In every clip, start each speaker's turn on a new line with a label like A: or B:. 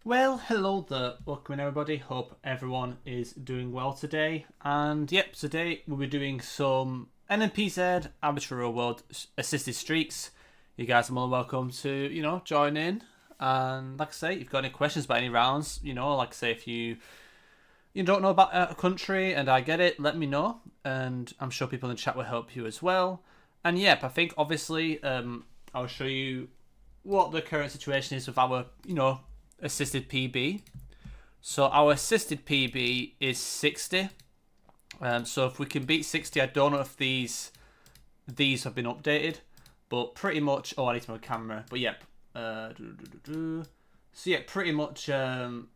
A: Well, hello there. Welcome in everybody. Hope everyone is doing well today. And yep, today we'll be doing some NMPZ Amateur Real World assisted streaks. You guys are more than welcome to, join in. And like I say, if you've got any questions about any rounds, like I say, if you don't know about a country and I get it, let me know. And I'm sure people in the chat will help you as well. And yep, I think obviously I'll show you what the current situation is with our, assisted PB. So our assisted PB is 60. So if we can beat 60, I don't know if these have been updated, but pretty much. Oh, I need to move camera. But yep. So yeah, pretty much. Yep.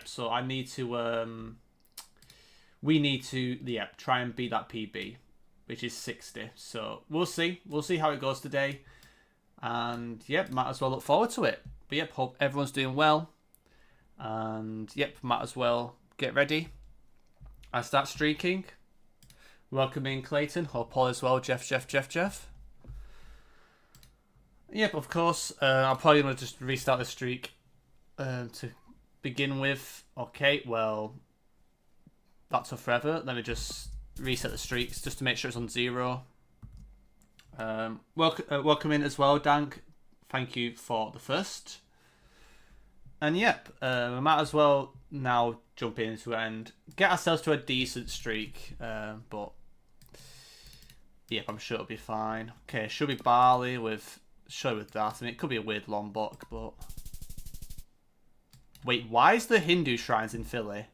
A: So I need to. We need to try and beat that PB, which is 60. So we'll see. We'll see how it goes today. And yep, might as well look forward to it. But yep, hope everyone's doing well. And yep, might as well get ready. I start streaking. Welcome in Clayton. Hope all is well. Jeff. Yep, of course. I'm probably going to just restart the streak to begin with. Okay, well, that took forever. Let me just reset the streaks just to make sure it's on 0. Welcome in as well, Dank. Thank you for the first. And yep, we might as well now jump into it and get ourselves to a decent streak. But yep, I'm sure it'll be fine. Okay, should be Bali with that. I mean, it could be a weird Lombok, but wait, why is the Hindu shrines in Philly?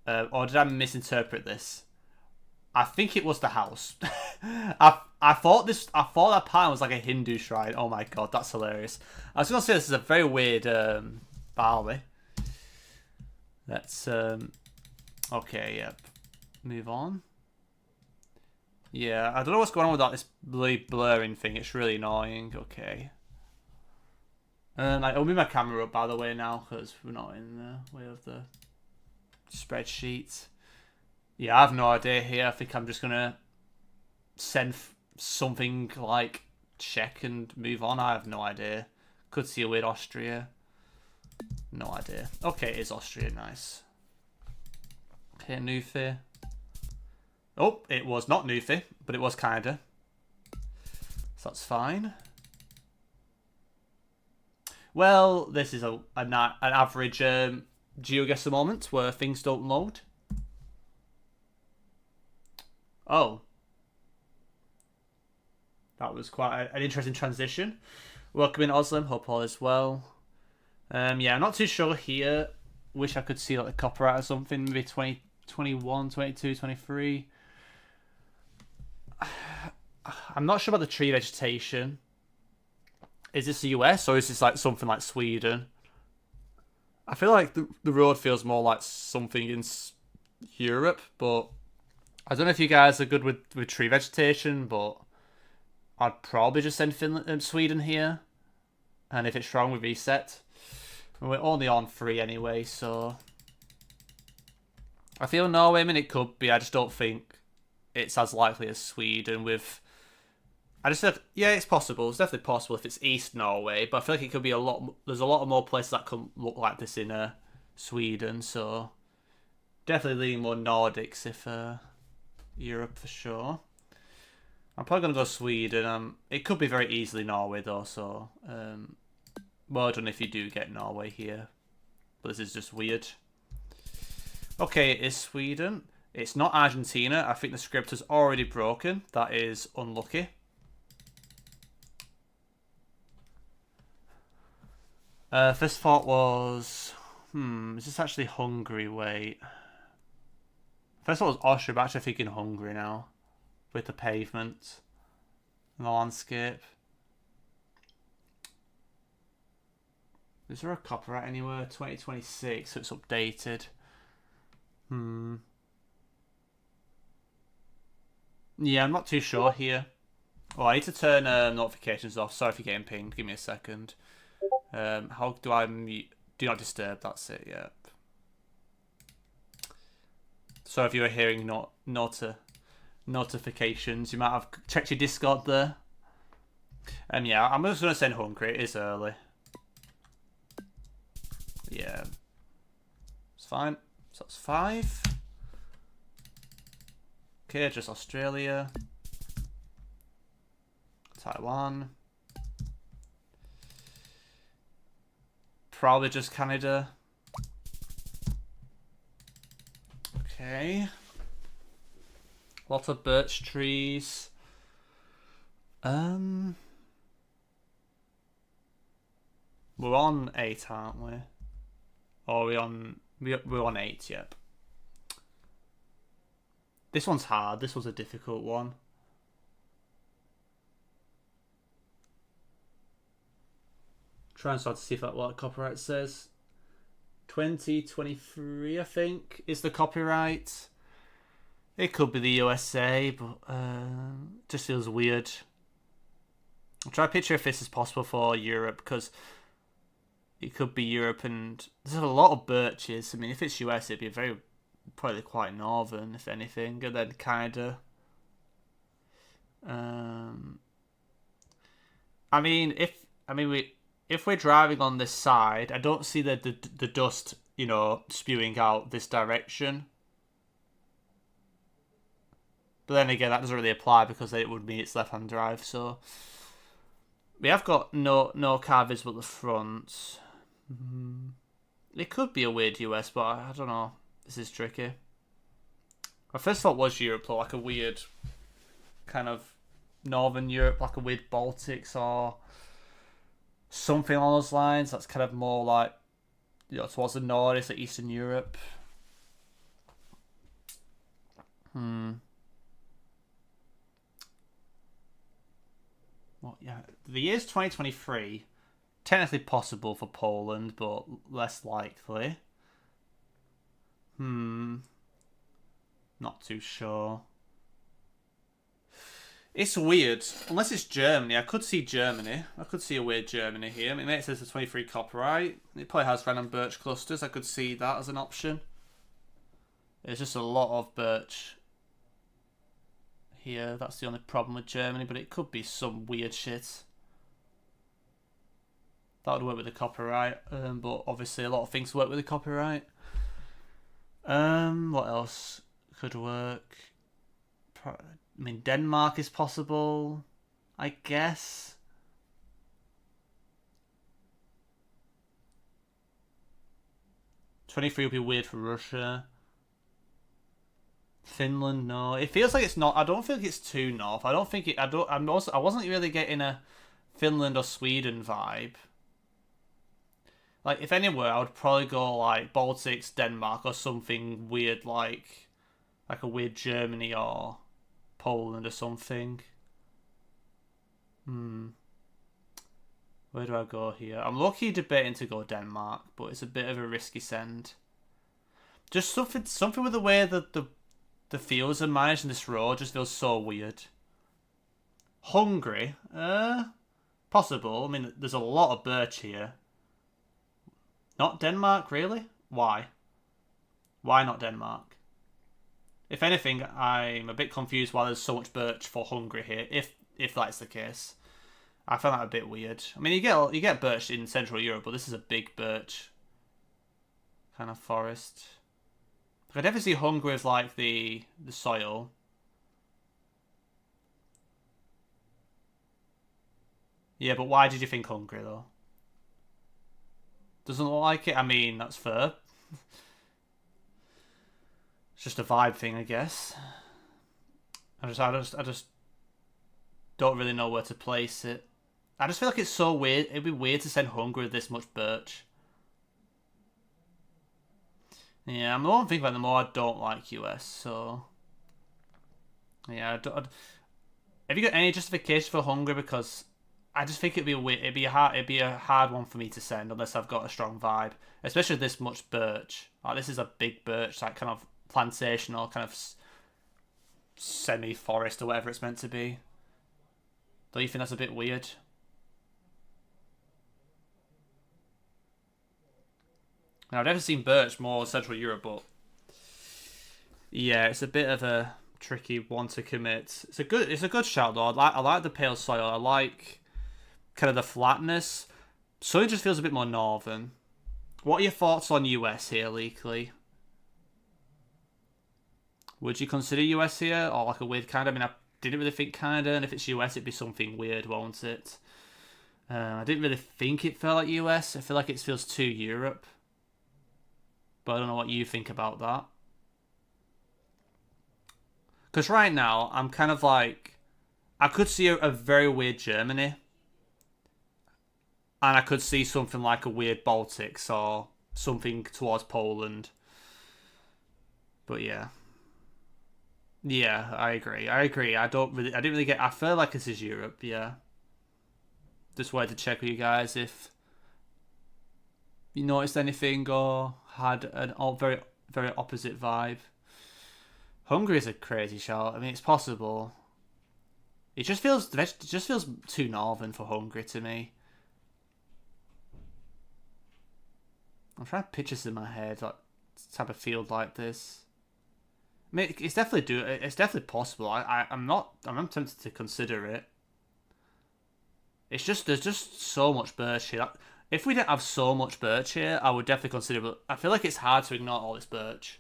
A: Or did I misinterpret this? I think it was the house. I thought that part was like a Hindu shrine. Oh my god, that's hilarious. I was gonna say this is a very weird Bali. Let's okay, yep. Move on. Yeah, I don't know what's going on with this bloody blurring thing. It's really annoying. Okay. I'll move my camera up by the way now because we're not in the way of the spreadsheet. Yeah, I have no idea here. I think I'm just gonna send something like check and move on. I have no idea. Could see a weird Austria. No idea. Okay, it is Austria. Nice. Okay, Nufi. Oh, it was not Nufi, but it was kinda. So that's fine. Well, this is an average GeoGuessr moment where things don't load. Oh. That was quite an interesting transition. Welcome in, Oslam. Hope all is well. Yeah, I'm not too sure here. Wish I could see like the copyright or something. Maybe 2021, 22, 23. I'm not sure about the tree vegetation. Is this the US or is this like something like Sweden? I feel like the road feels more like something in Europe, but I don't know if you guys are good with tree vegetation, but I'd probably just send Finland and Sweden here. And if it's wrong, we reset. We're only on 3 anyway, so I feel Norway, I mean, it could be. I just don't think it's as likely as Sweden with... I just said, yeah, it's possible. It's definitely possible if it's East Norway, but I feel like it could be a lot... There's a lot of more places that could look like this in Sweden, so definitely leaning more Nordics if Europe for sure. I'm probably going to go Sweden. It could be very easily Norway though, so well done if you do get Norway here. But this is just weird. Okay, it is Sweden. It's not Argentina. I think the script has already broken. That is unlucky. First thought was... is this actually Hungary? Wait. First thought was Austria, but actually I'm thinking Hungary now. With the pavement. And the landscape. Is there a copyright anywhere? 2026, so it's updated. Yeah, I'm not too sure here. Oh, I need to turn notifications off. Sorry if you're getting pinged. Give me a second. How do I mute? Do not disturb. That's it. Yep. So if you were hearing notifications, you might have checked your Discord there. Yeah, I'm just gonna send Hungary. It is early. fine. So that's 5. Okay, just Australia. Taiwan. Probably just Canada. Okay. Lots of birch trees. We're on 8, aren't we? Or we're on 8, yep. This one's hard. This was a difficult one. Try and start to see if what copyright says. 2023, I think, is the copyright. It could be the USA, but just feels weird. I'll try to picture if this is possible for Europe, because it could be Europe, and there's a lot of birches. I mean, if it's US, it'd be probably quite northern, if anything, and then Canada. If we're driving on this side, I don't see the dust, spewing out this direction. But then again, that doesn't really apply because it would mean it's left-hand drive. So we have got no car visible at the front. It could be a weird US, but I don't know. This is tricky. My first thought was Europe, like a weird kind of northern Europe, like a weird Baltics or something along those lines. That's kind of more like, towards the north, it's like Eastern Europe. Well, yeah, the year's 2023. Technically possible for Poland, but less likely. Not too sure. It's weird. Unless it's Germany. I could see Germany. I could see a weird Germany here. I mean, it says the 23 copyright. It probably has random birch clusters. I could see that as an option. There's just a lot of birch here. That's the only problem with Germany, but it could be some weird shit. That would work with the copyright, but obviously a lot of things work with the copyright. What else could work? I mean, Denmark is possible, I guess. '23 would be weird for Russia. Finland, no. It feels like it's not. I don't think it's too north. I don't think it. I wasn't really getting a Finland or Sweden vibe. Like, if anywhere, I would probably go like Baltics, Denmark, or something weird like a weird Germany or Poland or something. Where do I go here? I'm lucky debating to go Denmark, but it's a bit of a risky send. Just something with the way that the fields are managed in this road just feels so weird. Hungary? Possible. I mean, there's a lot of birch here. Not Denmark, really? Why? Why not Denmark? If anything, I'm a bit confused why there's so much birch for Hungary here, if that's the case. I found that a bit weird. I mean, you get birch in Central Europe, but this is a big birch kind of forest. I never see Hungary as like the soil. Yeah, but why did you think Hungary though? Doesn't look like it. I mean, that's fair. It's just a vibe thing, I guess. I just don't really know where to place it. I just feel like it's so weird. It'd be weird to send Hungary with this much birch. Yeah, the more I'm thinking about it, the more I don't like US. So yeah, have you got any justification for Hungary? Because I just think it'd be a hard one for me to send unless I've got a strong vibe, especially with this much birch. Like, this is a big birch, like kind of plantation or kind of semi-forest or whatever it's meant to be. Don't you think that's a bit weird? Now, I've never seen birch more in Central Europe, but yeah, it's a bit of a tricky one to commit. It's a good shout though. I like the pale soil. I like kind of the flatness. So it just feels a bit more northern. What are your thoughts on US here, Leakley? Would you consider US here, or like a weird Canada? I mean, I didn't really think Canada, and if it's US, it'd be something weird, won't it? I didn't really think it felt like US. I feel like it feels too Europe. But I don't know what you think about that. Because right now, I'm kind of like... I could see a very weird Germany. And I could see something like a weird Baltics or something towards Poland. But yeah. Yeah, I agree. I didn't really get... I feel like this is Europe, yeah. Just wanted to check with you guys if you noticed anything or had an very, very opposite vibe. Hungary is a crazy shout. I mean, it's possible. It just feels too northern for Hungary to me. I'm trying to picture this in my head, like type of field like this. I mean, it's definitely possible. I'm not tempted to consider it. It's just there's just so much birch here. If we didn't have so much birch here, I would definitely consider it. But I feel like it's hard to ignore all this birch.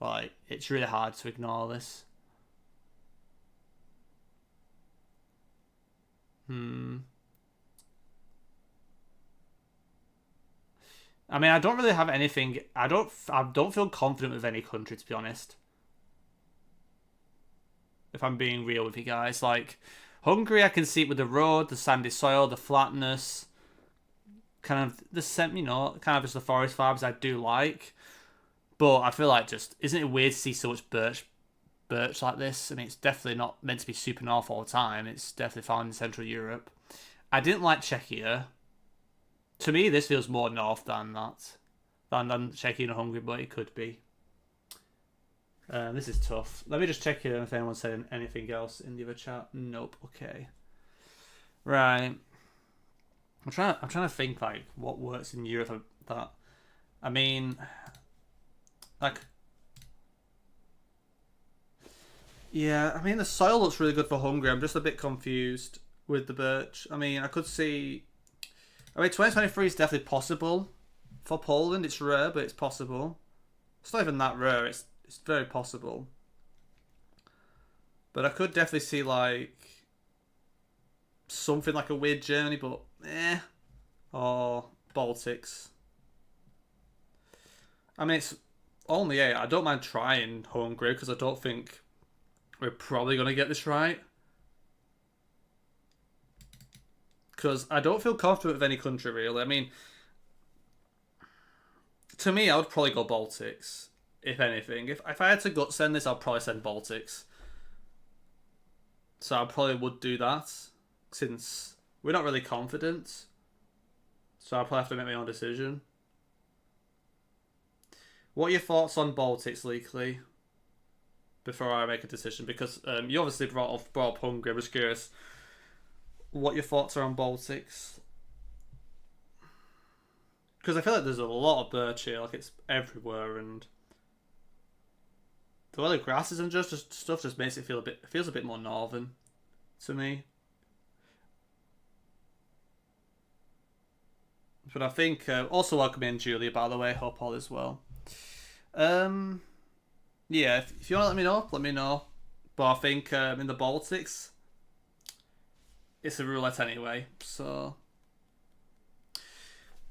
A: Like, it's really hard to ignore this. I mean, I don't really have anything. I don't feel confident with any country, to be honest. If I'm being real with you guys, like Hungary, I can see it with the road, the sandy soil, the flatness, kind of the kind of just the forest vibes I do like. But I feel like isn't it weird to see so much birch like this? I mean, it's definitely not meant to be super north all the time. It's definitely found in Central Europe. I didn't like Czechia. To me, this feels more north than that, than Czechia and Hungary, but it could be. This is tough. Let me just check here if anyone said anything else in the other chat. Nope. Okay. Right. I'm trying to think like what works in Europe that. I mean, like. Yeah, I mean the soil looks really good for Hungary. I'm just a bit confused with the birch. I mean, I could see. I mean, 2023 is definitely possible for Poland. It's rare, but it's possible. It's not even that rare. It's very possible. But I could definitely see like something like a weird Germany, but or Baltics. I mean, it's only 8. I don't mind trying Hungary because I don't think we're probably going to get this right. Because I don't feel confident with any country, really. I mean, to me, I would probably go Baltics, if anything. If I had to send this, I'd probably send Baltics. So I probably would do that, since we're not really confident. So I'll probably have to make my own decision. What are your thoughts on Baltics, Leakley? Before I make a decision, because you obviously brought up Hungary. I'm just curious what your thoughts are on Baltics. Because I feel like there's a lot of birch here, like it's everywhere, and the way the grasses and just stuff just makes it feels a bit more northern to me. But I think also welcome in Julia, by the way. Hope all is well. Yeah, if you want to let me know. But I think in the Baltics, it's a roulette anyway. So,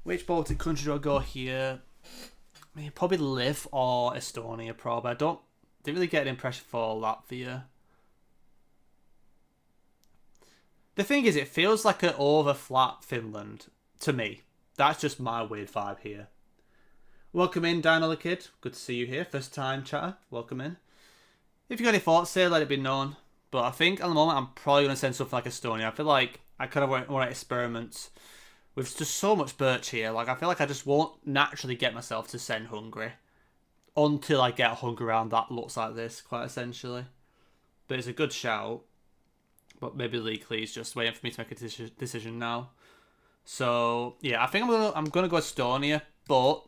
A: which Baltic country do I go here? I mean, probably Liv or Estonia. Probably. Didn't really get an impression for Latvia. The thing is, it feels like an over flat Finland to me. That's just my weird vibe here. Welcome in, Dino the Kid. Good to see you here. First time chatter. Welcome in. If you got any thoughts, say let it be known. But I think at the moment I'm probably going to send something like Estonia. I feel like I kind of want to experiment with just so much birch here. Like I feel like I just won't naturally get myself to send Hungary until I get a Hungary round that looks like this, quite essentially. But it's a good shout. But maybe Leakley is just waiting for me to make a decision now. So yeah, I think I'm gonna go Estonia, but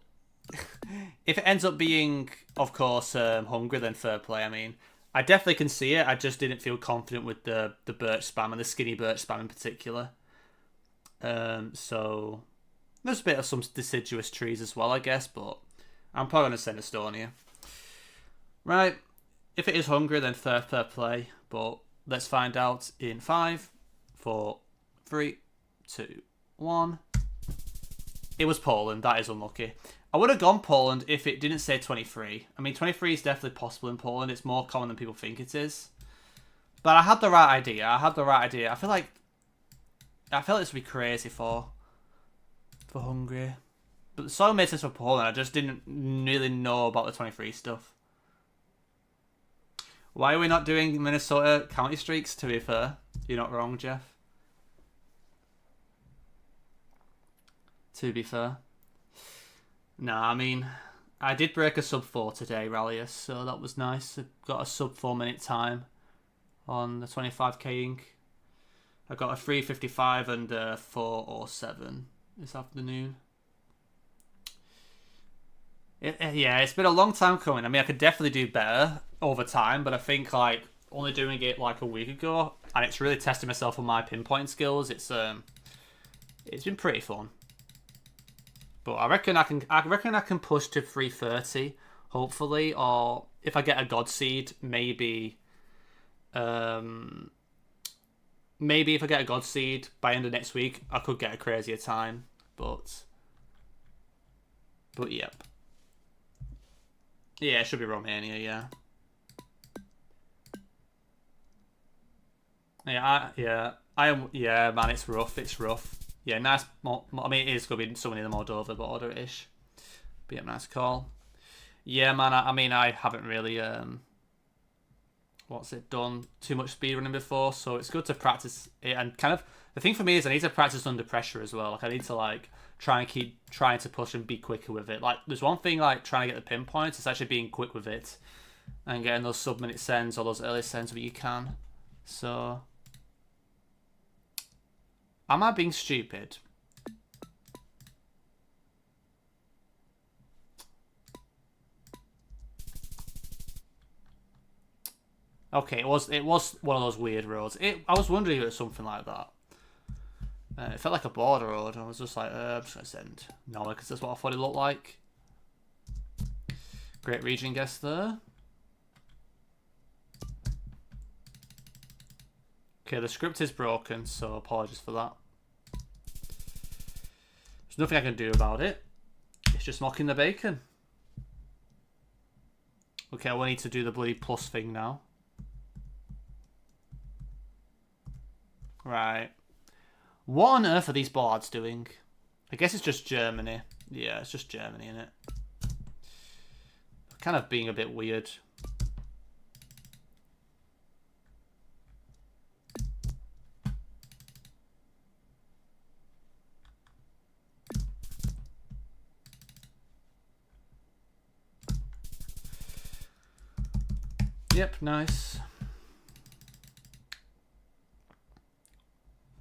A: if it ends up being, of course, Hungary, then fair play. I mean, I definitely can see it. I just didn't feel confident with the birch spam and the skinny birch spam in particular. So there's a bit of some deciduous trees as well, I guess, but I'm probably going to send Estonia. Right, If it is Hungary, then fair play. But let's find out in 5, 4, 3, 2, 1. It was Poland. That is unlucky. I would have gone Poland if it didn't say 23. I mean, 23 is definitely possible in Poland. It's more common than people think it is. But I had the right idea. I feel like this would be crazy for Hungary. But the soil made sense for Poland. I just didn't really know about the 23 stuff. Why are we not doing Minnesota county streaks, to be fair? You're not wrong, Jeff. To be fair. Nah, I mean, I did break a sub 4 today, Rallius, so that was nice. I got a sub 4 minute time on the 25k ink. I got a 3:55 and a 4:07 this afternoon. Yeah, it's been a long time coming. I mean, I could definitely do better over time, but I think like only doing it like a week ago, and it's really testing myself on my pinpoint skills. It's been pretty fun. But I reckon I can push to 330, hopefully, or if I get a God Seed, maybe if I get a God Seed by end of next week, I could get a crazier time. But yep. Yeah, it should be Romania, yeah. Yeah, man, it's rough. Yeah, nice. I mean, it is going to be someone in the Moldova border-ish. But yeah, nice call. Yeah, man, I mean, I haven't really, done too much speedrunning before, so it's good to practice it. And kind of, the thing for me is I need to practice under pressure as well. Like, I need to, like, try and keep trying to push and be quicker with it. Like, there's one thing, like, trying to get the pinpoints, it's actually being quick with it. And getting those sub-minute sends or those early sends where you can. So... am I being stupid? Okay, it was one of those weird roads. I was wondering if it was something like that. It felt like a border road. I was just like, I'm just gonna send no, because that's what I thought it looked like. Great region guess there. Okay, the script is broken, so apologies for that. There's nothing I can do about it. It's just mocking the bacon. Okay, we need to do the bloody plus thing now. Right. What on earth are these boards doing? I guess it's just Germany. Yeah, it's just Germany, innit? Kind of being a bit weird. Yep, nice.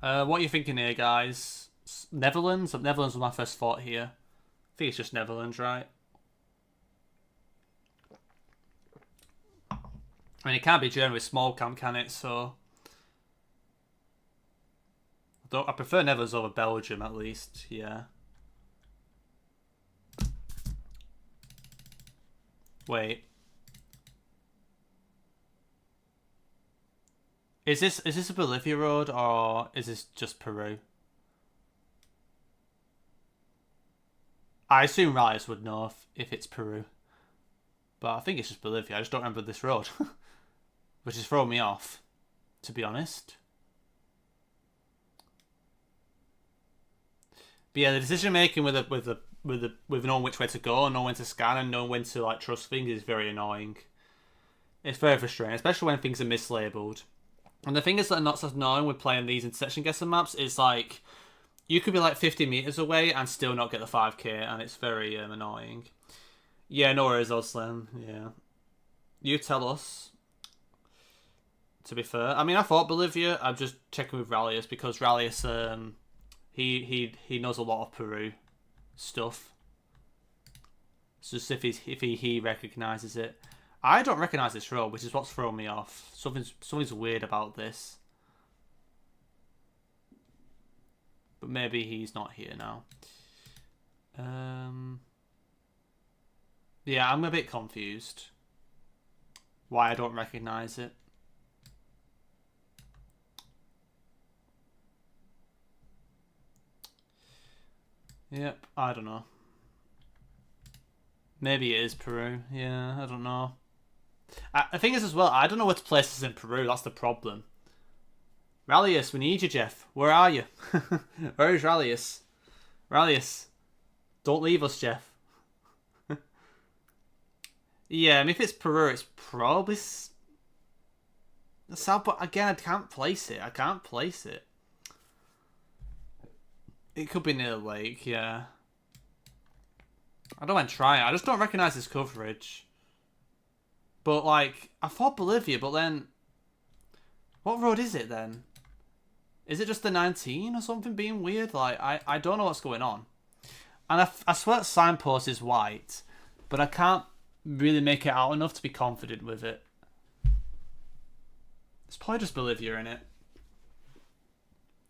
A: What are you thinking here, guys? Netherlands? Netherlands was my first thought here. I think it's just Netherlands, right? I mean, it can't be Germany with small camp, can it? So... I prefer Netherlands over Belgium, at least. Yeah. Wait. Is this a Bolivia road or is this just Peru? I assume Rice would know if it's Peru. But I think it's just Bolivia. I just don't remember this road. Which is throwing me off, to be honest. But yeah, the decision making with knowing which way to go and knowing when to scan and knowing when to like trust things is very annoying. It's very frustrating, especially when things are mislabeled. And the thing is that not so annoying with playing these intersection guessing maps is like you could be like 50 meters away and still not get the 5k, and it's very annoying. Yeah, no worries, Oslam. Yeah, you tell us. To be fair, I mean, I thought Bolivia. I'm just checking with Rallius because Rallius, he knows a lot of Peru stuff. So just if he recognizes it. I don't recognize this road, which is what's throwing me off. Something's weird about this. But maybe he's not here now. Yeah, I'm a bit confused. why I don't recognise it. Yep, I don't know. Maybe it is Peru. Yeah, I don't know. The thing is as well, I don't know what places in Peru. That's the problem. Rallius, we need you, Jeff. Where are you? Where is Rallius? Rallius, don't leave us, Jeff. Yeah, I mean, if it's Peru, it's probably South. But again, I can't place it. I can't place it. It could be near the lake, yeah. I don't mind trying. I just don't recognise this coverage. But, like, I thought Bolivia, but then... What road is it, then? Is it just the 19 or something being weird? Like, I don't know what's going on. And I swear signpost is white, but I can't really make it out enough to be confident with it. It's probably just Bolivia, innit?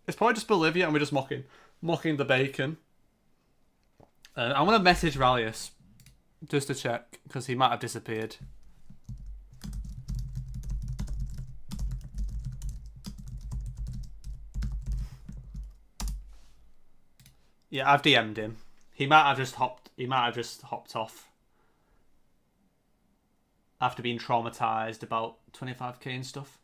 A: It's probably just Bolivia and we're just mocking the bacon. I'm going to message Rallius just to check, because he might have disappeared. Yeah, I've DM'd him. He might have just hopped off after being traumatized about 25k and stuff.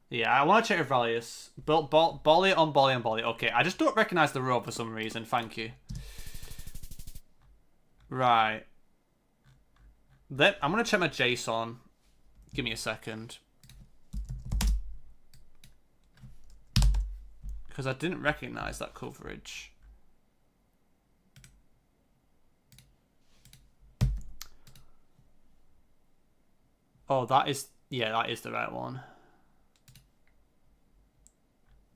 A: Yeah, I want to check with Rallius. Bolly on Bolly on Bolly. Okay, I just don't recognise the road for some reason. Thank you. Right. Then I'm going to check my JSON. Give me a second. Because I didn't recognise that coverage. Oh, that is... Yeah, that is the right one.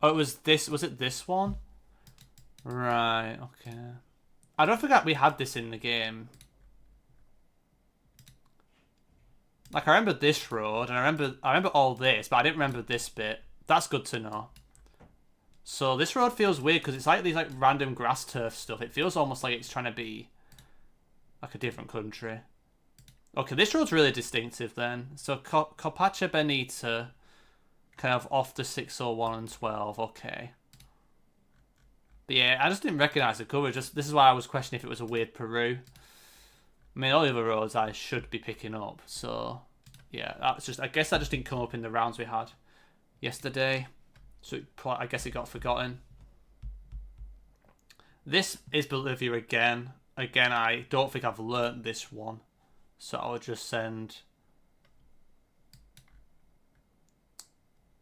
A: Oh, it was this... Was it this one? Right, okay. I don't forget we had this in the game. Like, I remember this road, and I remember all this, but I didn't remember this bit. That's good to know. So this road feels weird, because it's like these like random grass turf stuff. It feels almost like it's trying to be like a different country. Okay, this road's really distinctive then. So Copacha Benita, kind of off the 601 and 12. Okay. But yeah, I just didn't recognise the coverage. This is why I was questioning if it was a weird Peru. I mean, all the other roads I should be picking up. So yeah, that's just. I guess that just didn't come up in the rounds we had yesterday. So I guess it got forgotten. This is Bolivia again. Again, I don't think I've learnt this one. So I'll just send...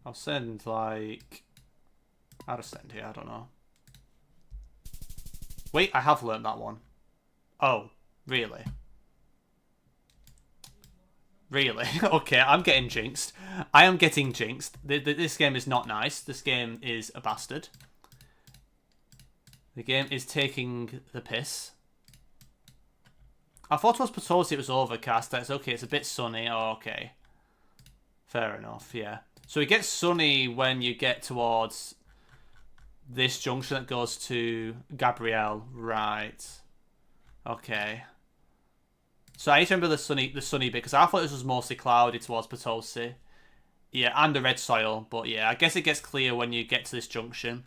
A: I'll send, like... How to send here? I don't know. Wait, I have learnt that one. Oh, really? Really? Okay, I'm getting jinxed. I am getting jinxed. This game is not nice. This game is a bastard. The game is taking the piss. I thought it was Potosi, it was overcast. That's okay, it's a bit sunny. Oh, okay. Fair enough, yeah. So it gets sunny when you get towards this junction that goes to Gabrielle. Right. Okay. So I need to remember the sunny bit, because I thought this was mostly cloudy towards Potosi. Yeah, and the red soil. But yeah, I guess it gets clear when you get to this junction.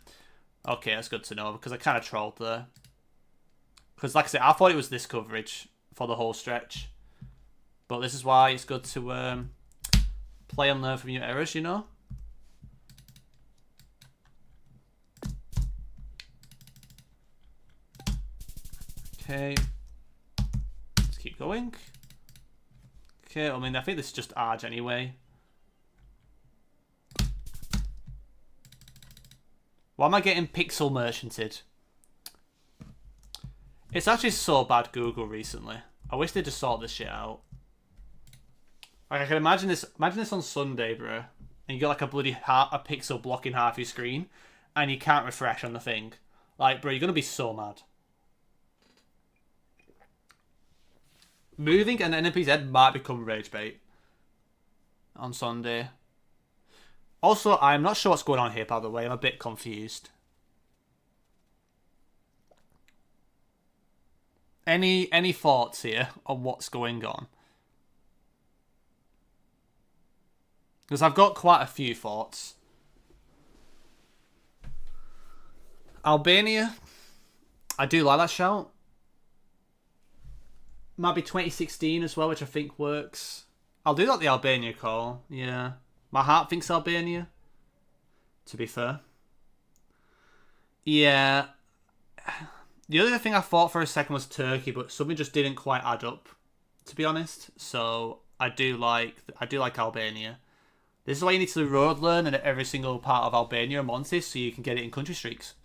A: Okay, that's good to know, because I kind of trolled there. Because like I said, I thought it was this coverage for the whole stretch. But this is why it's good to play and learn from your errors, you know? Okay. Let's keep going. Okay, I mean, I think this is just Arge anyway. Why am I getting pixel merchanted? It's actually so bad Google recently. I wish they'd just sort this shit out. Like, I can imagine this on Sunday, bro. And you got like a bloody a pixel blocking half your screen. And you can't refresh on the thing. Like, bro, you're going to be so mad. Moving and NMPZ might become rage bait. On Sunday. Also, I'm not sure what's going on here, by the way. I'm a bit confused. Any thoughts here on what's going on? Because I've got quite a few thoughts. Albania. I do like that shout. Might be 2016 as well, which I think works. I'll do like the Albania call. Yeah. My heart thinks Albania. To be fair. Yeah. The other thing I thought for a second was Turkey, but something just didn't quite add up, to be honest. So I do like Albania. This is why you need to road learn in every single part of Albania and Montes so you can get it in country streaks.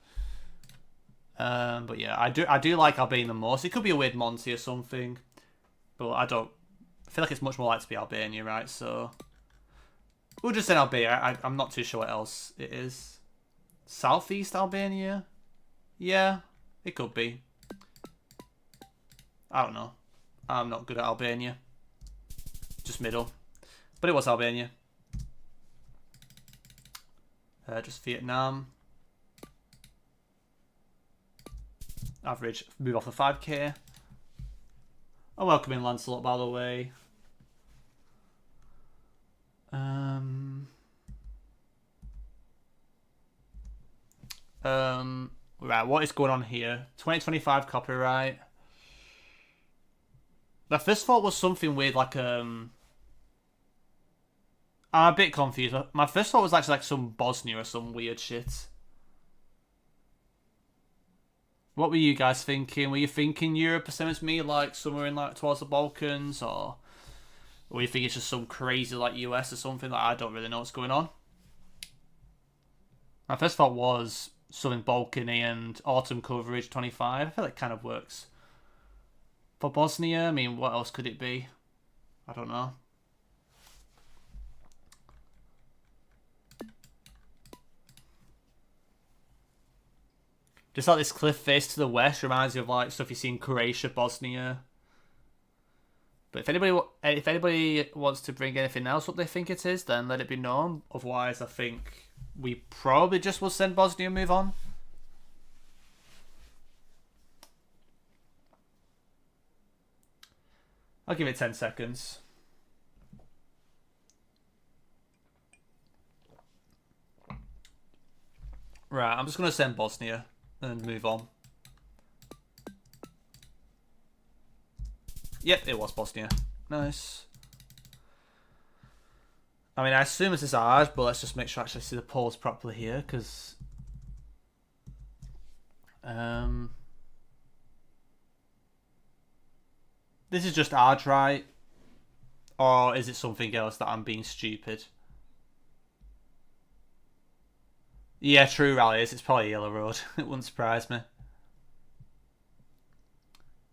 A: But yeah, I do like Albania the most. It could be a weird Monty or something, but I feel like it's much more likely to be Albania, right? So we'll just say Albania. I'm not too sure what else it is. Southeast Albania? Yeah, it could be. I don't know. I'm not good at Albania. Just middle. But it was Albania. Just Vietnam. Average move off the 5k. Oh, welcome in Lancelot, by the way. Right, what is going on here? 2025 copyright. My first thought was something weird, like I'm a bit confused. My first thought was actually like some Bosnia or some weird shit. What were you guys thinking? Were you thinking Europe, same as me, like somewhere in like towards the Balkans, or were you thinking it's just some crazy like US or something? Like I don't really know what's going on. My first thought was something Balkany and autumn coverage 25. I feel like it kind of works. For Bosnia, I mean, what else could it be? I don't know. Just like this cliff face to the west reminds me of like stuff you see in Croatia, Bosnia. But if anybody wants to bring anything else what they think it is, then let it be known. Otherwise, I think we probably just will send Bosnia and move on. I'll give it 10 seconds. Right, I'm just going to send Bosnia and move on. Yep, it was Bosnia. Nice. I mean, I assume this is ours, but let's just make sure I actually see the polls properly here, because this is just ours, right? Or is it something else that I'm being stupid? Yeah, true, rallies. It's probably Yellow Road. It wouldn't surprise me.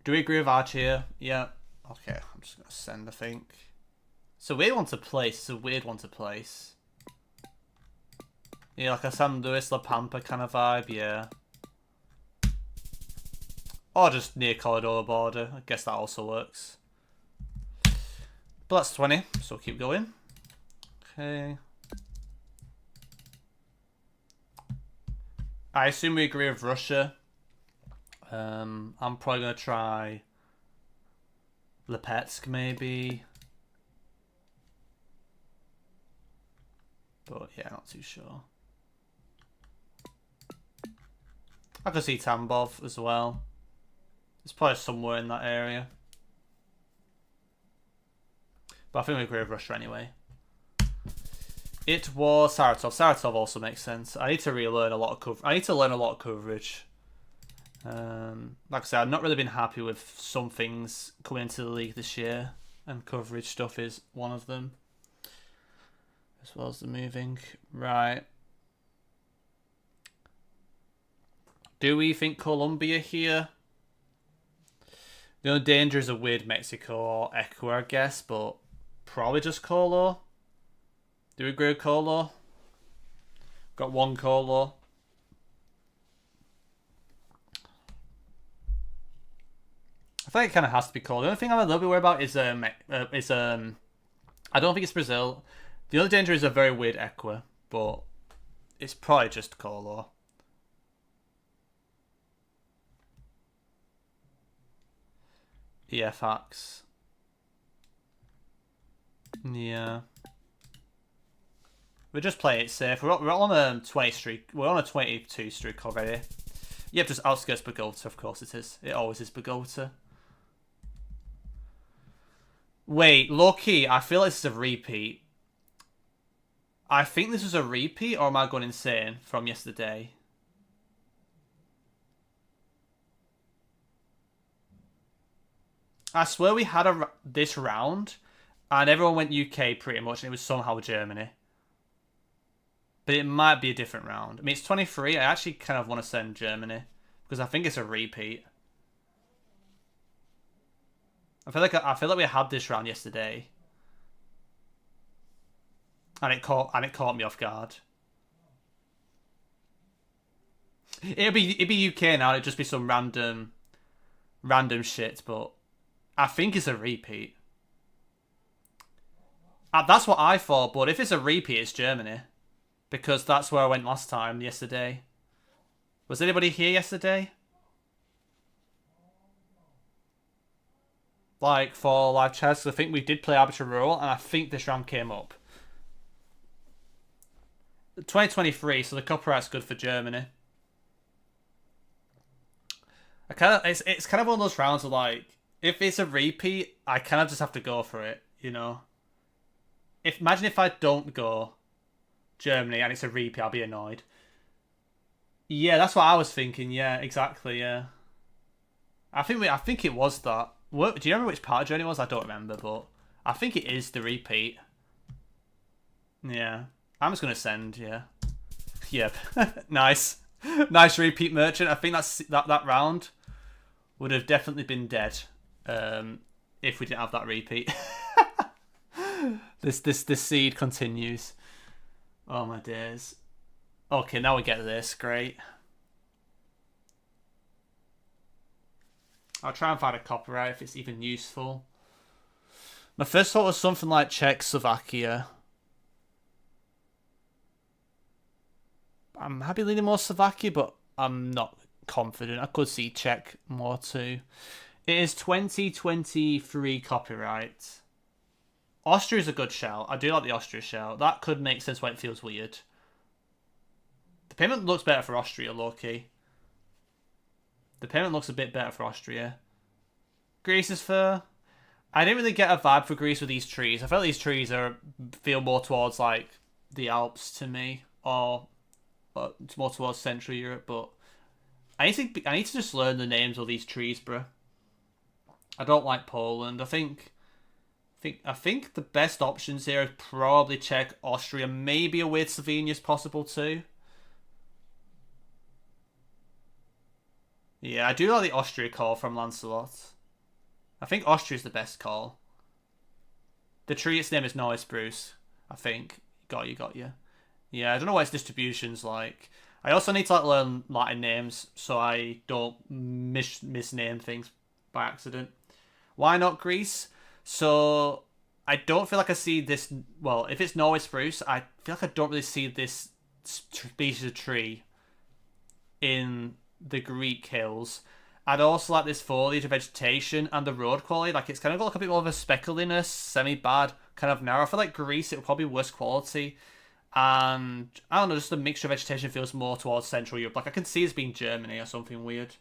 A: Do we agree with Arch here? Yeah. Okay, I'm just going to send, I think. It's a weird one to place. It's a weird one to place. Yeah, like a San Luis La Pampa kind of vibe, yeah. Or just near Corridor border. I guess that also works. But that's 20, so keep going. Okay. I assume we agree with Russia. I'm probably going to try Lipetsk, maybe. But yeah, not too sure. I could see Tambov as well. It's probably somewhere in that area. But I think we agree with Russia anyway. It was Saratov. Saratov also makes sense. I need to relearn a lot of coverage. I need to learn a lot of coverage. Like I said, I've not really been happy with some things coming into the league this year, and coverage stuff is one of them, as well as the moving. Right. Do we think Colombia here? The only danger is a weird Mexico or Ecuador, I guess, but probably just Colo. Do we agree with Colo? Got one Colo. I think it kind of has to be Colo. The only thing I'm a little bit worried about is I don't think it's Brazil. The other danger is a very weird Ecuador, but it's probably just Colo. Yeah, facts. Yeah. We're just playing it safe. We're on a 20 streak. We're on a 22 streak already. Yep, just outskirts Bogota, of course it is. It always is Bogota. Wait, low-key, I feel like this is a repeat. I think this was a repeat, or am I going insane from yesterday? I swear we had this round, and everyone went UK pretty much, and it was somehow Germany. But it might be a different round. I mean, it's 23. I actually kind of want to send Germany, because I think it's a repeat. I feel like we had this round yesterday, and it caught me off guard. It'd be UK now. It'd just be some random shit, but I think it's a repeat. That's what I thought, but if it's a repeat, it's Germany, because that's where I went last time yesterday. Was anybody here yesterday? Like, for live chess, I think we did play arbitrary rule, and I think this round came up. 2023, so the copyright's good for Germany. It's kind of one of those rounds of like, if it's a repeat, I kind of just have to go for it, you know? Imagine if I don't go Germany and it's a repeat, I'll be annoyed. Yeah, that's what I was thinking. Yeah, exactly. Yeah, I think it was that. Do you remember which part of Germany it was? I don't remember, but I think it is the repeat. Yeah, I'm just gonna send. Yeah, yep, nice, nice repeat merchant. I think that round would have definitely been dead if we didn't have that repeat. This seed continues. Oh my days. Okay, now we get this. Great. I'll try and find a copyright if it's even useful. My first thought was something like Czechoslovakia. I'm happy leaning more Slovakia, but I'm not confident. I could see Czech more too. It is 2023 copyright. Austria is a good shout. I do like the Austria shout. That could make sense why it feels weird. The payment looks better for Austria, low-key. The payment looks a bit better for Austria. Greece is fair. I didn't really get a vibe for Greece with these trees. I felt these trees feel more towards like the Alps to me, or more towards Central Europe. But I need to just learn the names of these trees, bro. I don't like Poland. I think the best options here is probably Czech, Austria, maybe a weird Slovenia is possible too. Yeah, I do like the Austria call from Lancelot. I think Austria is the best call. The tree, its name is Norris Bruce, I think. Got you. Yeah, I don't know what its distribution's like. I also need to learn Latin names so I don't misname things by accident. Why not Greece? So I don't feel like I see this. Well, if it's Norway spruce, I feel like I don't really see this species of tree in the Greek hills. I'd also like this foliage of vegetation and the road quality. Like, it's kind of got like a bit more of a speckliness, semi-bad, kind of narrow. I feel like Greece, it would probably be worse quality. And I don't know, just the mixture of vegetation feels more towards Central Europe. Like, I can see this being Germany or something weird.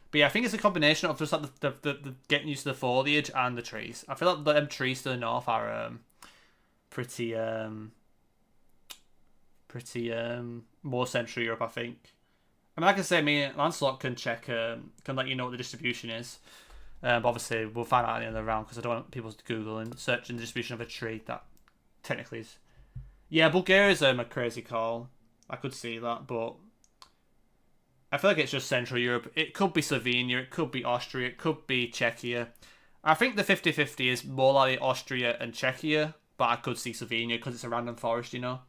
A: But yeah, I think it's a combination of just like the getting used to the foliage and the trees. I feel like the trees to the north are pretty more Central Europe, I think. I mean, like I say, Lancelot can check, can let you know what the distribution is. But obviously, we'll find out at the end of the round because I don't want people to Google and search in the distribution of a tree that technically is. Yeah, Bulgaria's a crazy call. I could see that, but I feel like it's just Central Europe. It could be Slovenia, it could be Austria, it could be Czechia. I think the 50-50 is more likely Austria and Czechia, but I could see Slovenia because it's a random forest, you know.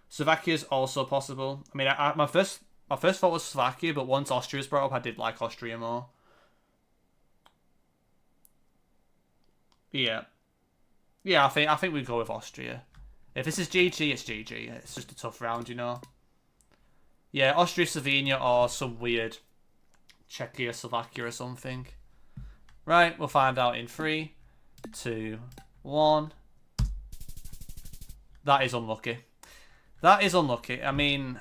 A: Slovakia is also possible. I mean, my first thought was Slovakia, but once Austria was brought up, I did like Austria more. Yeah, I think we go with Austria. If this is GG, it's GG. It's just a tough round, you know. Yeah, Austria, Slovenia, or some weird Czechia, Slovakia, or something. Right, we'll find out in 3, 2, 1. That is unlucky. That is unlucky. I mean,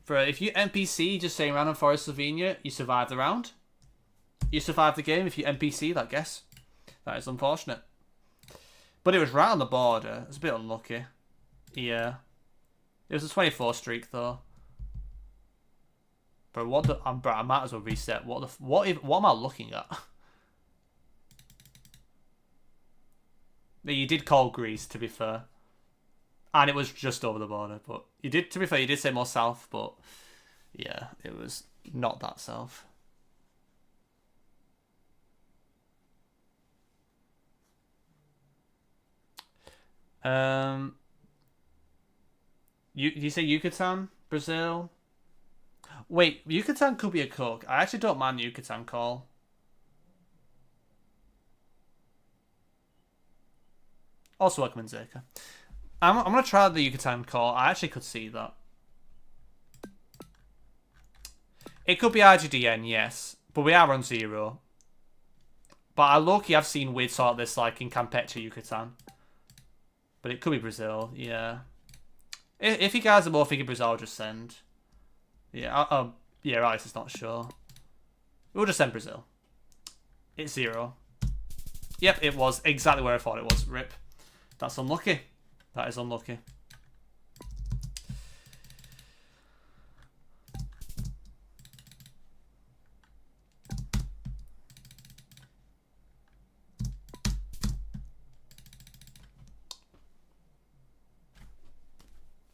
A: if you NPC just saying random forest Slovenia, you survive the round. You survive the game if you NPC that guess. That is unfortunate. But it was right on the border. It's a bit unlucky. Yeah. It was a 24 streak though. But I might as well reset. What am I looking at? You did call Greece, to be fair. And it was just over the border, but you did, to be fair, you did say more south, but yeah, it was not that south. You say Yucatan, Brazil? Wait, Yucatan could be a cook. I actually don't mind the Yucatan call. Also welcome in Zeka. I'm gonna try the Yucatan call. I actually could see that. It could be IGDN, yes, but we are on 0. But I low-key I've seen weird sort of this like in Campeche, Yucatan. But it could be Brazil, yeah. If you guys are more thinking Brazil, I'll just send. Yeah, yeah, Alex is not sure. We'll just send Brazil. It's 0. Yep, it was exactly where I thought it was. RIP. That's unlucky. That is unlucky.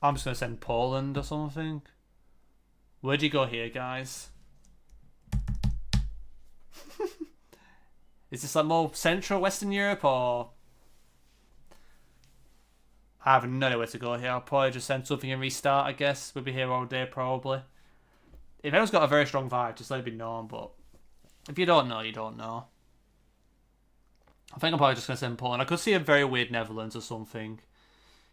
A: I'm just going to send Poland or something. Where'd you go here, guys? Is this like more Central Western Europe or... I have no idea where to go here. I'll probably just send something and restart, I guess. We'll be here all day, probably. If anyone's got a very strong vibe, just let it be known, but... If you don't know, you don't know. I think I'm probably just going to send Poland. I could see a very weird Netherlands or something.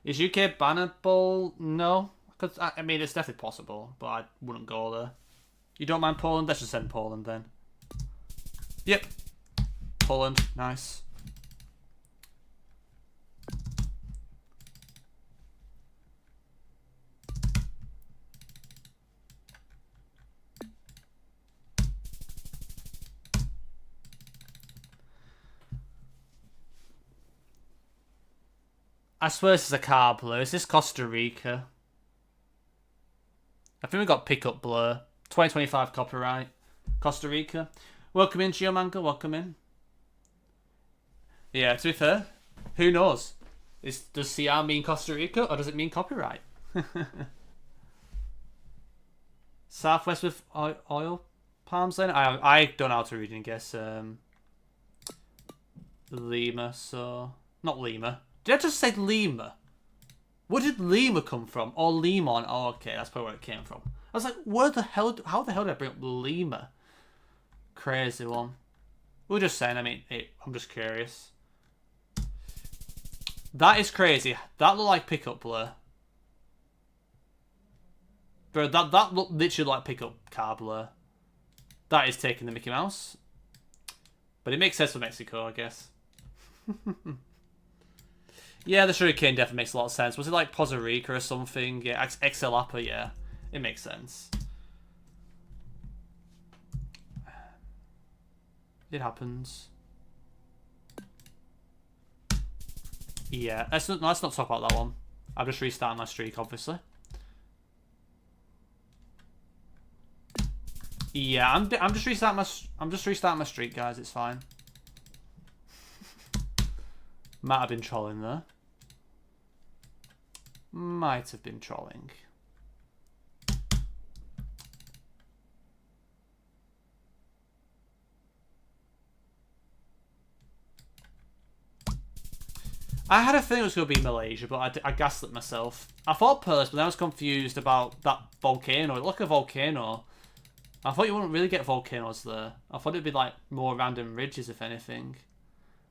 A: Is UK bannable? No. I mean, it's definitely possible, but I wouldn't go there. You don't mind Poland? Let's just send Poland then. Yep. Poland. Nice. I swear this is a car blur. Is this Costa Rica? I think we got pickup blur. 2025 copyright. Costa Rica. Welcome in, Geomanga. Welcome in. Yeah, to be fair, who knows? Does CR mean Costa Rica or does it mean copyright? Southwest with oil palms then? I don't know how to read and guess. Lima, so... Not Lima. Did I just say Lima? Where did Lima come from? Or Limon? Oh, okay, that's probably where it came from. I was like, where the hell? How the hell did I bring up Lima? Crazy one. We're just saying. I mean, I'm just curious. That is crazy. That looked like pickup blur. Bro, that looked literally like pickup car blur. That is taking the Mickey Mouse. But it makes sense for Mexico, I guess. Yeah, the Hurricane definitely makes a lot of sense. Was it like Costa Rica or something? Yeah, Xlapa, yeah. It makes sense. It happens. Yeah, let's not talk about that one. I'm just restarting my streak, obviously. Yeah, I'm just restarting my streak, guys. It's fine. Might have been trolling there. Might have been trolling. I had a feeling it was going to be Malaysia, but I gaslit myself. I thought Perth, but then I was confused about that volcano. It looked like a volcano. I thought you wouldn't really get volcanoes there. I thought it'd be like more random ridges, if anything.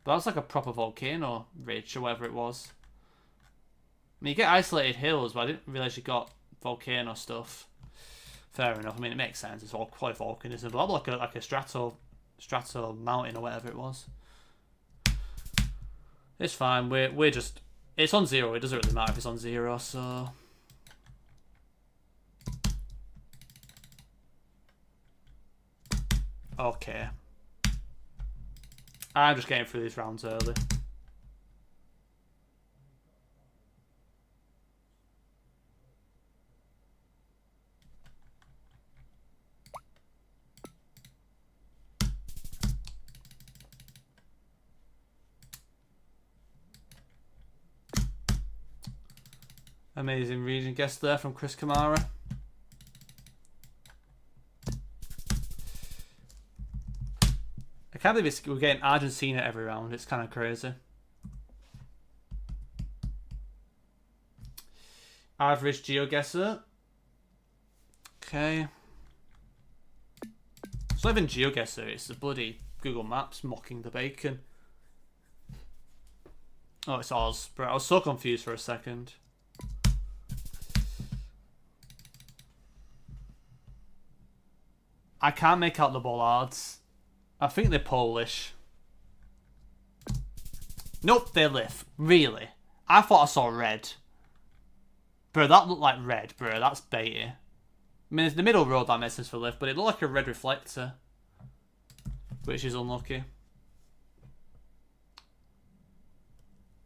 A: But that was like a proper volcano ridge, or whatever it was. I mean, you get isolated hills, but I didn't realise you got volcano stuff. Fair enough. I mean, it makes sense. It's all quite volcanism, but that looked like a strato mountain or whatever it was. It's fine. We're just. It's on 0. It doesn't really matter if it's on 0. So. Okay. I'm just getting through these rounds early. Amazing region guest there from Chris Kamara. I can't believe we're getting Argentina every round. It's kind of crazy. Average GeoGuessr. Okay. It's not even GeoGuessr. It's the bloody Google Maps mocking the bacon. Oh, it's Oz. Bro, I was so confused for a second. I can't make out the bollards. I think they're Polish. Nope, they live. Really? I thought I saw red. Bro, that looked like red, bro. That's baity. I mean, it's the middle road that makes sense for lift, but it looked like a red reflector. Which is unlucky.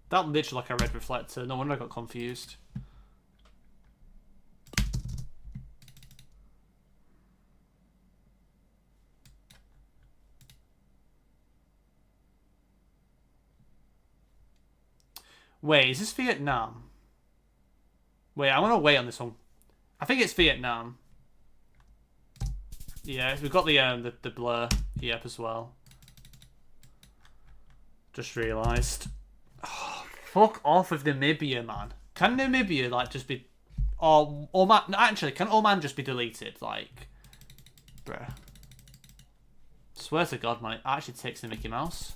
A: That literally like a red reflector. No wonder I got confused. Wait, is this Vietnam? Wait, I want to wait on this one. I think it's Vietnam. Yeah, we've got the blur yep as well. Just realised. Oh, fuck off with Namibia, man. Can Namibia like just be? Or Oman? Actually, can Oman just be deleted? Like, bruh. Swear to God, man, it actually takes the Mickey Mouse.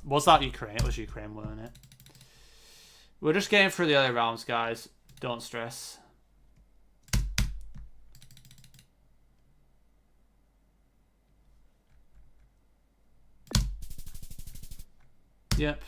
A: Was that Ukraine? It was Ukraine, weren't it? We're just getting through the other rounds, guys. Don't stress. Yep.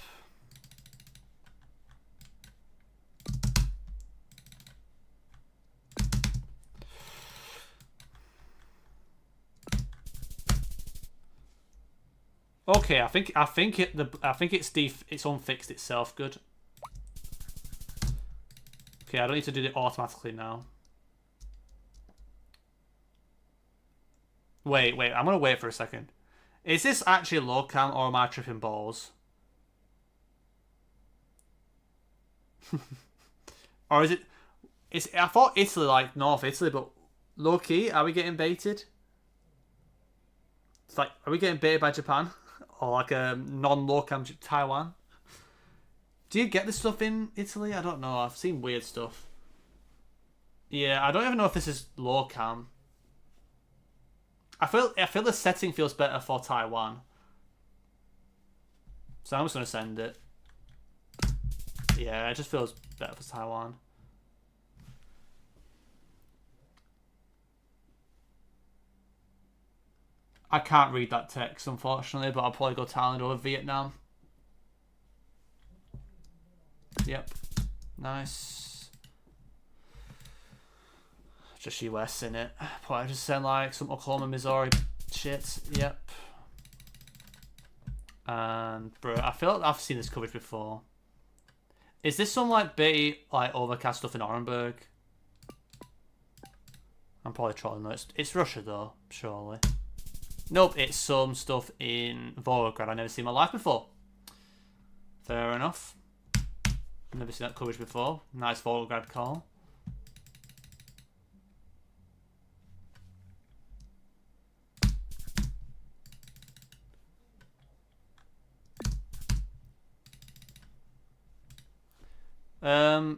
A: Okay, I think it's unfixed itself. Good. Okay, I don't need to do it automatically now. Wait, I'm gonna wait for a second. Is this actually low cam or am I tripping balls? Or is it? I thought Italy, like North Italy, but low key, are we getting baited? It's like, are we getting baited by Japan? Or like a non-low cam Taiwan? Do you get this stuff in Italy? I don't know. I've seen weird stuff. Yeah, I don't even know if this is low cam. I feel the setting feels better for Taiwan. So I'm just gonna send it. Yeah, it just feels better for Taiwan. I can't read that text, unfortunately, but I'll probably go Thailand over Vietnam. Yep. Nice. Just US in it. Probably just send like some Oklahoma, Missouri shit. Yep. And, bro, I feel like I've seen this coverage before. Is this some like bitty, like overcast stuff in Orenburg? I'm probably trolling though. It's Russia though, surely. Nope, it's some stuff in Volgograd I've never seen in my life before. Fair enough. I've never seen that coverage before. Nice Volgograd call.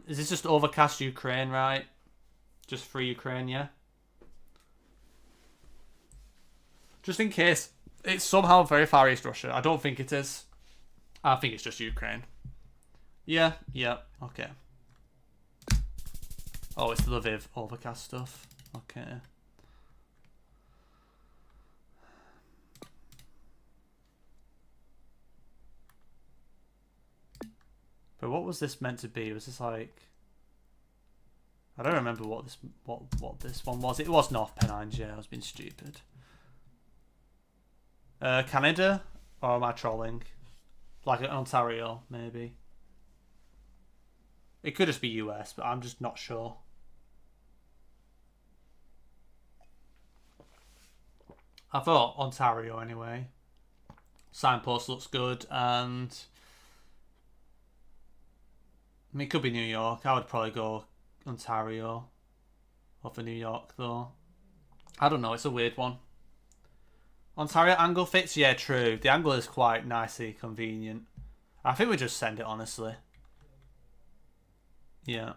A: Is this just overcast Ukraine, right? Just free Ukraine, yeah? Just in case it's somehow very far east Russia. I don't think it is. I think it's just Ukraine. Yeah, okay. Oh, it's Lviv overcast stuff. Okay. But what was this meant to be? Was this like... I don't remember what this one was. It was North Pennines, yeah, I was being stupid. Canada? Or am I trolling? Like Ontario, maybe. It could just be US, but I'm just not sure. I thought Ontario anyway. Signpost looks good, and I mean, it could be New York. I would probably go Ontario or for New York, though. I don't know. It's a weird one. Ontario angle fits? Yeah, true. The angle is quite nicely convenient. I think we just send it, honestly. Yeah.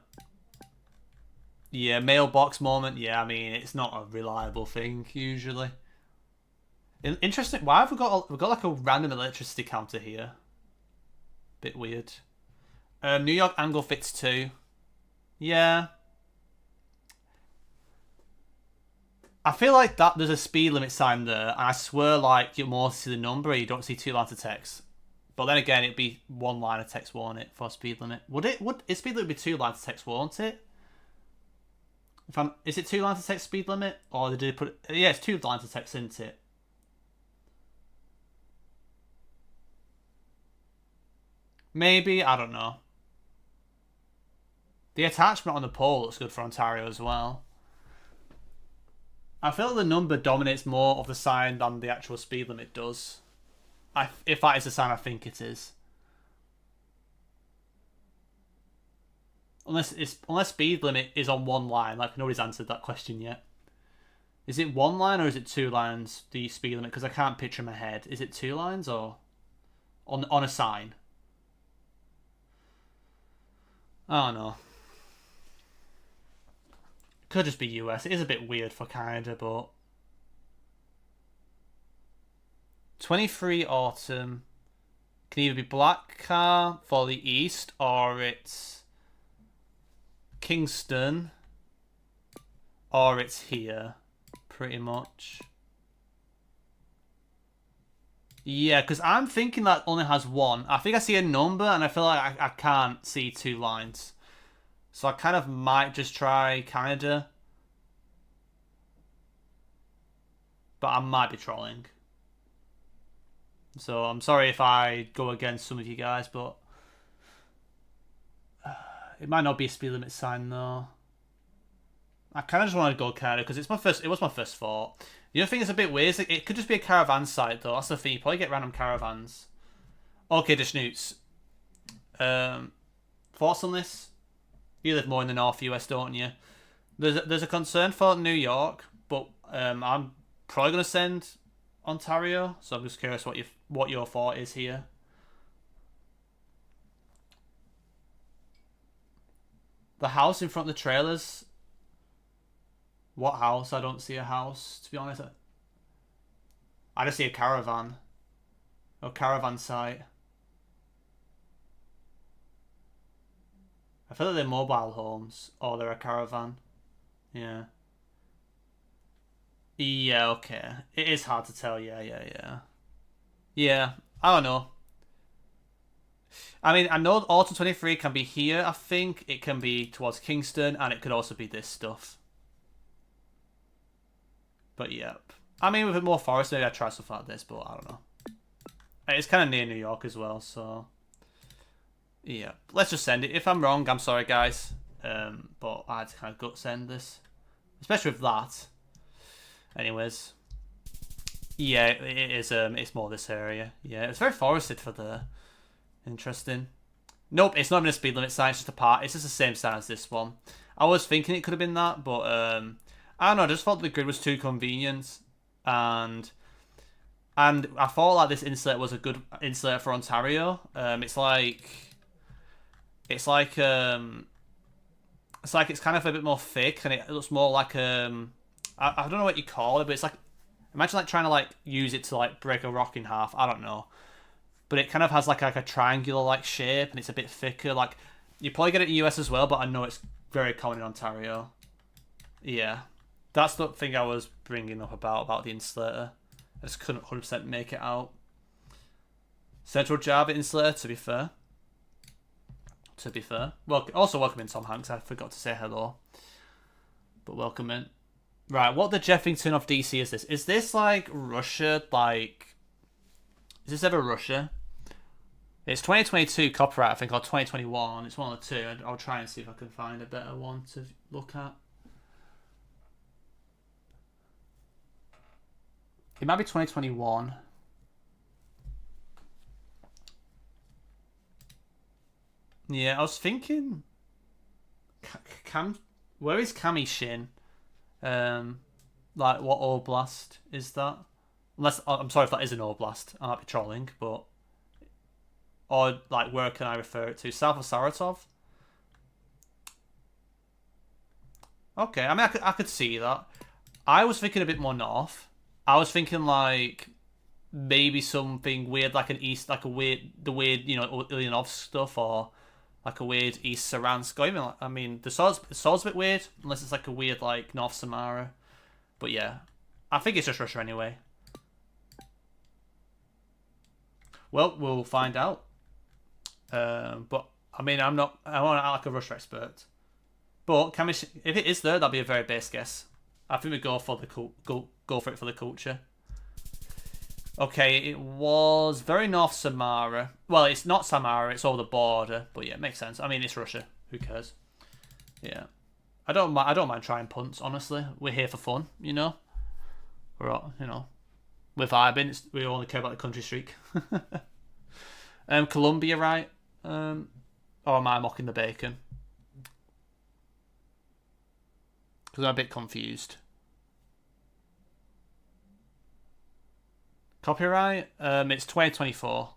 A: Yeah, mailbox moment. Yeah, I mean, it's not a reliable thing, usually. Interesting. Why have we got like a random electricity counter here? Bit weird. New York angle fits too. Yeah. I feel like that there's a speed limit sign there, and I swear like you more see the number, you don't see 2 lines of text. But then again, it'd be 1 line of text, won't it, for speed limit? Would its speed limit be 2 lines of text, won't it? Is it 2 lines of text speed limit, or did they put it? Yeah, it's 2 lines of text, isn't it? Maybe, I don't know. The attachment on the pole looks good for Ontario as well. I feel like the number dominates more of the sign than the actual speed limit does. If that is the sign I think it is. Unless speed limit is on 1 line, like nobody's answered that question yet. Is it 1 line or is it 2 lines, the speed limit? Because I can't picture in my head. Is it 2 lines or on a sign? I don't know. Could just be US. It is a bit weird for Canada, but 23 autumn can either be black car for the east, or it's Kingston, or it's here, pretty much. Yeah, because I'm thinking that only has 1. I think I see a number, and I feel like I can't see 2 lines. So I kind of might just try Canada. But I might be trolling. So I'm sorry if I go against some of you guys, but it might not be a speed limit sign though. I kind of just want to go Canada because it was my first thought. The other thing that's a bit weird is it could just be a caravan site though. That's the thing. You probably get random caravans. Okay, the snoots. Thoughts on this? You live more in the North US, don't you? There's a concern for New York, but I'm probably gonna send Ontario. So I'm just curious what your thought is here. The house in front of the trailers. What house? I don't see a house, to be honest. I just see a caravan. A caravan site. I feel like they're mobile homes. Or they're a caravan. Yeah. Yeah, okay. It is hard to tell. Yeah. Yeah, I don't know. I mean, I know Autumn 23 can be here, I think. It can be towards Kingston, and it could also be this stuff. But yeah. I mean, with it more forest, maybe I'd try stuff like this, but I don't know. It's kind of near New York as well, so... Yeah. Let's just send it. If I'm wrong, I'm sorry, guys. But I had to kind of gut send this. Especially with that. Anyways. Yeah, it is, it's more this area. Yeah, it's very forested for the... Interesting. Nope, it's not even a speed limit sign, it's just a part. It's just the same sign as this one. I was thinking it could have been that, but I don't know, I just thought the grid was too convenient. And I thought like this insulator was a good insulator for Ontario. It's like it's kind of a bit more thick, and it looks more like I don't know what you call it, but it's like, imagine like trying to like use it to like break a rock in half. I don't know. But it kind of has like a triangular like shape, and it's a bit thicker. Like, you probably get it in the US as well, but I know it's very common in Ontario. Yeah. That's the thing I was bringing up about the insulator. I just couldn't 100% make it out. Central Java insulator, to be fair. Well, also welcome in, Tom Hanks. I forgot to say hello. But welcome in. Right, what the Jeffington of DC is this? Is this like Russia? Like, is this ever Russia? It's 2022 copyright, I think, or 2021. It's one of the two. I'll try and see if I can find a better one to look at. It might be 2021. Yeah, I was thinking. Where is Kami Shin? Like, what oblast is that? Unless, I'm sorry if that is an oblast. I might be trolling, but. Or, like, where can I refer it to? South of Saratov? Okay, I mean, I could see that. I was thinking a bit more north. I was thinking, like, maybe something weird, like an east, like the weird, you know, Ilyanov stuff, or like a weird East Saransk. Or even, like, I mean, the sword's a bit weird, unless it's like a weird, like, North Samara. But yeah, I think it's just Russia anyway. Well, we'll find out. But I mean, I'm not like a Russia expert. But can we? If it is there, that'd be a very base guess. I think we go for the go for it for the culture. Okay, it was very North Samara. Well, it's not Samara, it's over the border. But yeah, it makes sense. I mean, it's Russia. Who cares? Yeah, I don't mind trying punts. Honestly, we're here for fun. You know, we're all, you know, we're vibing. We only care about the country streak. Colombia, right? Or am I mocking the bacon? Because I'm a bit confused. Copyright? It's 2024.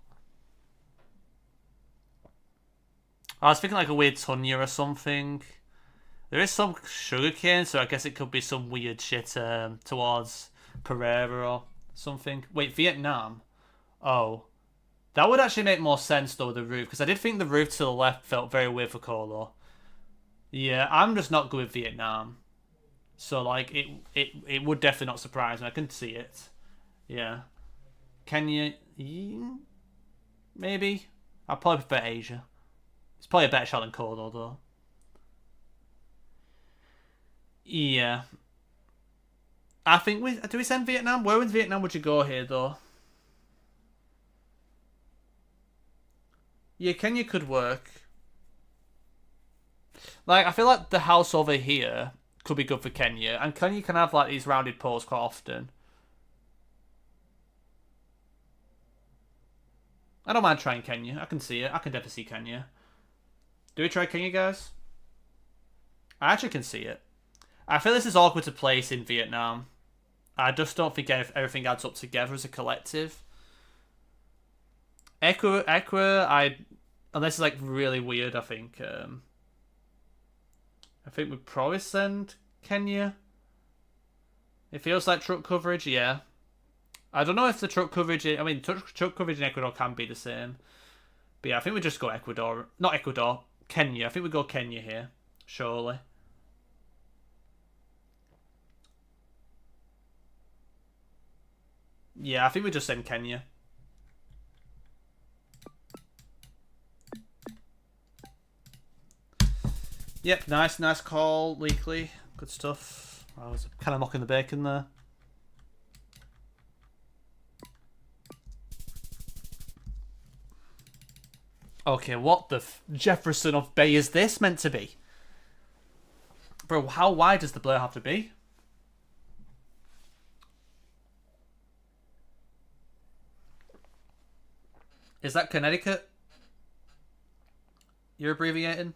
A: I was thinking like a weird Tunya or something. There is some sugarcane, so I guess it could be some weird shit towards Pereira or something. Wait, Vietnam? Oh. That would actually make more sense though, the roof, because I did think the roof to the left felt very weird for Colo. Yeah, I'm just not good with Vietnam. So like it would definitely not surprise me. I can see it. Yeah. Kenya, maybe. I'd probably prefer Asia. It's probably a better shot than Colo though. Yeah. I think do we send Vietnam? Where in Vietnam would you go here though? Yeah, Kenya could work. Like, I feel like the house over here could be good for Kenya. And Kenya can have, like, these rounded poles quite often. I don't mind trying Kenya. I can see it. I can definitely see Kenya. Do we try Kenya, guys? I actually can see it. I feel this is awkward to place in Vietnam. I just don't think everything adds up together as a collective. Equa, unless it's like really weird, I think we'd probably send Kenya. It feels like truck coverage, yeah. I don't know if the truck coverage, truck coverage in Ecuador can be the same. But yeah, I think we just go Ecuador. Not Ecuador, Kenya. I think we go Kenya here, surely. Yeah, I think we just send Kenya. Yep, nice call, Leakley. Good stuff. I was kind of mocking the bacon there. Okay, what the Jefferson of Bay is this meant to be? Bro, how wide does the blur have to be? Is that Connecticut? You're abbreviating?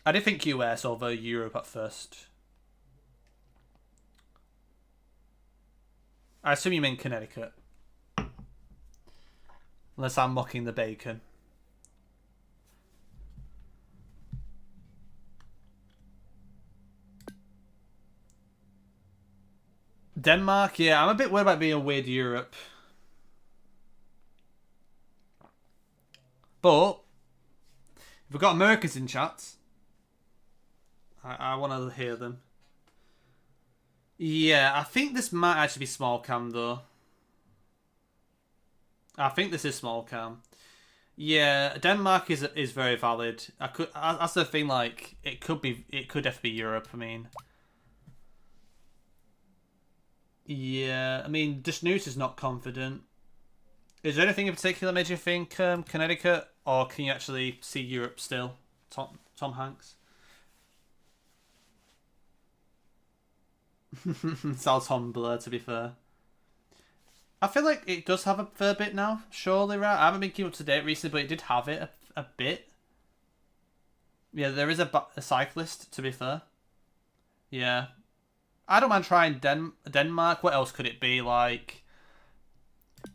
A: I did think US over Europe at first. I assume you mean Connecticut. Unless I'm mocking the bacon. Denmark? Yeah, I'm a bit worried about being a weird Europe. But, if we've got Americans in chat, I want to hear them. Yeah, I think this might actually be small cam though. I think this is small cam. Yeah, Denmark is very valid. That's the thing. Like, it could definitely be Europe. I mean, yeah. I mean, Desnus is not confident. Is there anything in particular made you think Connecticut, or can you actually see Europe still? Tom Hanks. Sounds Tumblr, to be fair. I feel like it does have a fair bit now, surely, right? I haven't been keeping up to date recently, but it did have it a bit. Yeah, there is a cyclist, to be fair. Yeah. I don't mind trying Denmark. What else could it be? Like,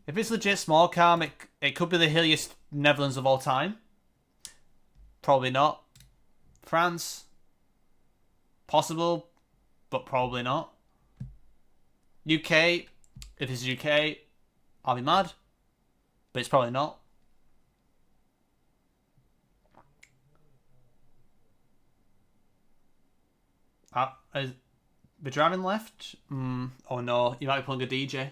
A: if it's legit small cam, it could be the hilliest Netherlands of all time. Probably not. France. Possible, but probably not. UK. If it's UK, I'll be mad. But it's probably not. Is the driving left? Oh no, you might be pulling a DJ.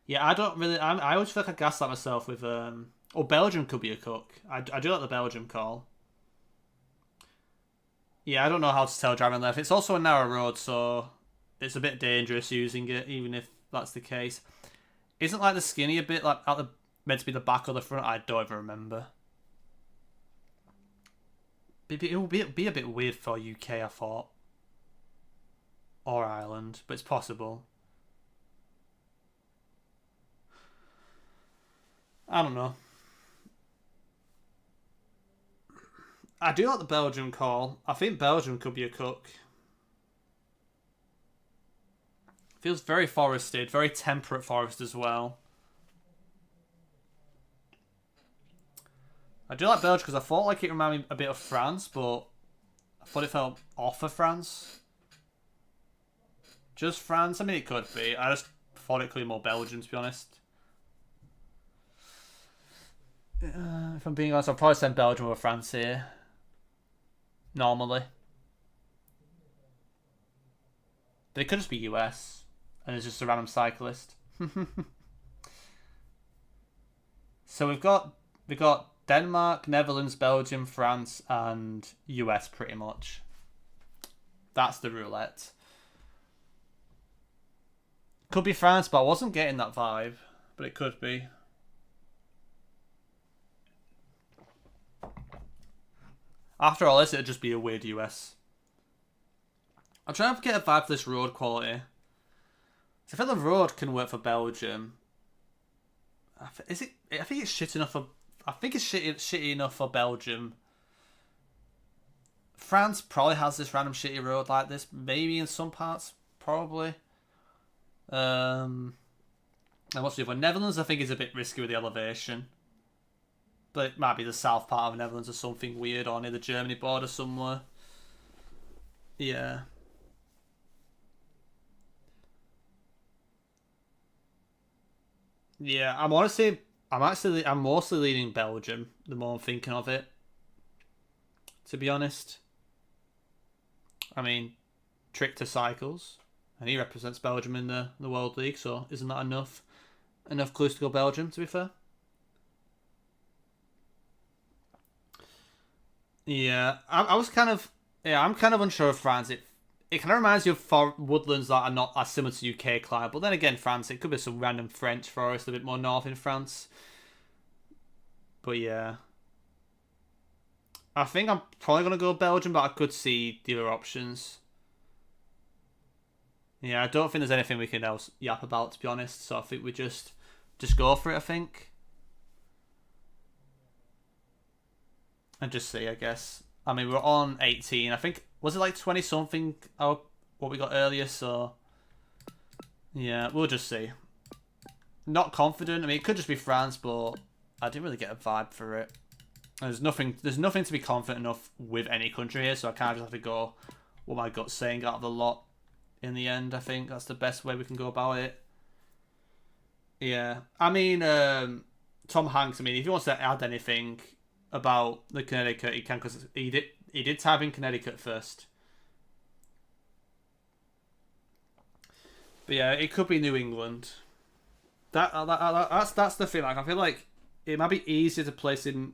A: Yeah, I don't really. I always feel like I gaslight myself with. Oh, Belgium could be a cook. I do like the Belgium call. Yeah, I don't know how to tell driving left. It's also a narrow road, so it's a bit dangerous using it, even if that's the case. Isn't like the skinny a bit like meant to be the back or the front? I don't even remember. It will be a bit weird for UK, I thought, or Ireland, but it's possible. I don't know. I do like the Belgium call. I think Belgium could be a cook. Feels very forested, very temperate forest as well. I do like Belgium because I thought like it reminded me a bit of France, but I thought it felt off of France. Just France? I mean, it could be. I just thought it could be more Belgium, to be honest. If I'm being honest, I'll probably send Belgium over France here. Normally. But it could just be US. And it's just a random cyclist. So we've got Denmark, Netherlands, Belgium, France, and US pretty much. That's the roulette. Could be France, but I wasn't getting that vibe. But it could be. After all this, it'd just be a weird US. I'm trying to get a vibe for this road quality. So I feel the road can work for Belgium. Is it? I think it's shit enough for. I think it's shitty enough for Belgium. France probably has this random shitty road like this. Maybe in some parts, probably. And what's the other one? Netherlands, I think, is a bit risky with the elevation. But it might be the south part of the Netherlands or something weird, or near the Germany border somewhere. Yeah. Yeah, I'm mostly leaning Belgium the more I'm thinking of it. To be honest. I mean, Trick to Cycles. And he represents Belgium in the World League, so isn't that enough clues to go Belgium, to be fair? Yeah, I was kind of I'm kind of unsure of France. It kind of reminds you of woodlands that are not as similar to UK climate, but then again, France, it could be some random French forest a bit more north in France. But yeah, I think I'm probably gonna go Belgium, but I could see the other options. Yeah, I don't think there's anything we can else yap about, to be honest. So I think we just go for it. I think. And just see, I guess. I mean, we're on 18. I think, was it like 20 something? What we got earlier, so yeah, we'll just see. Not confident. I mean, it could just be France, but I didn't really get a vibe for it. There's nothing to be confident enough with any country here, so I kind of just have to go what my gut's saying out of the lot. In the end, I think that's the best way we can go about it. Yeah, I mean, Tom Hanks. I mean, if he wants to add anything about the Connecticut, he can, because he He did type in Connecticut first. But yeah, it could be New England. That's the thing. Like, I feel like it might be easier to place in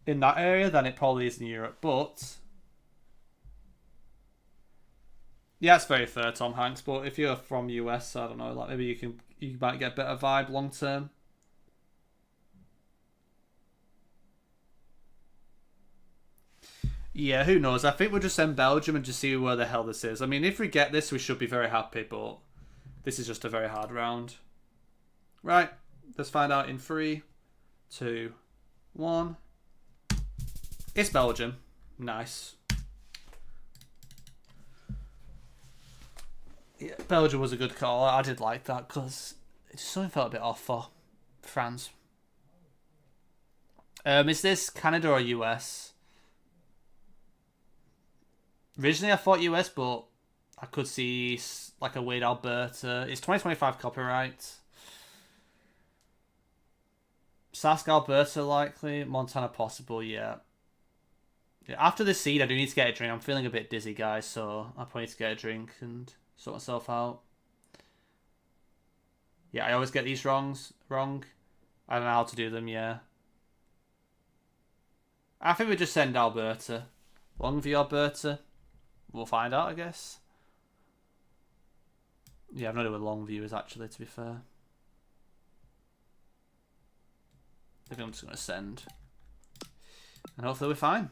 A: that area than it probably is in Europe. But yeah, it's very fair, Tom Hanks. But if you're from US, I don't know. Like, maybe you might get a better vibe long term. Yeah, who knows? I think we'll just send Belgium and just see where the hell this is. I mean, if we get this, we should be very happy, but this is just a very hard round. Right, let's find out in 3, 2, 1. It's Belgium. Nice. Yeah, Belgium was a good call. I did like that because it just something felt a bit off for France. Is this Canada or US? Originally, I thought US, but I could see like a weird Alberta. It's 2025 copyright. Sask, Alberta, likely. Montana, possible, yeah. After this seed, I do need to get a drink. I'm feeling a bit dizzy, guys, so I probably need to get a drink and sort myself out. Yeah, I always get these wrong. I don't know how to do them, yeah. I think we just send Alberta. Longview, Alberta. We'll find out, I guess. Yeah, I've no idea where Longview is, actually, to be fair. I think I'm just going to send. And hopefully we're fine.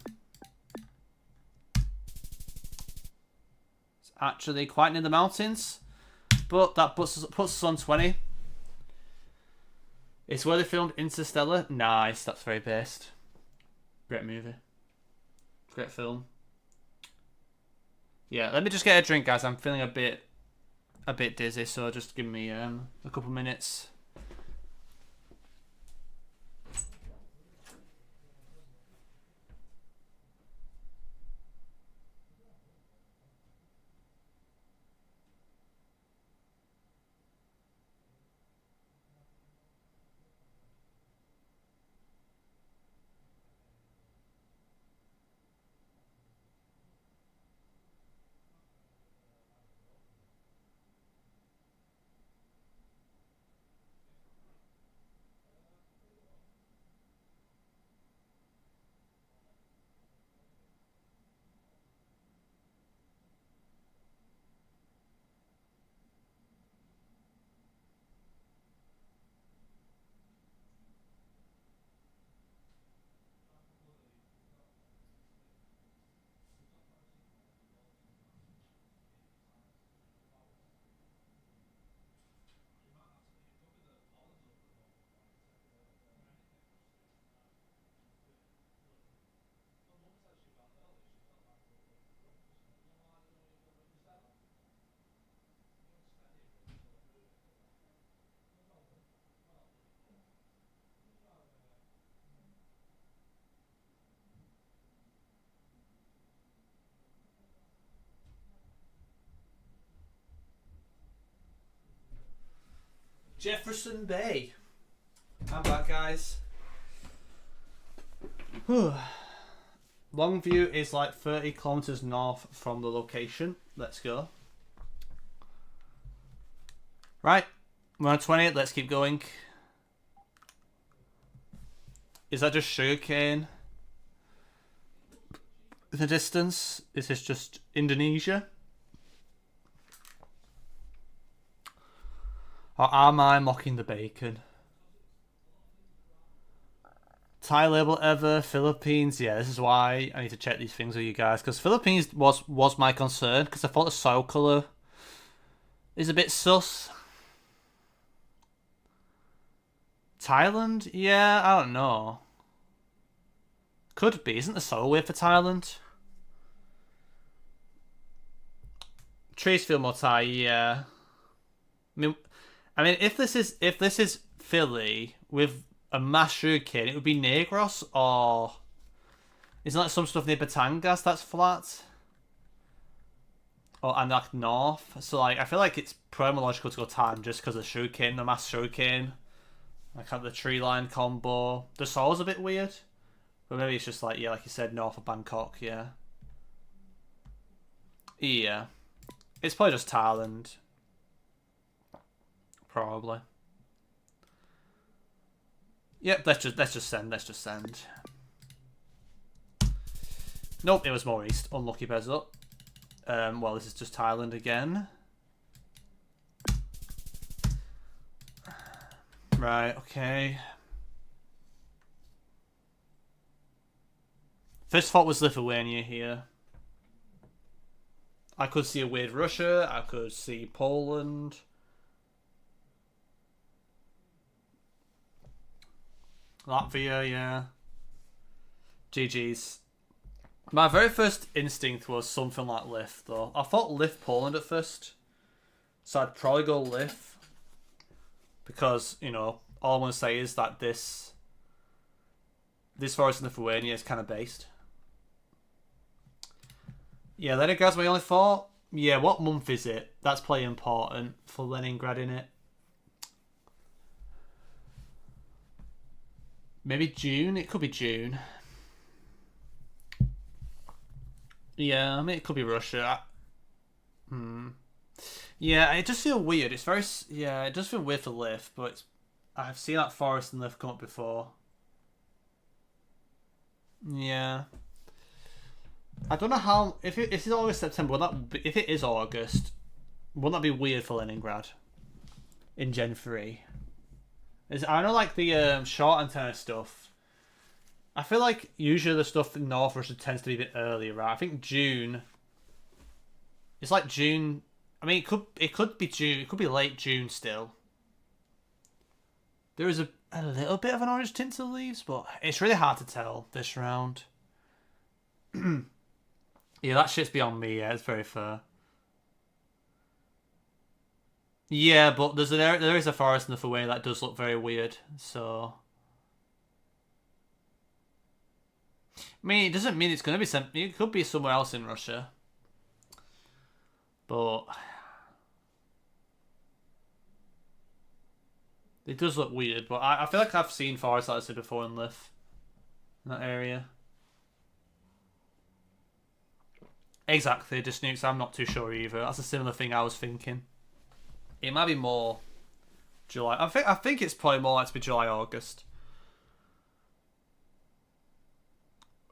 A: It's actually quite near the mountains. But that puts us on 20. It's where they filmed Interstellar. Nice, that's very based. Great movie. Great film. Yeah, let me just get a drink, guys. I'm feeling a bit dizzy, so just give me a couple minutes. Jefferson Bay. I'm back, guys. Longview is like 30 kilometers north from the location. Let's go. Right, we're on 20. Let's keep going. Is that just sugarcane in the distance? Is this just Indonesia? Or am I mocking the bacon? Thai label ever, Philippines. Yeah, this is why I need to check these things with you guys. Because Philippines was my concern. Because I thought the soil colour is a bit sus. Thailand? Yeah, I don't know. Could be. Isn't the soil weird for Thailand? Trees feel more Thai, yeah. I mean, if this is Philly with a mass sugarcane, it would be Negros, or isn't that some stuff near Batangas that's flat? Or and like north. So like, I feel like it's probably more logical to go Thailand just because of sugarcane, the mass sugarcane. Like the tree line combo. The soil's a bit weird. But maybe it's just like, yeah, like you said, north of Bangkok, yeah. Yeah. It's probably just Thailand. Probably. Yep, let's just send. Nope, it was more east. Unlucky Bezo. Well, this is just Thailand again. Right, okay. First thought was Lithuania here. I could see a weird Russia. I could see Poland. Latvia, yeah. GG's. My very first instinct was something like Lith, though. I thought Lith Poland at first. So I'd probably go Lith. Because, you know, all I want to say is that this forest in Lithuania is kind of based. Yeah, Leningrad's my only thought. Yeah, what month is it? That's probably important for Leningrad, innit? Maybe June? It could be June. Yeah, I mean, it could be Russia. Yeah, it does feel weird. It's very... Yeah, it does feel weird for Lith, but it's, I've seen that forest and Lith come up before. Yeah. I don't know how... If it's August, September, if it is August, wouldn't that be weird for Leningrad? In Gen 3? I know, like, the short antenna stuff. I feel like usually the stuff in North Russia tends to be a bit earlier, right? I think June... It's like June... I mean, it could be June. It could be late June still. There is a little bit of an orange tint to the leaves, but it's really hard to tell this round. Yeah, that shit's beyond me. Yeah, it's very fair. Yeah, but there is a forest in Lithuania that does look very weird. So, I mean, it doesn't mean it's going to be some. It could be somewhere else in Russia, but it does look weird. But I feel like I've seen forests like this before in Lith, in that area. Exactly, just nukes. I'm not too sure either. That's a similar thing I was thinking. It might be more July. I think it's probably more likely to be July, August.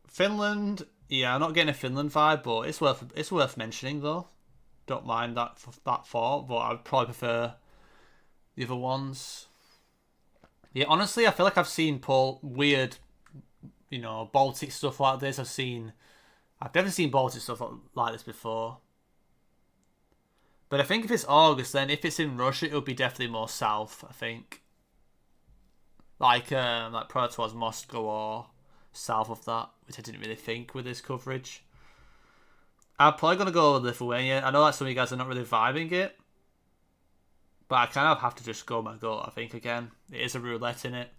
A: Finland, yeah, I'm not getting a Finland vibe, but it's worth mentioning though. Don't mind that thought, but I'd probably prefer the other ones. Yeah, honestly, I feel like I've seen weird, you know, Baltic stuff like this. I've never seen Baltic stuff like this before. But I think if it's August, then if it's in Russia, it would be definitely more south, I think. Like probably towards Moscow or south of that, which I didn't really think with this coverage. I'm probably going to go with Lithuania. I know that some of you guys are not really vibing it. But I kind of have to just go my gut, I think, again. It is a roulette in it.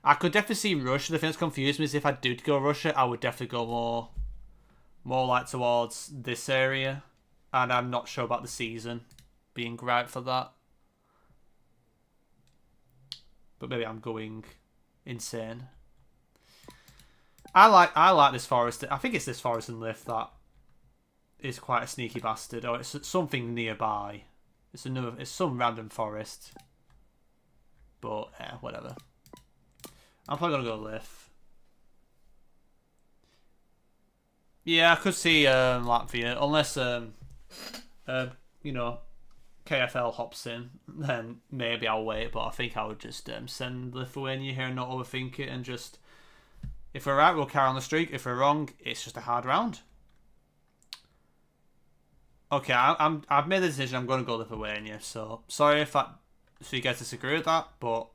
A: I could definitely see Russia. The thing that's confused me is if I did go Russia, I would definitely go more like towards this area. And I'm not sure about the season being right for that. But maybe I'm going insane. I like this forest. I think it's this forest in Lith that is quite a sneaky bastard. Or it's something nearby. It's some random forest. But yeah, whatever. I'm probably gonna go Lith. Yeah, I could see Latvia, unless you know, KFL hops in, then maybe I'll wait. But I think I would just send Lithuania here and not overthink it, and just, if we're right, we'll carry on the streak. If we're wrong, it's just a hard round. Okay, I've made the decision. I'm going to go Lithuania. So sorry if you guys disagree with that, but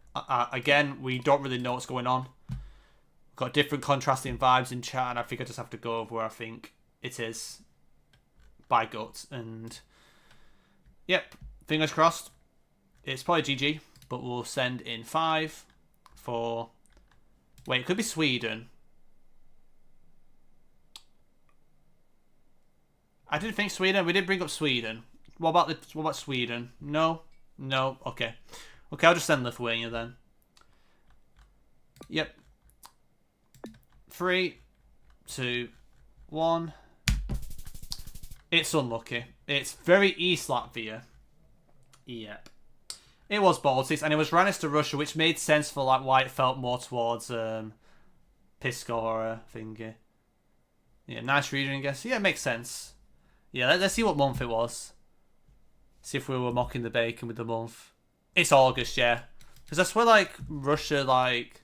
A: again, we don't really know what's going on. We've got different contrasting vibes in chat, and I think I just have to go over where I think it is by gut. And yep, fingers crossed. It's probably GG, but we'll send in 5, 4. Wait, it could be Sweden. I didn't think Sweden. We did bring up Sweden. What about Sweden? No. Okay. Okay, I'll just send Lithuania then. Yep. 3, 2, 1. It's unlucky. It's very East Latvia. Yep. It was Baltics, and it was right next to Russia, which made sense for like why it felt more towards Pisco or a thingy. Yeah, nice region, I guess. Yeah, it makes sense. Yeah, let's see what month it was. See if we were mocking the bacon with the month. It's August, yeah. Because I swear, like, Russia, like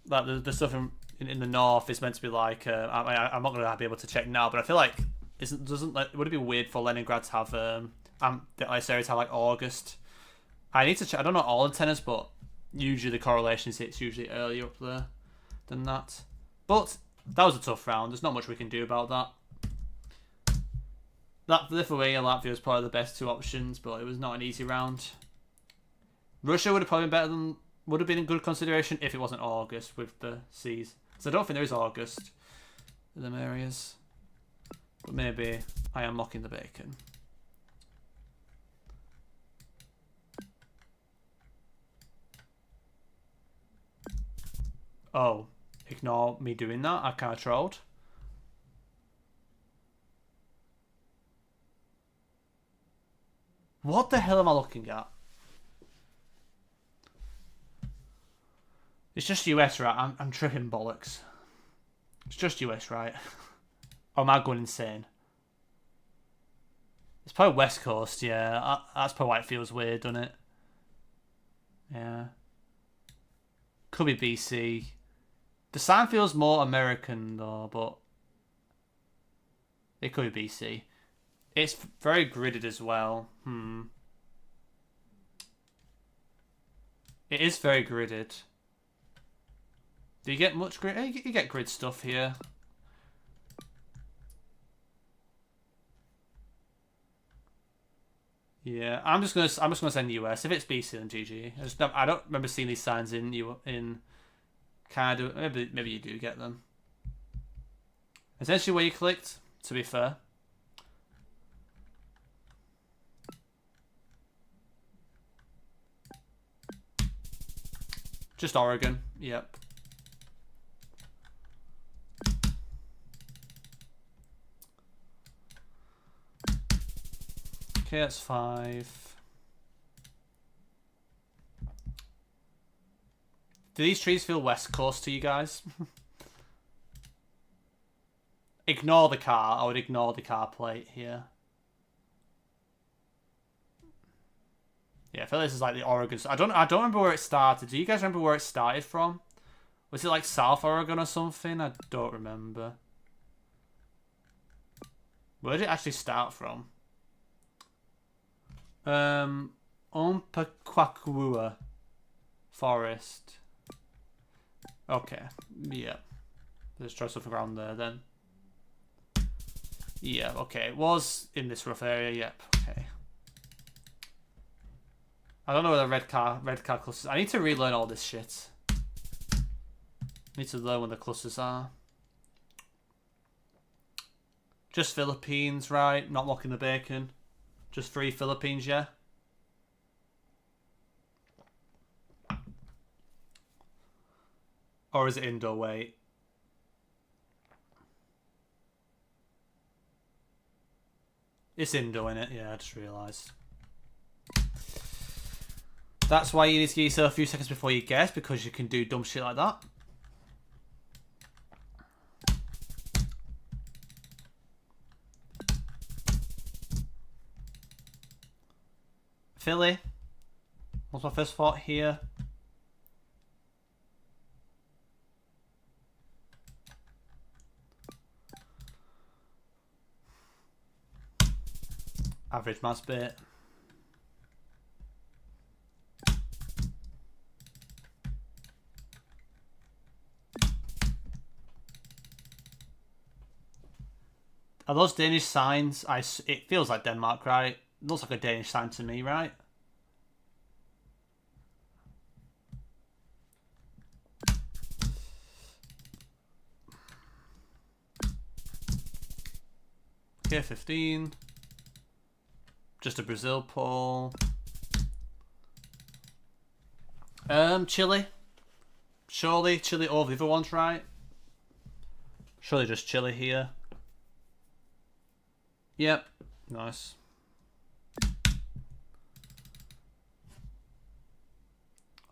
A: the stuff in the north is meant to be like, I'm not going to be able to check now, but I feel like, would it be weird for Leningrad to have, the ice area to have, like, August? I need to check. I don't know all antennas, but usually the correlation is it's usually earlier up there than that. But that was a tough round. There's not much we can do about that. Lithuania and Latvia was probably the best two options, but it was not an easy round. Russia would have probably been would have been a good consideration if it wasn't August with the seas. So I don't think there is August in them areas. But maybe I am mocking the bacon. Oh, ignore me doing that. I kind of trolled. What the hell am I looking at? It's just US, right? I'm tripping bollocks. It's just US, right? Or am I going insane? It's probably West Coast, yeah. That's probably why it feels weird, doesn't it? Yeah. Could be BC. The sign feels more American, though, but it could be BC. It's very gridded as well. It is very gridded. Do you get much grid? You get grid stuff here. Yeah, I'm just gonna send US. If it's BC, then GG. I don't remember seeing these signs in Canada. Maybe you do get them. Essentially, where you clicked. To be fair. Just Oregon. Yep. Okay, that's 5. Do these trees feel West Coast to you guys? Ignore the car. I would ignore the car plate here. Yeah, I feel like this is like the Oregon. I don't remember where it started. Do you guys remember where it started from? Was it like South Oregon or something? I don't remember. Where did it actually start from? Umpqua Forest. Okay, yeah. Let's try something around there then. Yeah, okay. It was in this rough area, yep, okay. I don't know where the red car clusters. I need to relearn all this shit. I need to learn where the clusters are. Just Philippines, right? Not mocking the bacon. Just 3 Philippines, yeah? Or is it Indo? Wait. It's Indo, innit? Yeah, I just realised. That's why you need to give yourself a few seconds before you guess, because you can do dumb shit like that. Philly. What's my first thought here? Average mass bit. Are those Danish signs? It feels like Denmark, right? It looks like a Danish sign to me, right? Okay, 15. Just a Brazil poll. Chile. Surely Chile over the other ones, right? Surely just chilly here. Yep. Nice.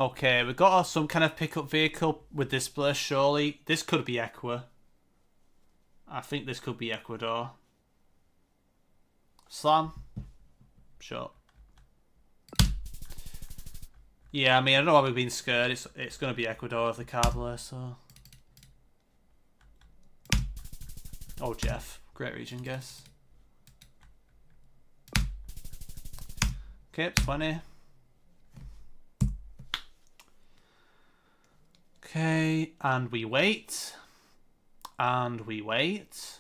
A: Okay, we got some kind of pickup vehicle with display, surely. This could be Ecuador. I think this could be Ecuador. Slam. Sure. Yeah, I mean, I don't know why we've been scared. It's going to be Ecuador of the Cavalier, so... Oh, Jeff. Great region, guess. Okay, 20. Okay, and we wait. And we wait.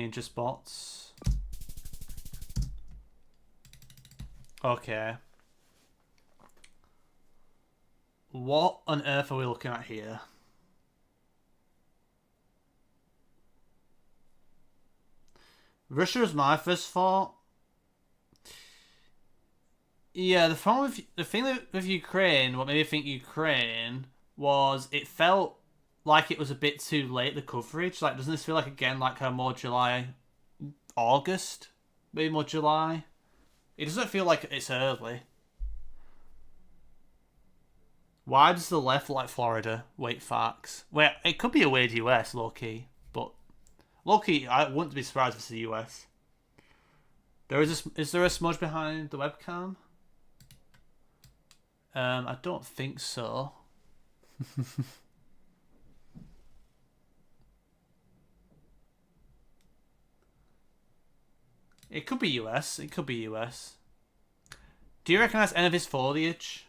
A: Just bots. Okay. What on earth are we looking at here? Russia was my first thought. Yeah, the thing with Ukraine, what made me think Ukraine was it felt like it was a bit too late, the coverage. Like, doesn't this feel like, again, like kind of more July, August? Maybe more July? It doesn't feel like it's early. Why does the left like Florida? Wait, facts. Wait, it could be a weird US, low-key. But, low-key, I wouldn't be surprised if it's the US. Is there a smudge behind the webcam? I don't think so. It could be US. It could be US. Do you recognize any of his foliage?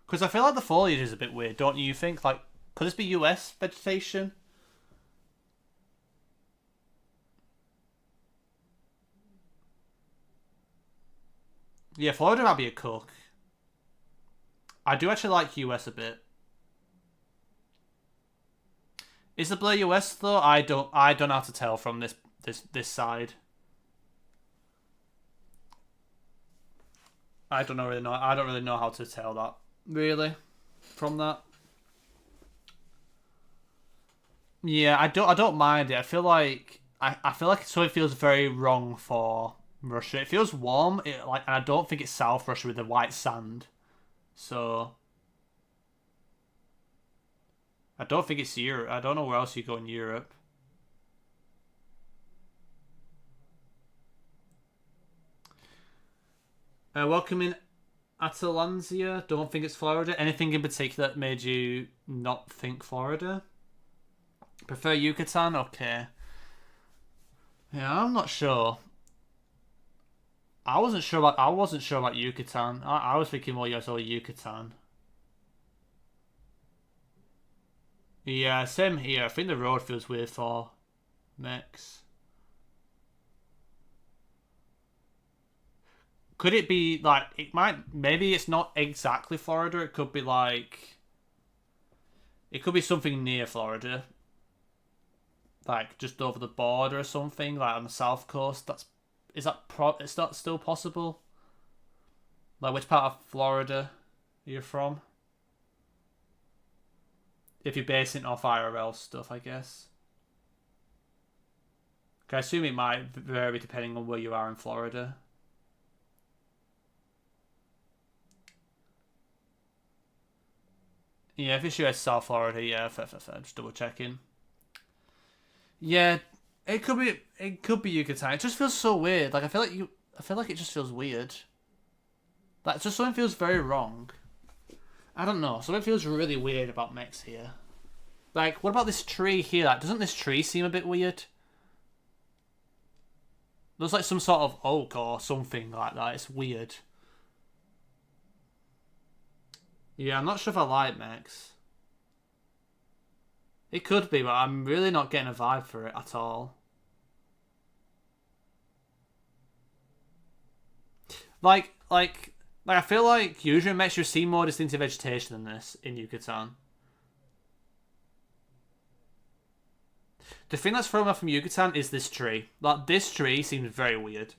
A: Because I feel like the foliage is a bit weird, don't you think? Like, could this be US vegetation? Yeah, Florida might be a cook. I do actually like US a bit. Is the blur US though? I don't know how to tell from this side. I don't really know how to tell that really from that. Yeah, I don't mind it. I feel like it feels very wrong for Russia. It feels warm, and I don't think it's South Russia with the white sand. So I don't think it's Europe. I don't know where else you go in Europe. Welcome in Atalanzia. Don't think it's Florida. Anything in particular that made you not think Florida? Prefer Yucatan? Okay. Yeah, I'm not sure. I wasn't sure about Yucatan. I was thinking more US or Yucatan. Yeah, same here. I think the road feels weird for Mex. Could it be like maybe it's not exactly Florida, it could be like it could be something near Florida. Like just over the border or something, like on the south coast. Is that still possible? Like which part of Florida you're from? If you're basing it off IRL stuff, I guess. I assume it might vary depending on where you are in Florida. Yeah, if it's US South Florida, yeah, fair. Just double checking. Yeah, it could be Yucatan. It just feels so weird. Like I feel like it just feels weird. Like just something feels very wrong. I don't know. Something feels really weird about Mex here. Like, what about this tree here? Like, doesn't this tree seem a bit weird? Looks like some sort of oak or something like that. It's weird. Yeah, I'm not sure if I like Mex. It could be, but I'm really not getting a vibe for it at all. Like I feel like usually in Mex you see more distinctive vegetation than this in Yucatan. The thing that's thrown off from Yucatan is this tree. Like, this tree seems very weird.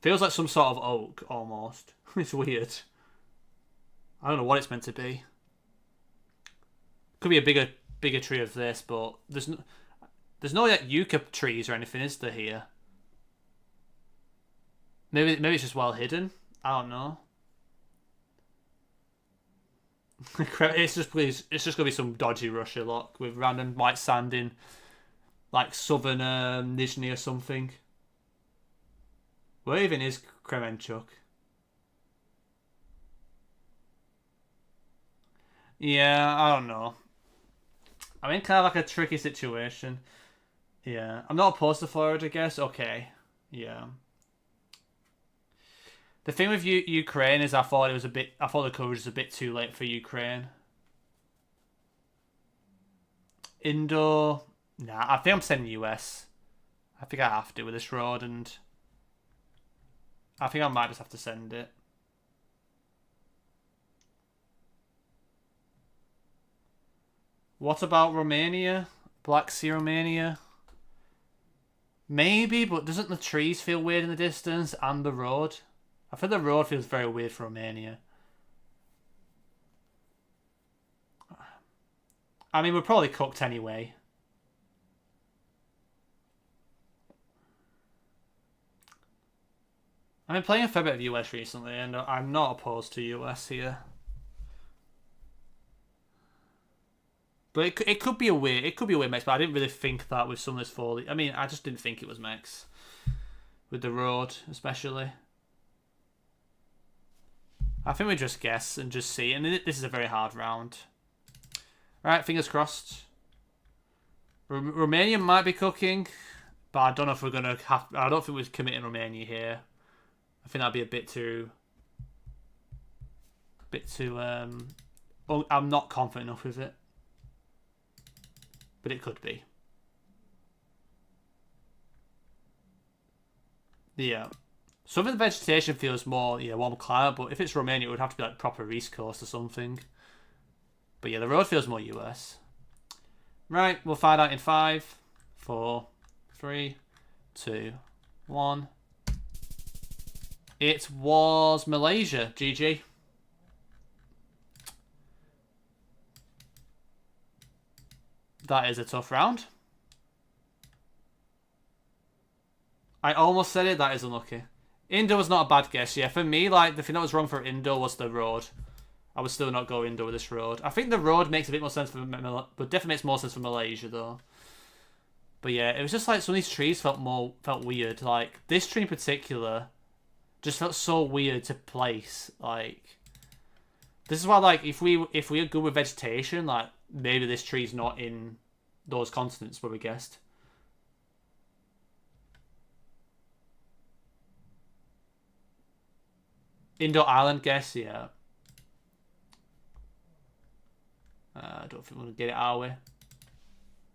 A: Feels like some sort of oak, almost. It's weird. I don't know what it's meant to be. Could be a bigger tree of this, but there's no like yucca trees or anything, is there here? Maybe it's just well hidden. I don't know. It's just gonna be some dodgy Russia lock with random white sand in, like southern Nizhny or something. Where even is Kremenchuk? Yeah, I don't know. I'm in kind of like a tricky situation. Yeah, I'm not opposed to Florida, I guess. Okay, yeah. The thing with Ukraine is I thought the coverage was a bit too late for Ukraine. Indo, nah, I think I'm sending US. I think I have to with this road, and I think I might just have to send it. What about Romania? Black Sea Romania? Maybe, but doesn't the trees feel weird in the distance and the road? I think the road feels very weird for Romania. I mean, we're probably cooked anyway. I've been playing a fair bit of US recently, and I'm not opposed to US here. But it could be a weird mix, but I didn't really think that with some of this foley. I mean, I just didn't think it was mix. With the road, especially. I think we just guess and just see. And this is a very hard round. Right, fingers crossed. Romania might be cooking, but I don't know if we're gonna have. I don't think we're committing Romania here. I think that'd be a bit too. I'm not confident enough with it, but it could be. Yeah. Some of the vegetation feels more, warm climate, but if it's Romania, it would have to be like proper East Coast or something. But yeah, the road feels more US. Right, we'll find out in 5, 4, 3, 2, 1. It was Malaysia. GG. That is a tough round. I almost said it. That is unlucky. Indo was not a bad guess. Yeah, for me, like the thing that was wrong for Indo was the road. I would still not go Indo with this road. I think the road makes a bit more sense but definitely makes more sense for Malaysia though. But yeah, it was just like some of these trees felt weird. Like this tree in particular, just felt so weird to place. Like this is why, like, if we are good with vegetation, like maybe this tree's not in those continents where we guessed. Indo Island guess, yeah. I don't think we're going to get it our way.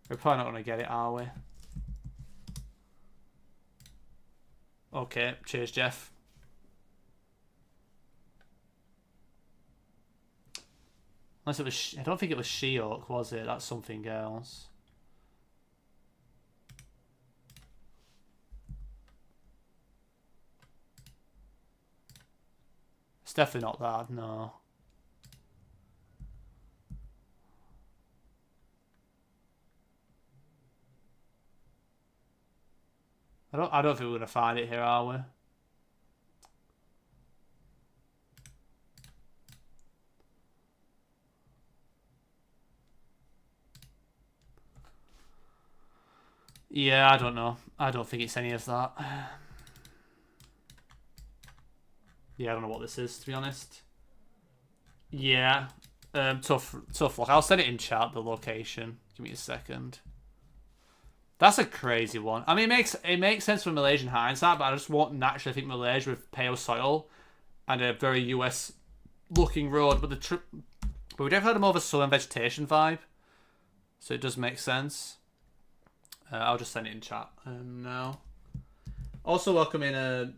A: We're probably not going to get it our way. Okay, cheers, Jeff. Unless it was... I don't think it was She-Oak, was it? That's something else. It's definitely not that, no. I don't think we're gonna find it here, are we? Yeah, I don't know. I don't think it's any of that. Yeah, I don't know what this is, to be honest. Yeah. Tough luck. I'll send it in chat, the location. Give me a second. That's a crazy one. I mean, it makes sense from Malaysian hindsight, but I just won't naturally think Malaysia with pale soil and a very US looking road. But we definitely had more of a southern vegetation vibe, so it does make sense. I'll just send it in chat now. Also, welcome in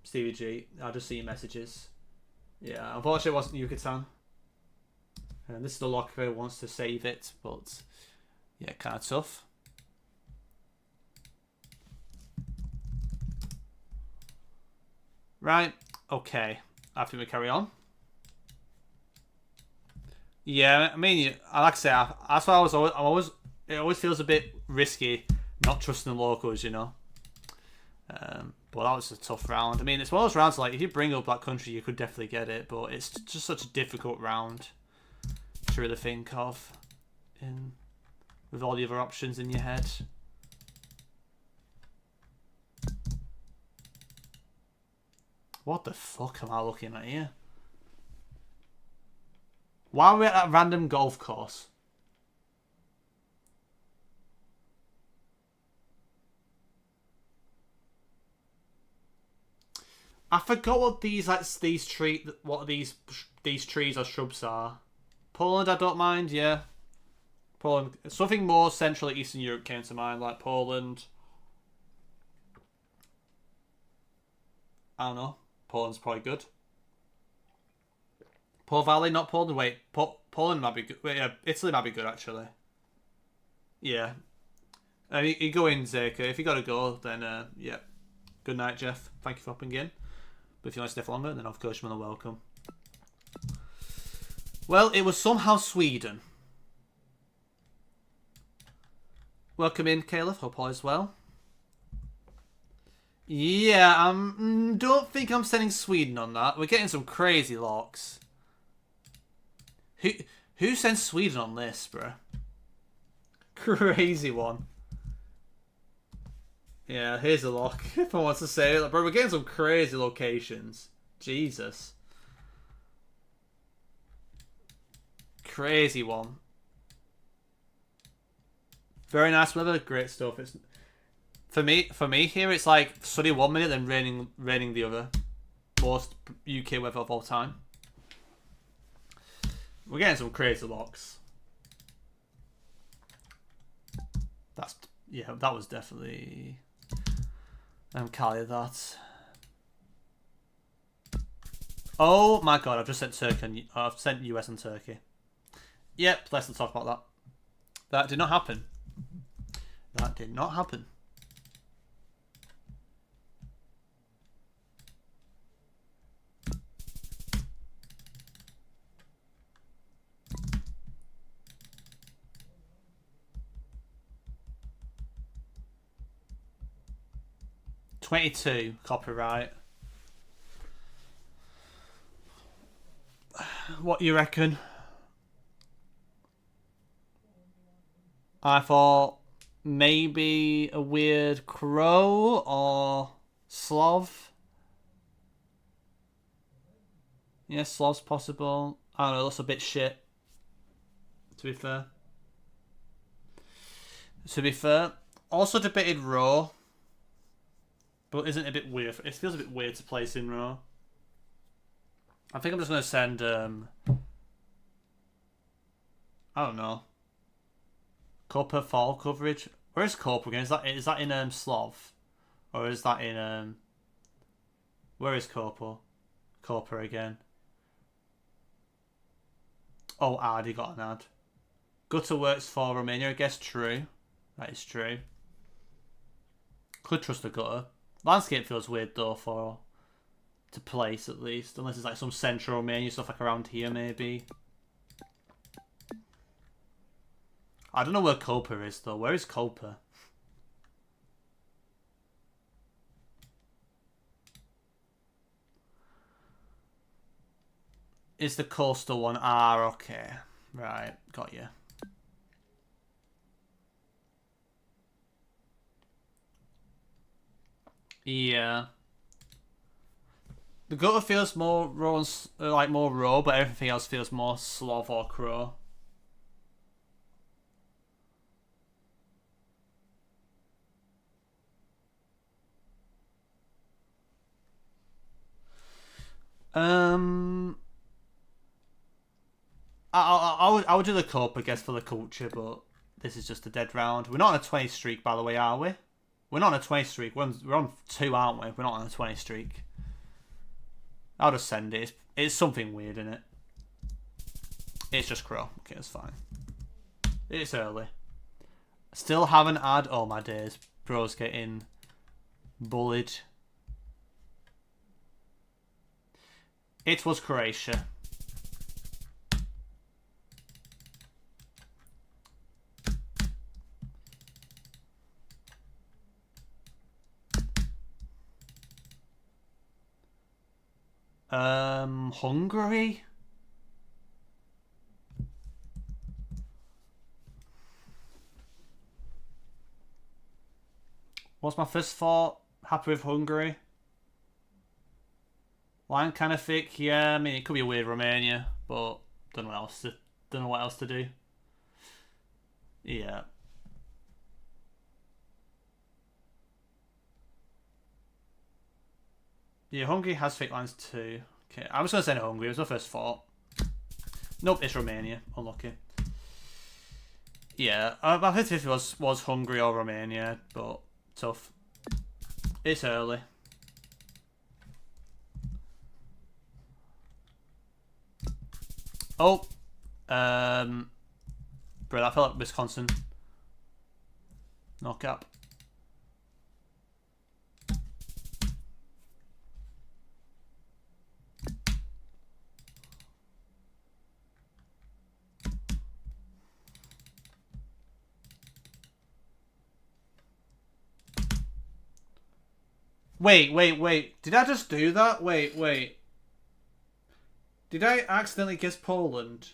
A: Stevie G. I'll just see your messages. Yeah, unfortunately, it wasn't Yucatan. And this is the locker who wants to save it, but yeah, kind of tough. Right, okay. I think we carry on. Yeah, I mean, like I say, that's why it always feels a bit risky not trusting the locals, you know. But that was a tough round. I mean, it's one of those rounds like if you bring up that country, you could definitely get it, but it's just such a difficult round to really think of, with all the other options in your head. What the fuck am I looking at here? Why are we at that random golf course? I forgot what these trees or shrubs are. Poland, I don't mind. Yeah, Poland. Something more Central Eastern Europe came to mind, like Poland. I don't know. Poland's probably good. Po Valley, not Poland. Wait, Poland might be good. Wait, yeah, Italy might be good actually. Yeah. You go in, Zeka. If you gotta go, then yeah. Good night, Jeff. Thank you for hopping in. But if you want to stay for longer, then of course you're more than welcome. Well, it was somehow Sweden. Welcome in, Caleb. Hope all is well. Yeah, don't think I'm sending Sweden on that. We're getting some crazy locks. Who sends Sweden on this, bruh? Crazy one. Yeah, here's a lock. If I want to say it, bro, we're getting some crazy locations. Jesus. Crazy one. Very nice weather, great stuff. It's for me here. It's like sunny 1 minute, then raining the other. Most UK weather of all time. We're getting some crazy locks. That was definitely Cali that. Oh my god, I've just sent Turkey and I've sent US and Turkey. Yep, let's not talk about that. That did not happen. That did not happen. $22 copyright. What you reckon? I thought maybe a weird crow or Slav. Yeah, Slav's possible. I don't know, that's a bit shit. To be fair. Also debated Raw. But isn't it a bit weird? It feels a bit weird to place in Raw. I think I'm just going to send, I don't know. Copa fall coverage. Where is Copa again? Is that in Slav? Or is that in where is Copa? Copa again. Oh, ad, he got an ad. Gutter works for Romania, I guess true. That is true. Could trust the gutter. Landscape feels weird though to place at least. Unless it's like some central Romania stuff like around here maybe. I don't know where Copa is though. Where is Copa? Is the coastal one? Ah, okay. Right, got you. Yeah. The gutter feels more raw, more raw, but everything else feels more Slav or crow. I would do the cup, I guess, for the culture, but this is just a dead round. We're not on a 20 streak, by the way, are we? We're not on a 20 streak. We're on 2, aren't we? We're not on a 20 streak. I'll just send it. It's something weird in it. It's just crow. Okay, that's fine. It's early. Still haven't had... Oh, my days. Bro's getting bullied. It was Croatia. Hungary? What's my first thought? Happy with Hungary? Line kind of thick, yeah. I mean, it could be a weird Romania, but don't know what else to do. Yeah. Yeah, Hungary has thick lines too. Okay, I was gonna say Hungary. It was my first thought. Nope, it's Romania. Unlucky. Yeah, my 50-50 was Hungary or Romania, but tough. It's early. Oh, bro, I felt like Wisconsin. No cap. Wait. Did I just do that? Wait. Did I accidentally guess Poland?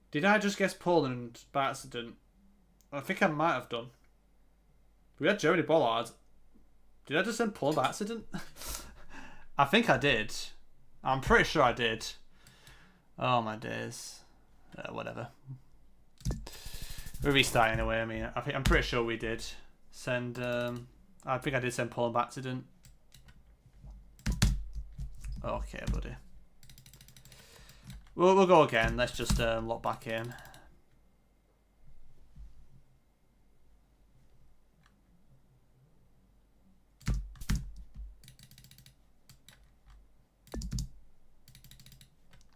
A: Did I just guess Poland by accident? I think I might have done. We had Germany Bollard. Did I just send Poland by accident? I think I did. I'm pretty sure I did. Oh my days. Whatever. We restart anyway. I mean, I'm pretty sure we did send. I think I did send Poland by accident. Okay, buddy. We'll go again. Let's just lock back in.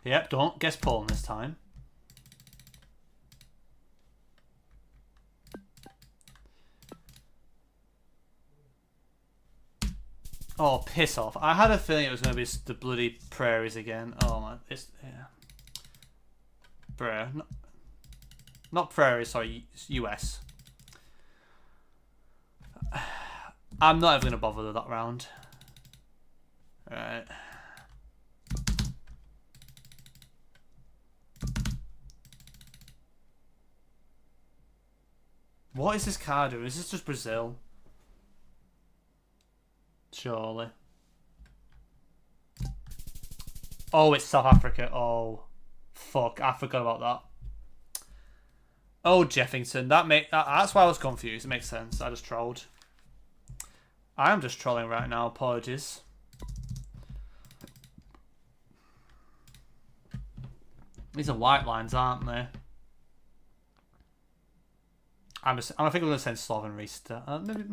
A: Yep, don't guess Poland this time. Oh, piss off. I had a feeling it was going to be the bloody prairies again. Oh my, yeah. Bruh. Not prairies, sorry, US. I'm not even going to bother with that round. Alright. What is this card doing? Is this just Brazil? Surely. Oh, it's South Africa. Oh, fuck! I forgot about that. Oh, Jeffington. That's why I was confused. It makes sense. I just trolled. I am just trolling right now. Apologies. These are white lines, aren't they? I think I'm going to send Sloven restart. Maybe.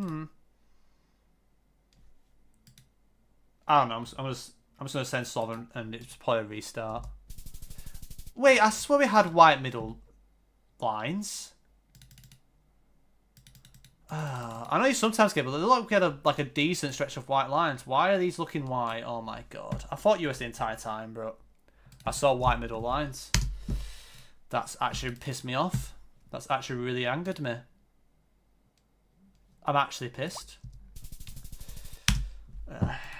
A: I don't know. I'm just going to send Sloven and it's probably a restart. Wait, I swear we had white middle lines. I know you sometimes get, but they look like we had a decent stretch of white lines. Why are these looking white? Oh my god. I thought US the entire time, bro. I saw white middle lines. That's actually pissed me off. That's actually really angered me. I'm actually pissed.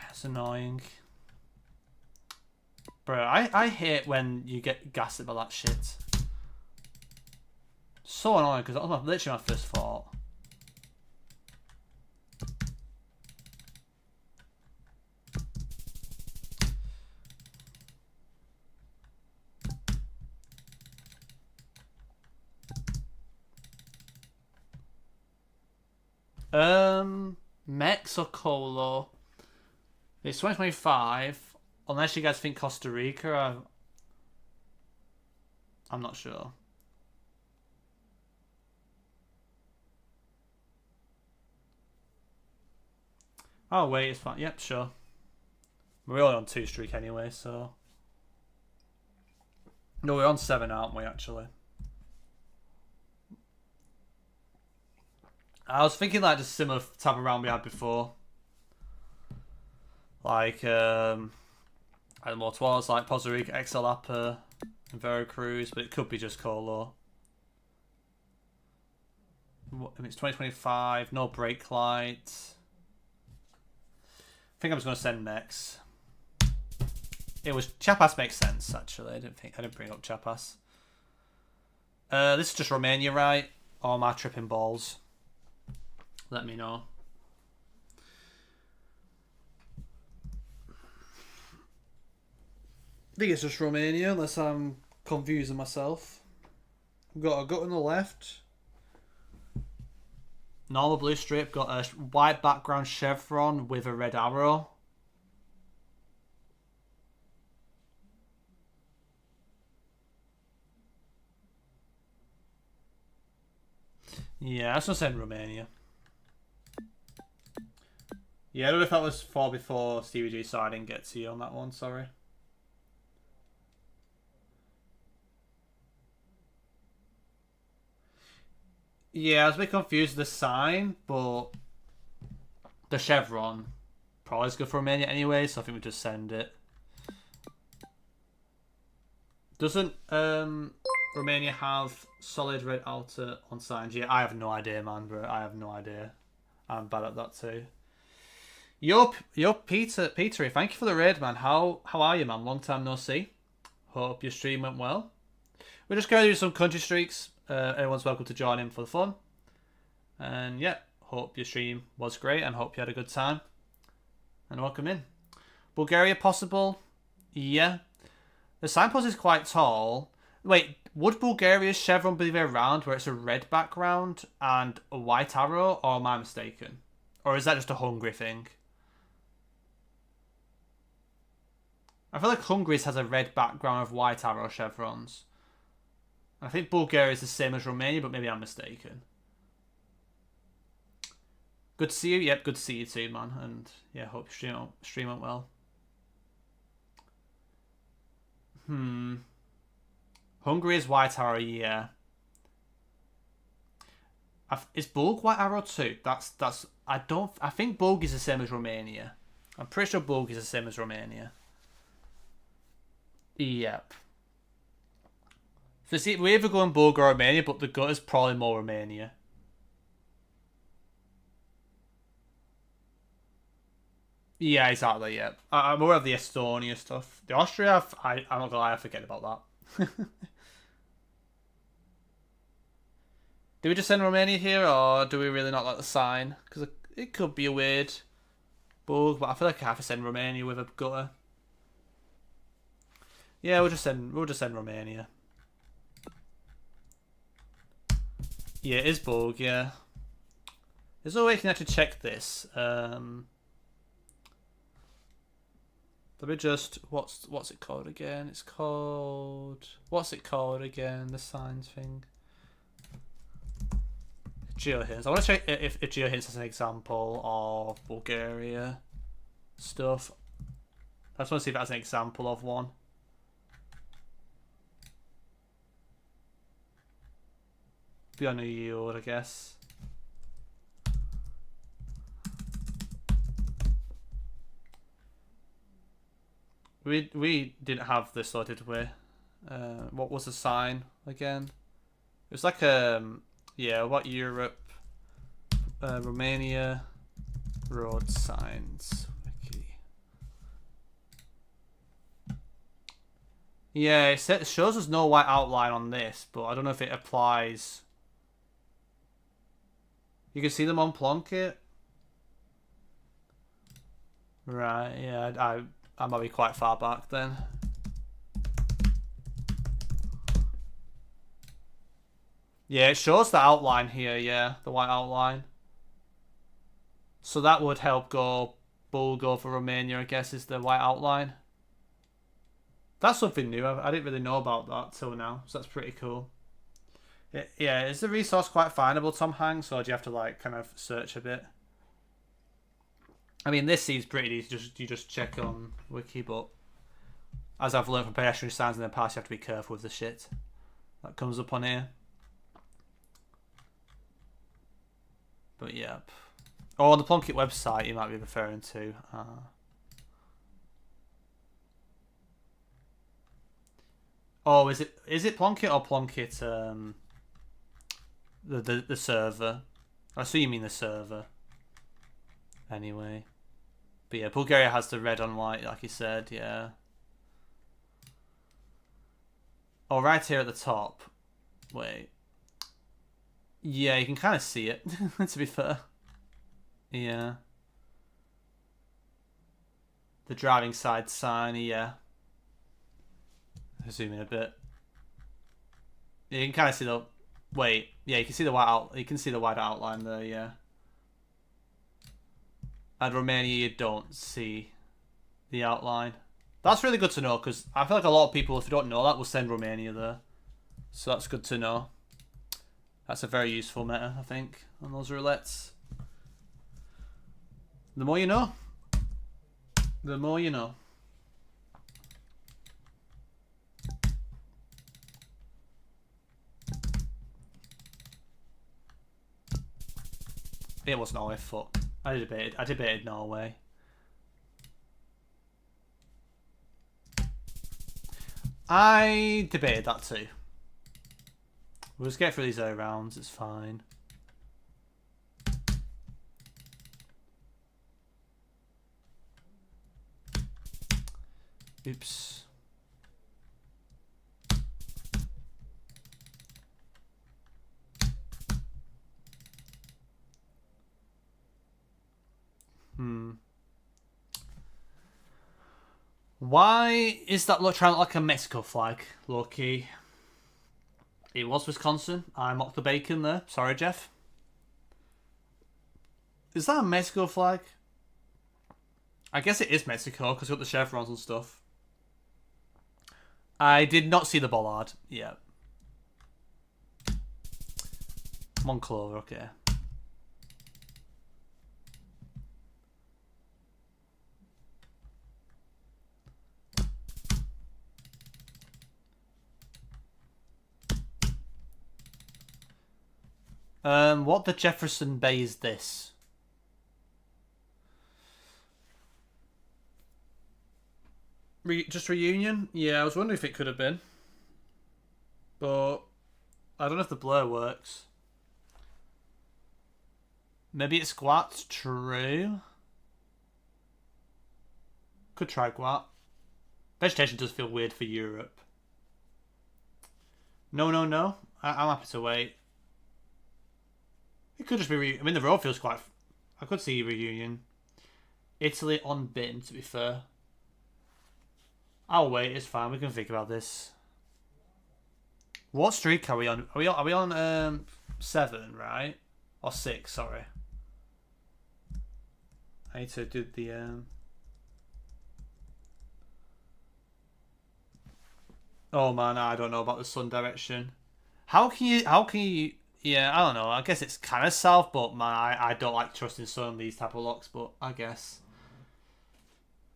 A: It's annoying. Bro, I hate when you get gassed by that shit. So annoying, because that was literally my first thought. Mex or Colo? It's 2025. Unless you guys think Costa Rica, I'm not sure. Oh wait, it's fine. Yep, sure. We're only on 2 streak anyway, so. No, we're on 7, aren't we? Actually. I was thinking like just similar type of round we had before. Like, I don't know, towards like Costa Rica, Exalapa, and Veracruz, but it could be just Colo. It's 2025, no brake lights. think I'm just going to send next. It was Chiapas makes sense actually. I didn't bring up Chiapas. This is just Romania, right? Or am I tripping balls? Let me know. I think it's just Romania, unless I'm confusing myself. We've got a gut on the left. Normal blue strip, got a white background chevron with a red arrow. Yeah, I was gonna send Romania. Yeah, I don't know if that was for before Stevie G, so I didn't get to you on that one, sorry. Yeah, I was a bit confused with the sign, but the chevron probably is good for Romania anyway, so I think we just send it. Doesn't Romania have solid red outer on signs? Yeah, I have no idea, man, bro. I have no idea. I'm bad at that too. Yo, Petery, thank you for the raid, man. How are you, man? Long time no see. Hope your stream went well. We're just going to do some country streaks. Everyone's welcome to join in for the fun. And yeah, hope your stream was great and hope you had a good time. And welcome in. Bulgaria possible? Yeah. The signpost is quite tall. Wait, would Bulgaria's chevron be the way around where it's a red background and a white arrow, or am I mistaken? Or is that just a Hungary thing? I feel like Hungary's has a red background of white arrow chevrons. I think Bulgaria is the same as Romania, but maybe I'm mistaken. Good to see you. Yep, good to see you too, man. And yeah, hope your stream went well. Hungary is white arrow, yeah. Is Bulg white arrow too? I think Bulg is the same as Romania. I'm pretty sure Bulg is the same as Romania. Yep. So see, we either go in Bulg or Romania, but the gut is probably more Romania. Yeah, exactly, yeah. I'm aware of the Estonia stuff. The Austria, I'm not gonna lie, I forget about that. Do we just send Romania here, or do we really not like the sign? Because it could be a weird bug, but I feel like I have to send Romania with a gutter. Yeah, we'll just send Romania. Yeah, it is bug, yeah. There's no way you can actually check this. Let me just what's it called again? It's called what's it called again? The signs thing. GeoHints. I want to check if GeoHints is an example of Bulgaria stuff. I just want to see if that's an example of one. Be on a yield, I guess. We didn't have this, or did we? What was the sign again? It was like yeah, what Europe, Romania, road signs wiki. Yeah, it shows us no white outline on this, but I don't know if it applies. You can see them on Plunkett. Right, yeah, I might be quite far back then. Yeah, it shows the outline here, yeah, the white outline. So that would help go Bulgar for Romania, I guess, is the white outline. That's something new. I didn't really know about that till now, so that's pretty cool. Yeah, is the resource quite findable, Tom Hanks, or do you have to like kind of search a bit? I mean, this seems pretty easy. You just check on Wiki, but as I've learned from pedestrian signs in the past, you have to be careful with the shit that comes up on here. But yeah. Oh, on the Plunkett website, you might be referring to. Oh, is it Plunkett or Plunkett? The server. I assume you mean the server. Anyway. But yeah, Bulgaria has the red on white, like you said, yeah. Oh, right here at the top. Wait. Yeah, you can kind of see it, to be fair. Yeah. The driving side sign, yeah. Zoom in a bit. Yeah, you can kind of see the... Wait, yeah, you can see the white out. You can see the white outline there, yeah. And Romania, you don't see the outline. That's really good to know, because I feel like a lot of people, if they don't know that, will send Romania there. So that's good to know. That's a very useful meta, I think, on those roulettes. The more you know. The more you know. It was Norway, fuck. I debated Norway. I debated that too. We'll just get through these early rounds, it's fine. Oops. Why is that trying to look like a Mexico flag, low-key? It was Wisconsin. I mocked the bacon there. Sorry, Jeff. Is that a Mexico flag? I guess it is Mexico, because it's got the chevrons and stuff. I did not see the bollard. Yeah. Monclova, okay. What the Jefferson Bay is this? Just Reunion? Yeah, I was wondering if it could have been. But I don't know if the blur works. Maybe it's Guat, true. Could try Guat. Vegetation does feel weird for Europe. No. I'm happy to wait. It could just be... I mean, the road feels quite... I could see Reunion. Italy unbeaten, to be fair. I'll wait, it's fine. We can think about this. What streak are we on? Are we on 7, right? Or 6, sorry. I need to do the... Oh man, I don't know about the sun direction. How can you... Yeah, I don't know. I guess it's kind of south, but man, I don't like trusting sun these type of locks, but I guess.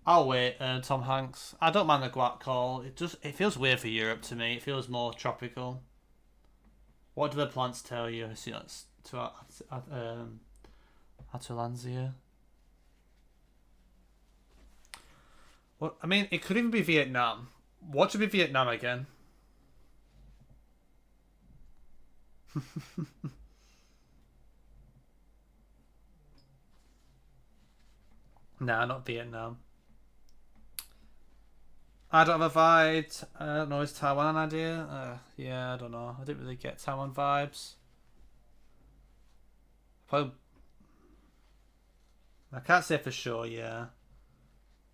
A: I'll wait, Tom Hanks. I don't mind the Guat call. It feels weird for Europe to me. It feels more tropical. What do the plants tell you? I see that's to Atalansia. Well, I mean, it could even be Vietnam. What should be Vietnam again? Nah, not Vietnam. I don't have a vibe. I don't know. Is Taiwan an idea? Yeah, I don't know. I didn't really get Taiwan vibes. Probably... I can't say for sure. Yeah,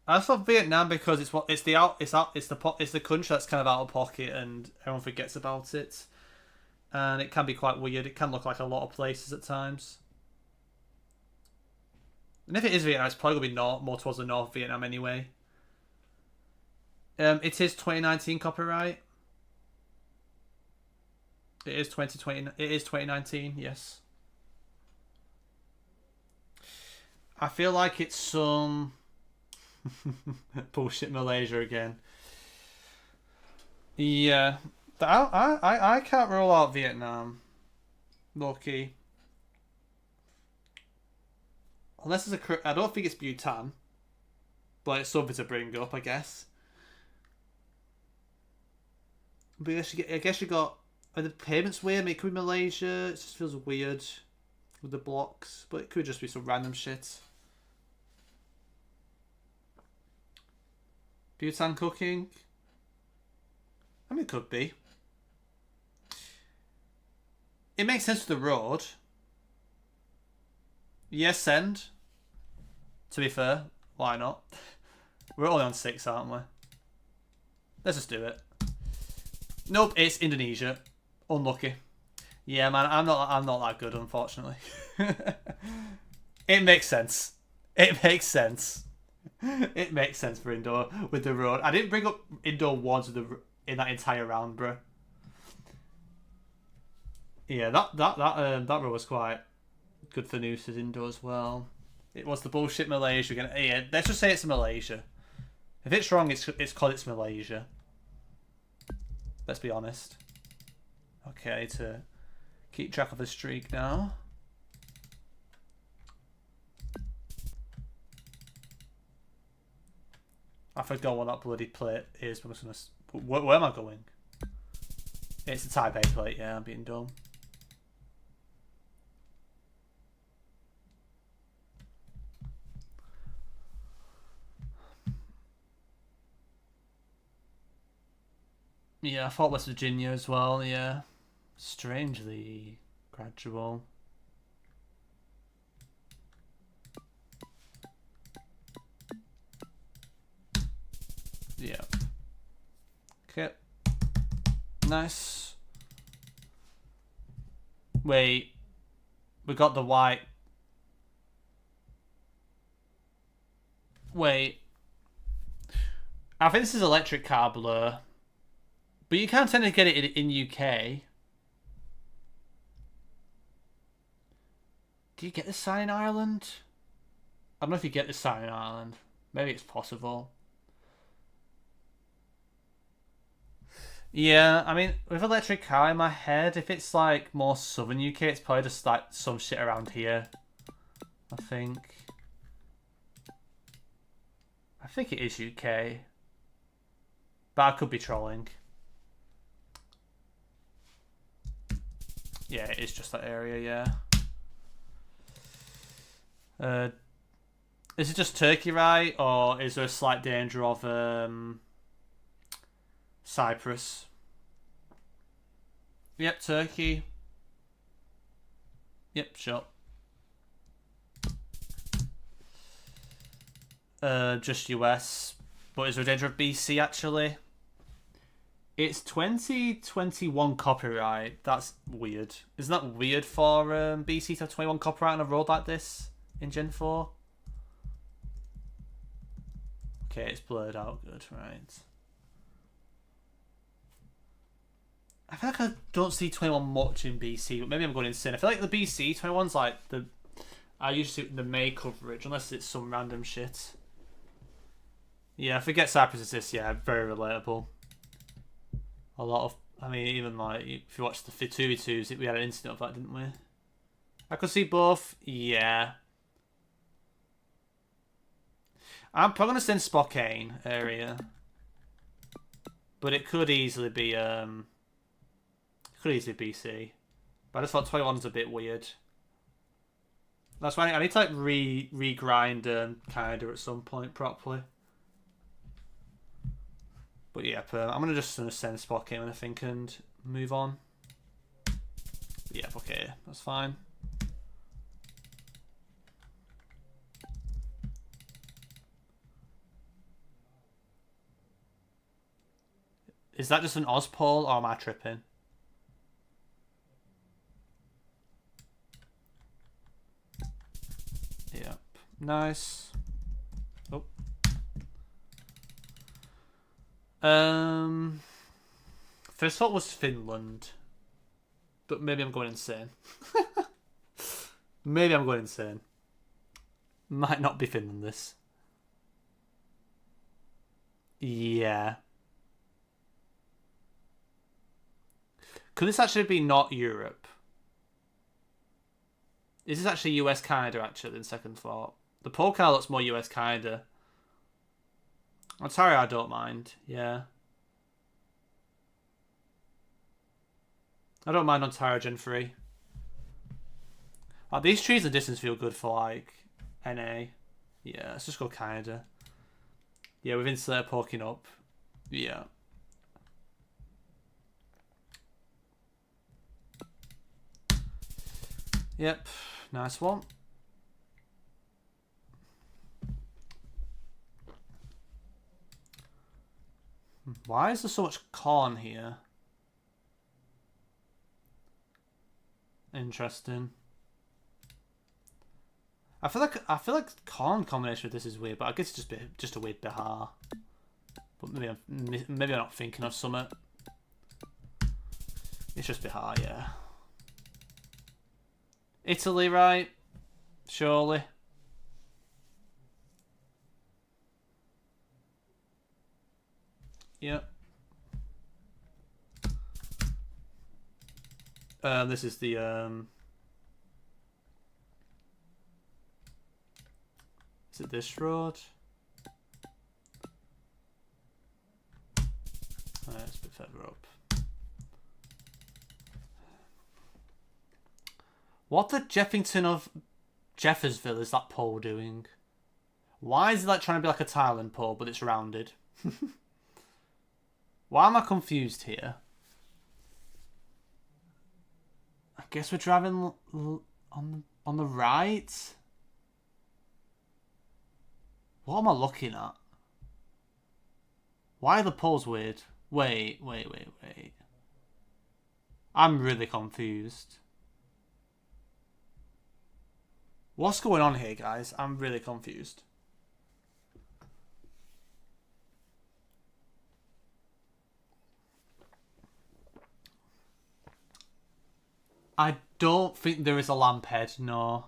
A: I thought Vietnam because it's the country that's kind of out of pocket and everyone forgets about it, and it can be quite weird. It can look like a lot of places at times. And if it is Vietnam, it's probably going to be more towards the north of Vietnam anyway. It is 2019 copyright. It is 2020. It is 2019. Yes. I feel like it's some bullshit Malaysia again. Yeah, I can't rule out Vietnam. Low-key. Unless it's I don't think it's Bhutan, but it's something to bring up, I guess. But I guess you got... Are the payments weird? I mean, it could be Malaysia. It just feels weird with the blocks. But it could just be some random shit. Bhutan cooking? I mean, it could be. It makes sense with the road. Yes, send. To be fair, why not? We're only on 6, aren't we? Let's just do it. Nope, it's Indonesia. Unlucky. Yeah, man, I'm not that good, unfortunately. It makes sense. It makes sense. It makes sense for indoor with the road. I didn't bring up indoor ones in that entire round, bro. Yeah, that road was quite good for Noosa's indoor as well. It was the bullshit Malaysia. Yeah, let's just say it's Malaysia. If it's wrong, it's because it's Malaysia. Let's be honest. Okay, to keep track of the streak now. I forgot what that bloody plate is. But I'm just gonna. Where am I going? It's the Taipei plate. Yeah, I'm being dumb. Yeah, I thought West Virginia as well. Yeah, strangely gradual. Yeah. Okay. Nice. Wait. We got the white. Wait. I think this is electric car blur. But you can tend to get it in UK. Do you get this sign in Ireland? I don't know if you get this sign in Ireland. Maybe it's possible. Yeah, I mean, with electric car in my head, if it's like more southern UK, it's probably just like some shit around here. I think it is UK. But I could be trolling. Yeah, it is just that area, yeah. Is it just Turkey, right? Or is there a slight danger of Cyprus? Yep, Turkey. Yep, sure. Just US. But is there a danger of BC, actually? It's 2021 copyright. That's weird. Isn't that weird for BC to have 21 copyright on a road like this in Gen 4? Okay, it's blurred out. Good, right. I feel like I don't see 21 much in BC, but maybe I'm going insane. I feel like the BC 21's like I usually see the May coverage, unless it's some random shit. Yeah, I forget Cyprus is this. Yeah, very relatable. A lot of, I mean, even like if you watch the 2v2s, we had an incident of that, didn't we? I could see both. Yeah. I'm probably gonna send Spokane area, but it could easily be BC. But I just thought 21's a bit weird. That's why I need to like regrind kind of at some point properly. But yeah, I'm gonna just send Spokane, I think, and move on. Yeah, okay, that's fine. Is that just an Oz poll, or am I tripping? Yep, nice. First thought was Finland, but maybe I'm going insane. Maybe I'm going insane. Might not be Finland, this. Yeah. Could this actually be not Europe? Is this actually US Canada, actually, in second thought? The poll kind of looks more US Canada. Ontario, I don't mind. Yeah. I don't mind Ontario Gen 3. Oh, these trees in the distance feel good for, like, NA. Yeah, let's just go Canada. Yeah, with insert poking up. Yeah. Yep, nice one. Why is there so much corn here? Interesting. I feel like corn combination with this is weird, but I guess it's just a weird Bihar. But maybe I'm not thinking of something. It's just Bihar, yeah. Italy, right? Surely. Yep. This is the is it this road? It's a bit further up. What the Jeffington of Jeffersville is that pole doing? Why is it like trying to be like a Thailand pole, but it's rounded? Why am I confused here? I guess we're driving on the right. What am I looking at? Why are the poles weird? Wait. I'm really confused. What's going on here, guys? I'm really confused. I don't think there is a lamp head, no.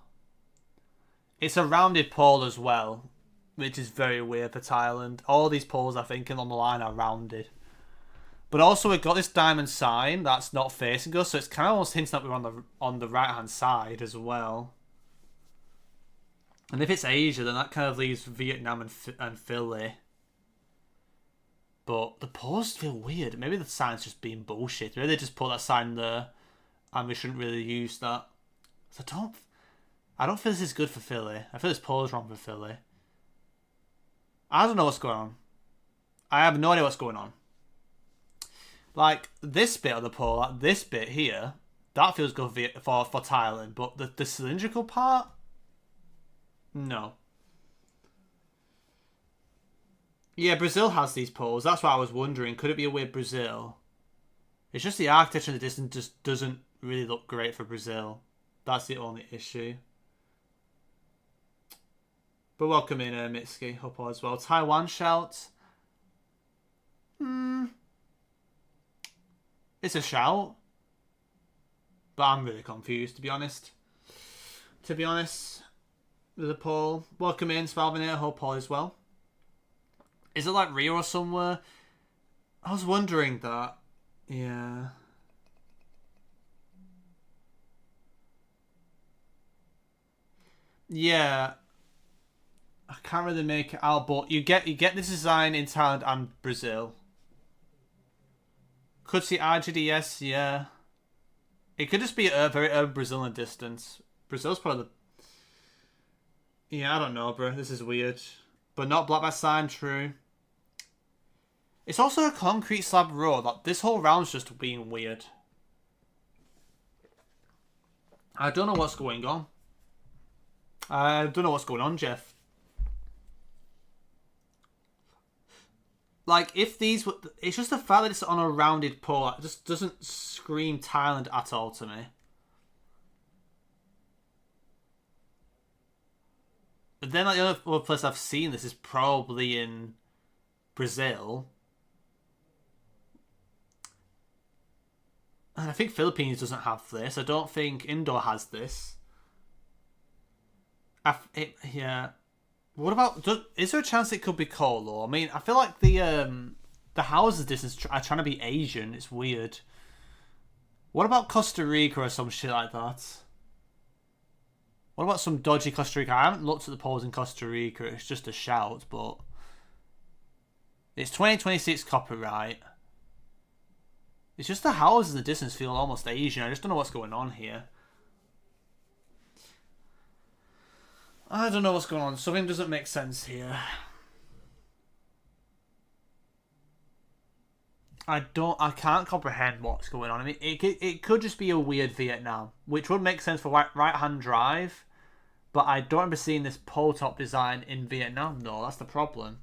A: It's a rounded pole as well, which is very weird for Thailand. All these poles, I think, on the line are rounded. But also we've got this diamond sign that's not facing us, so it's kind of almost hinting that we're on the right-hand side as well. And if it's Asia, then that kind of leaves Vietnam and Philly. But the poles feel weird. Maybe the sign's just being bullshit. Maybe they just put that sign there and we shouldn't really use that. So I don't feel this is good for Philly. I feel this pole is wrong for Philly. I don't know what's going on. I have no idea what's going on. Like, this bit of the pole, like this bit here, that feels good for Thailand. But the cylindrical part? No. Yeah, Brazil has these poles. That's why I was wondering. Could it be a weird Brazil? It's just the architecture in the distance just doesn't really look great for Brazil. That's the only issue. But welcome in, Mitsuki. Hope all is well. Taiwan shout. It's a shout. But I'm really confused, to be honest. There's a poll. Welcome in, Spalvinator. Hope all is well. Is it like Rio or somewhere? I was wondering that. Yeah. Yeah. I can't really make it out, but you get this design in Thailand and Brazil. Could see RGDS, yeah. It could just be a very urban Brazilian distance. Brazil's probably the... Yeah, I don't know, bro. This is weird. But not blocked by sign, true. It's also a concrete slab road. Like, this whole round's just being weird. I don't know what's going on. I don't know what's going on, Jeff. Like, if these were... It's just the fact that it's on a rounded pole. It just doesn't scream Thailand at all to me. But then, like, the other place I've seen this is probably in Brazil. And I think Philippines doesn't have this. I don't think Indo has this. Yeah. What about... Is there a chance it could be Colo? I mean, I feel like the houses distance are trying to be Asian. It's weird. What about Costa Rica or some shit like that? What about some dodgy Costa Rica? I haven't looked at the polls in Costa Rica. It's just a shout, but... It's 2026 copyright. It's just the houses in the distance feel almost Asian. I just don't know what's going on here. I don't know what's going on. Something doesn't make sense here. I can't comprehend what's going on. I mean, it could just be a weird Vietnam, which would make sense for right-hand drive, but I don't remember seeing this pole top design in Vietnam. No, that's the problem.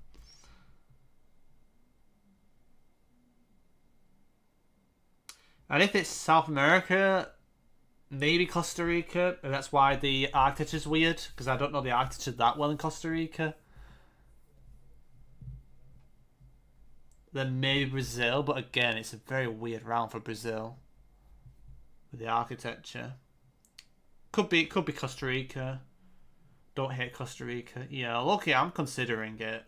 A: And if it's South America, maybe Costa Rica, and that's why the architecture's weird, because I don't know the architecture that well in Costa Rica. Then maybe Brazil, but again, it's a very weird round for Brazil with the architecture. Could be Costa Rica. Don't hate Costa Rica. Yeah, okay, I'm considering it.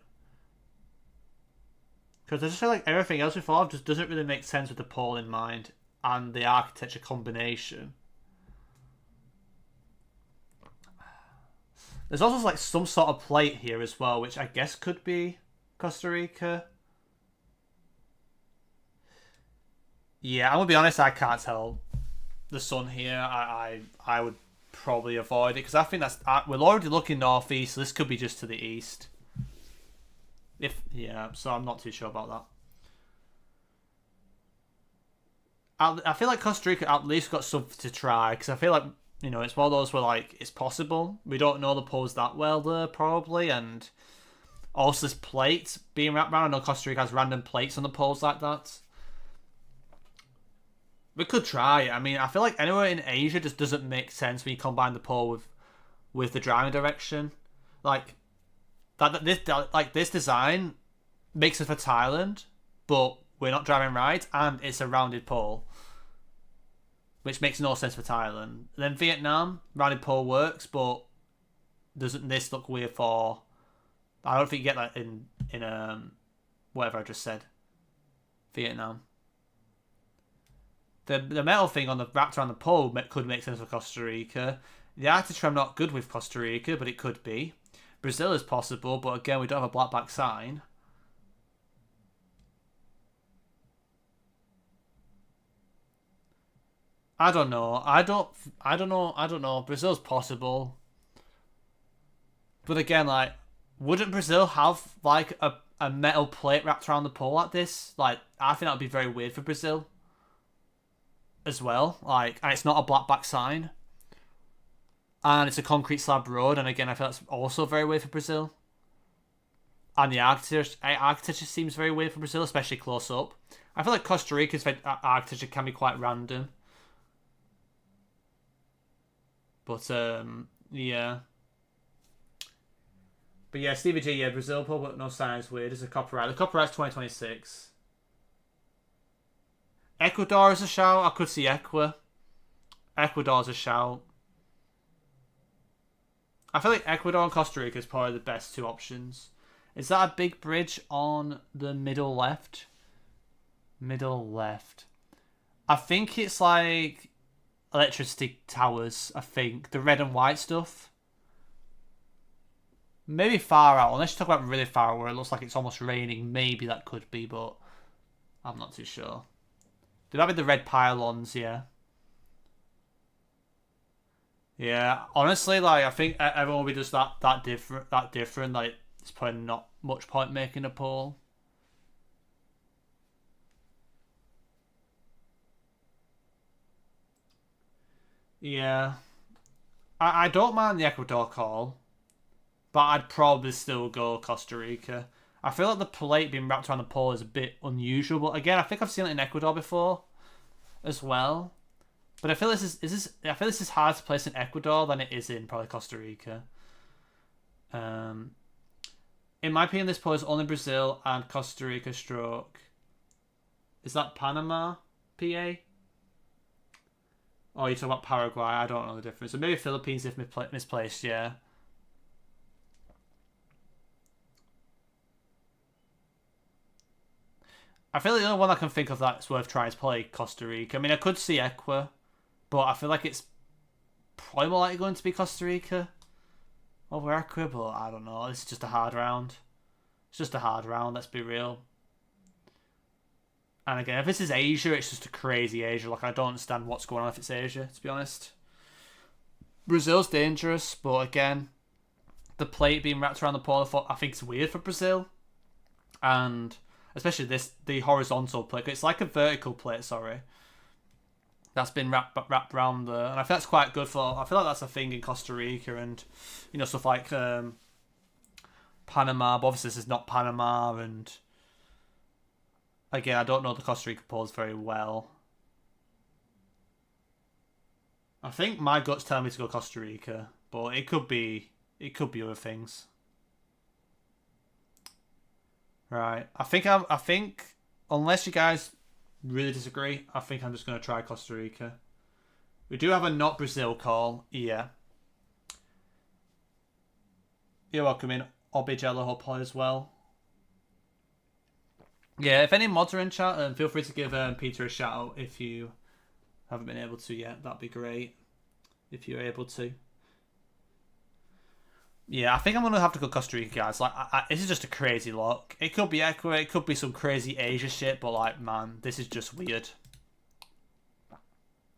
A: Because I just feel like everything else before just doesn't really make sense with the pole in mind and the architecture combination. There's also like some sort of plate here as well, which I guess could be Costa Rica. Yeah, I'm gonna be honest, I can't tell the sun here. I would probably avoid it because I think that's we're already looking northeast, so this could be just to the east. So I'm not too sure about that. I feel like Costa Rica at least got something to try because I feel like it's one of those where like it's possible. We don't know the poles that well there probably, and also there's plates being wrapped around. I know Costa Rica has random plates on the poles like that. We could try. I mean, I feel like anywhere in Asia just doesn't make sense when you combine the pole with the driving direction. Like this design makes it for Thailand, but we're not driving right, and it's a rounded pole, which makes no sense for Thailand. Then Vietnam, rounded pole works, but doesn't this look weird for? I don't think you get that in whatever I just said. Vietnam. The metal thing on the wrapped around the pole could make sense for Costa Rica. The architecture I'm not good with Costa Rica, but it could be. Brazil is possible, but again we don't have a black back sign. I don't know. I don't know. Brazil's possible. But again, like, wouldn't Brazil have like a metal plate wrapped around the pole like this? Like, I think that would be very weird for Brazil as well. Like, and it's not a black back sign. And it's a concrete slab road, and again, I feel that's also very weird for Brazil. And the architecture seems very weird for Brazil, especially close up. I feel like Costa Rica's architecture can be quite random. But, yeah. But yeah, Stevie G, yeah, Brazil, but no sign is weird. It's a copyright. The copyright's 2026. Ecuador is a shout. I could see Ecuador's a shout. I feel like Ecuador and Costa Rica is probably the best two options. Is that a big bridge on the middle left? Middle left. I think it's like electricity towers, I think. The red and white stuff. Maybe far out. Unless you talk about really far where it looks like it's almost raining. Maybe that could be, but I'm not too sure. Did that be the red pylons? Yeah. Yeah, honestly, like I think everyone will be just that different. Like it's probably not much point making a poll. Yeah, I don't mind the Ecuador call, but I'd probably still go Costa Rica. I feel like the plate being wrapped around the pole is a bit unusual. But again, I think I've seen it in Ecuador before, as well. But I feel I feel this is harder to place in Ecuador than it is in probably Costa Rica. In my opinion, this pole is only Brazil and Costa Rica stroke. Is that Panama, PA? Oh, you talk about Paraguay. I don't know the difference. So maybe Philippines if misplaced. Yeah. I feel like the only one I can think of that's worth trying is probably Costa Rica. I mean, I could see Ecuador, but I feel like it's probably more likely going to be Costa Rica over Ecuador, but I don't know. This is just a hard round. It's just a hard round, let's be real. And again, if this is Asia, it's just a crazy Asia. Like, I don't understand what's going on if it's Asia, to be honest. Brazil's dangerous, but again, the plate being wrapped around the pole, I think it's weird for Brazil. And especially the horizontal plate. It's like a vertical plate, sorry, that's been wrapped around there, and I feel that's quite good for. I feel like that's a thing in Costa Rica and stuff like Panama. But obviously, this is not Panama, and again, I don't know the Costa Rica poles very well. I think my gut's telling me to go Costa Rica, but it could be other things. Right. I think unless you guys really disagree, I think I'm just going to try Costa Rica. We do have a not Brazil call. Yeah. You're welcome in. Obigello Hopper as well. Yeah, if any mods are in chat, feel free to give Peter a shout out if you haven't been able to yet. That'd be great if you're able to. Yeah, I think I'm going to have to go Costa Rica, guys. Like, this is just a crazy look. It could be Ecuador, it could be some crazy Asia shit, but, like, man, this is just weird.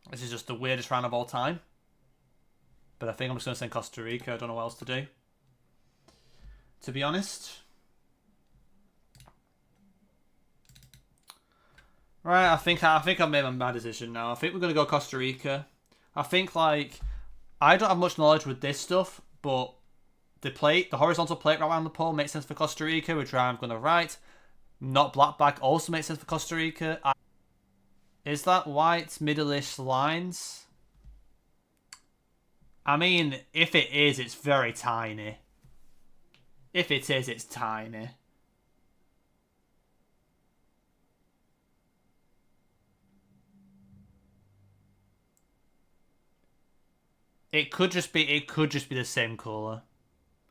A: This is just the weirdest round of all time. But I think I'm just going to send Costa Rica. I don't know what else to do, to be honest. Right, I think I've made my decision now. I think we're going to go Costa Rica. I think, like, I don't have much knowledge with this stuff, but the horizontal plate right around the pole makes sense for Costa Rica, which I'm going to write. Not black back also makes sense for Costa Rica. Is that white middle-ish lines? I mean, if it is, it's very tiny. If it is, it's tiny. It could just be the same colour.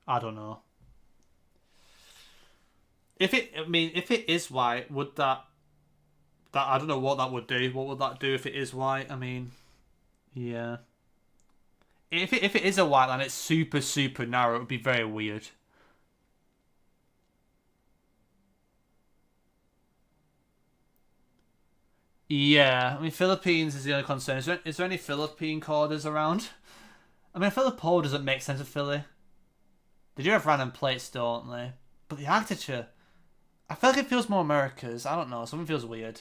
A: I don't know. If it is white, would that I don't know what that would do. What would that do if it is white? I mean, yeah. If it is a white line, it's super, super narrow. It would be very weird. Yeah, I mean, Philippines is the only concern. Is there any Philippine corders around? I mean, Philippine doesn't make sense of Philly. They do have random plates, don't they? But the architecture, I feel like it feels more America's. I don't know. Something feels weird.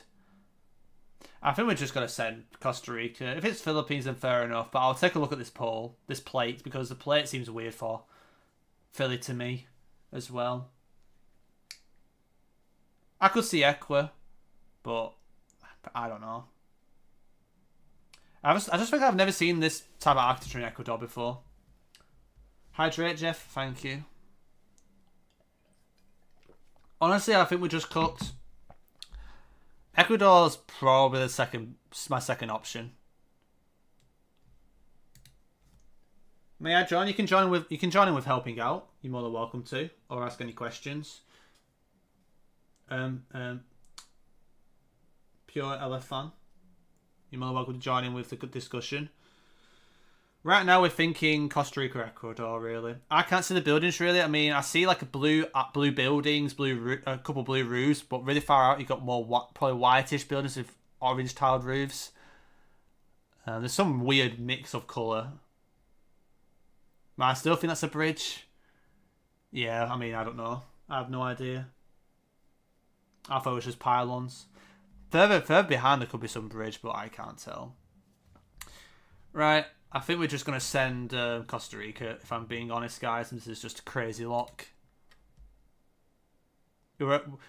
A: I think we're just going to send Costa Rica. If it's Philippines, then fair enough. But I'll take a look at this plate, because the plate seems weird for Philly to me as well. I could see Equa, but I don't know. I just think I've never seen this type of architecture in Ecuador before. Hydrate, Jeff. Thank you. Honestly, I think we just cooked. Ecuador's probably my second option. May I join? You can join in with helping out. You're more than welcome to, or ask any questions. Pure LF fan. You're more than welcome to join in with the good discussion. Right now, we're thinking Costa Rica, Ecuador. Really, I can't see the buildings. Really, I mean, I see like a blue buildings, a couple blue roofs, but really far out, you got more probably whitish buildings with orange tiled roofs. There's some weird mix of color. I still think that's a bridge. Yeah, I mean, I don't know. I have no idea. I thought it was just pylons. Further behind, there could be some bridge, but I can't tell. Right. I think we're just going to send Costa Rica, if I'm being honest, guys. And this is just a crazy lock. Well,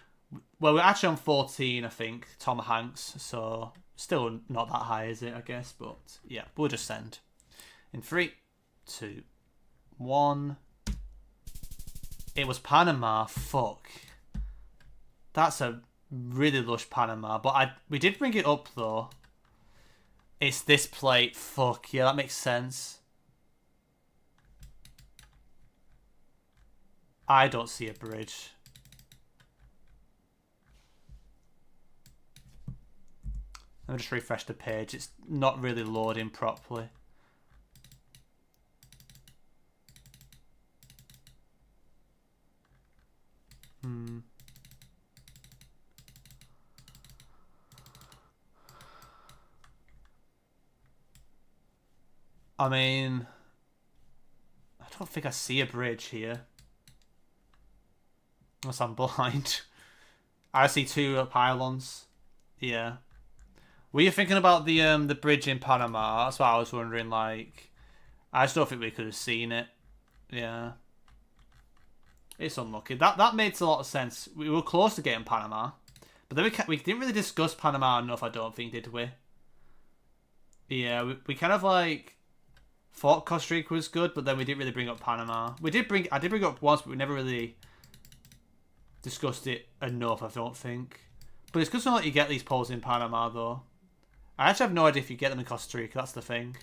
A: we're actually on 14, I think, Tom Hanks. So, still not that high, is it, I guess? But, yeah, we'll just send. In 3, 2, 1. It was Panama. Fuck. That's a really lush Panama. But we did bring it up, though. It's this plate. Fuck. Yeah, that makes sense. I don't see a bridge. Let me just refresh the page. It's not really loading properly. I mean, I don't think I see a bridge here. Unless I'm blind. I see 2 pylons. Yeah. Were you thinking about the bridge in Panama? That's what I was wondering. Like, I just don't think we could have seen it. Yeah. It's unlucky. That makes a lot of sense. We were close to getting Panama, but then we didn't really discuss Panama enough. I don't think, did we? Yeah, we kind of like thought Costa Rica was good, but then we didn't really bring up Panama. I did bring it up once, but we never really discussed it enough, I don't think. But it's good to know that you get these poles in Panama, though. I actually have no idea if you get them in Costa Rica. That's the thing.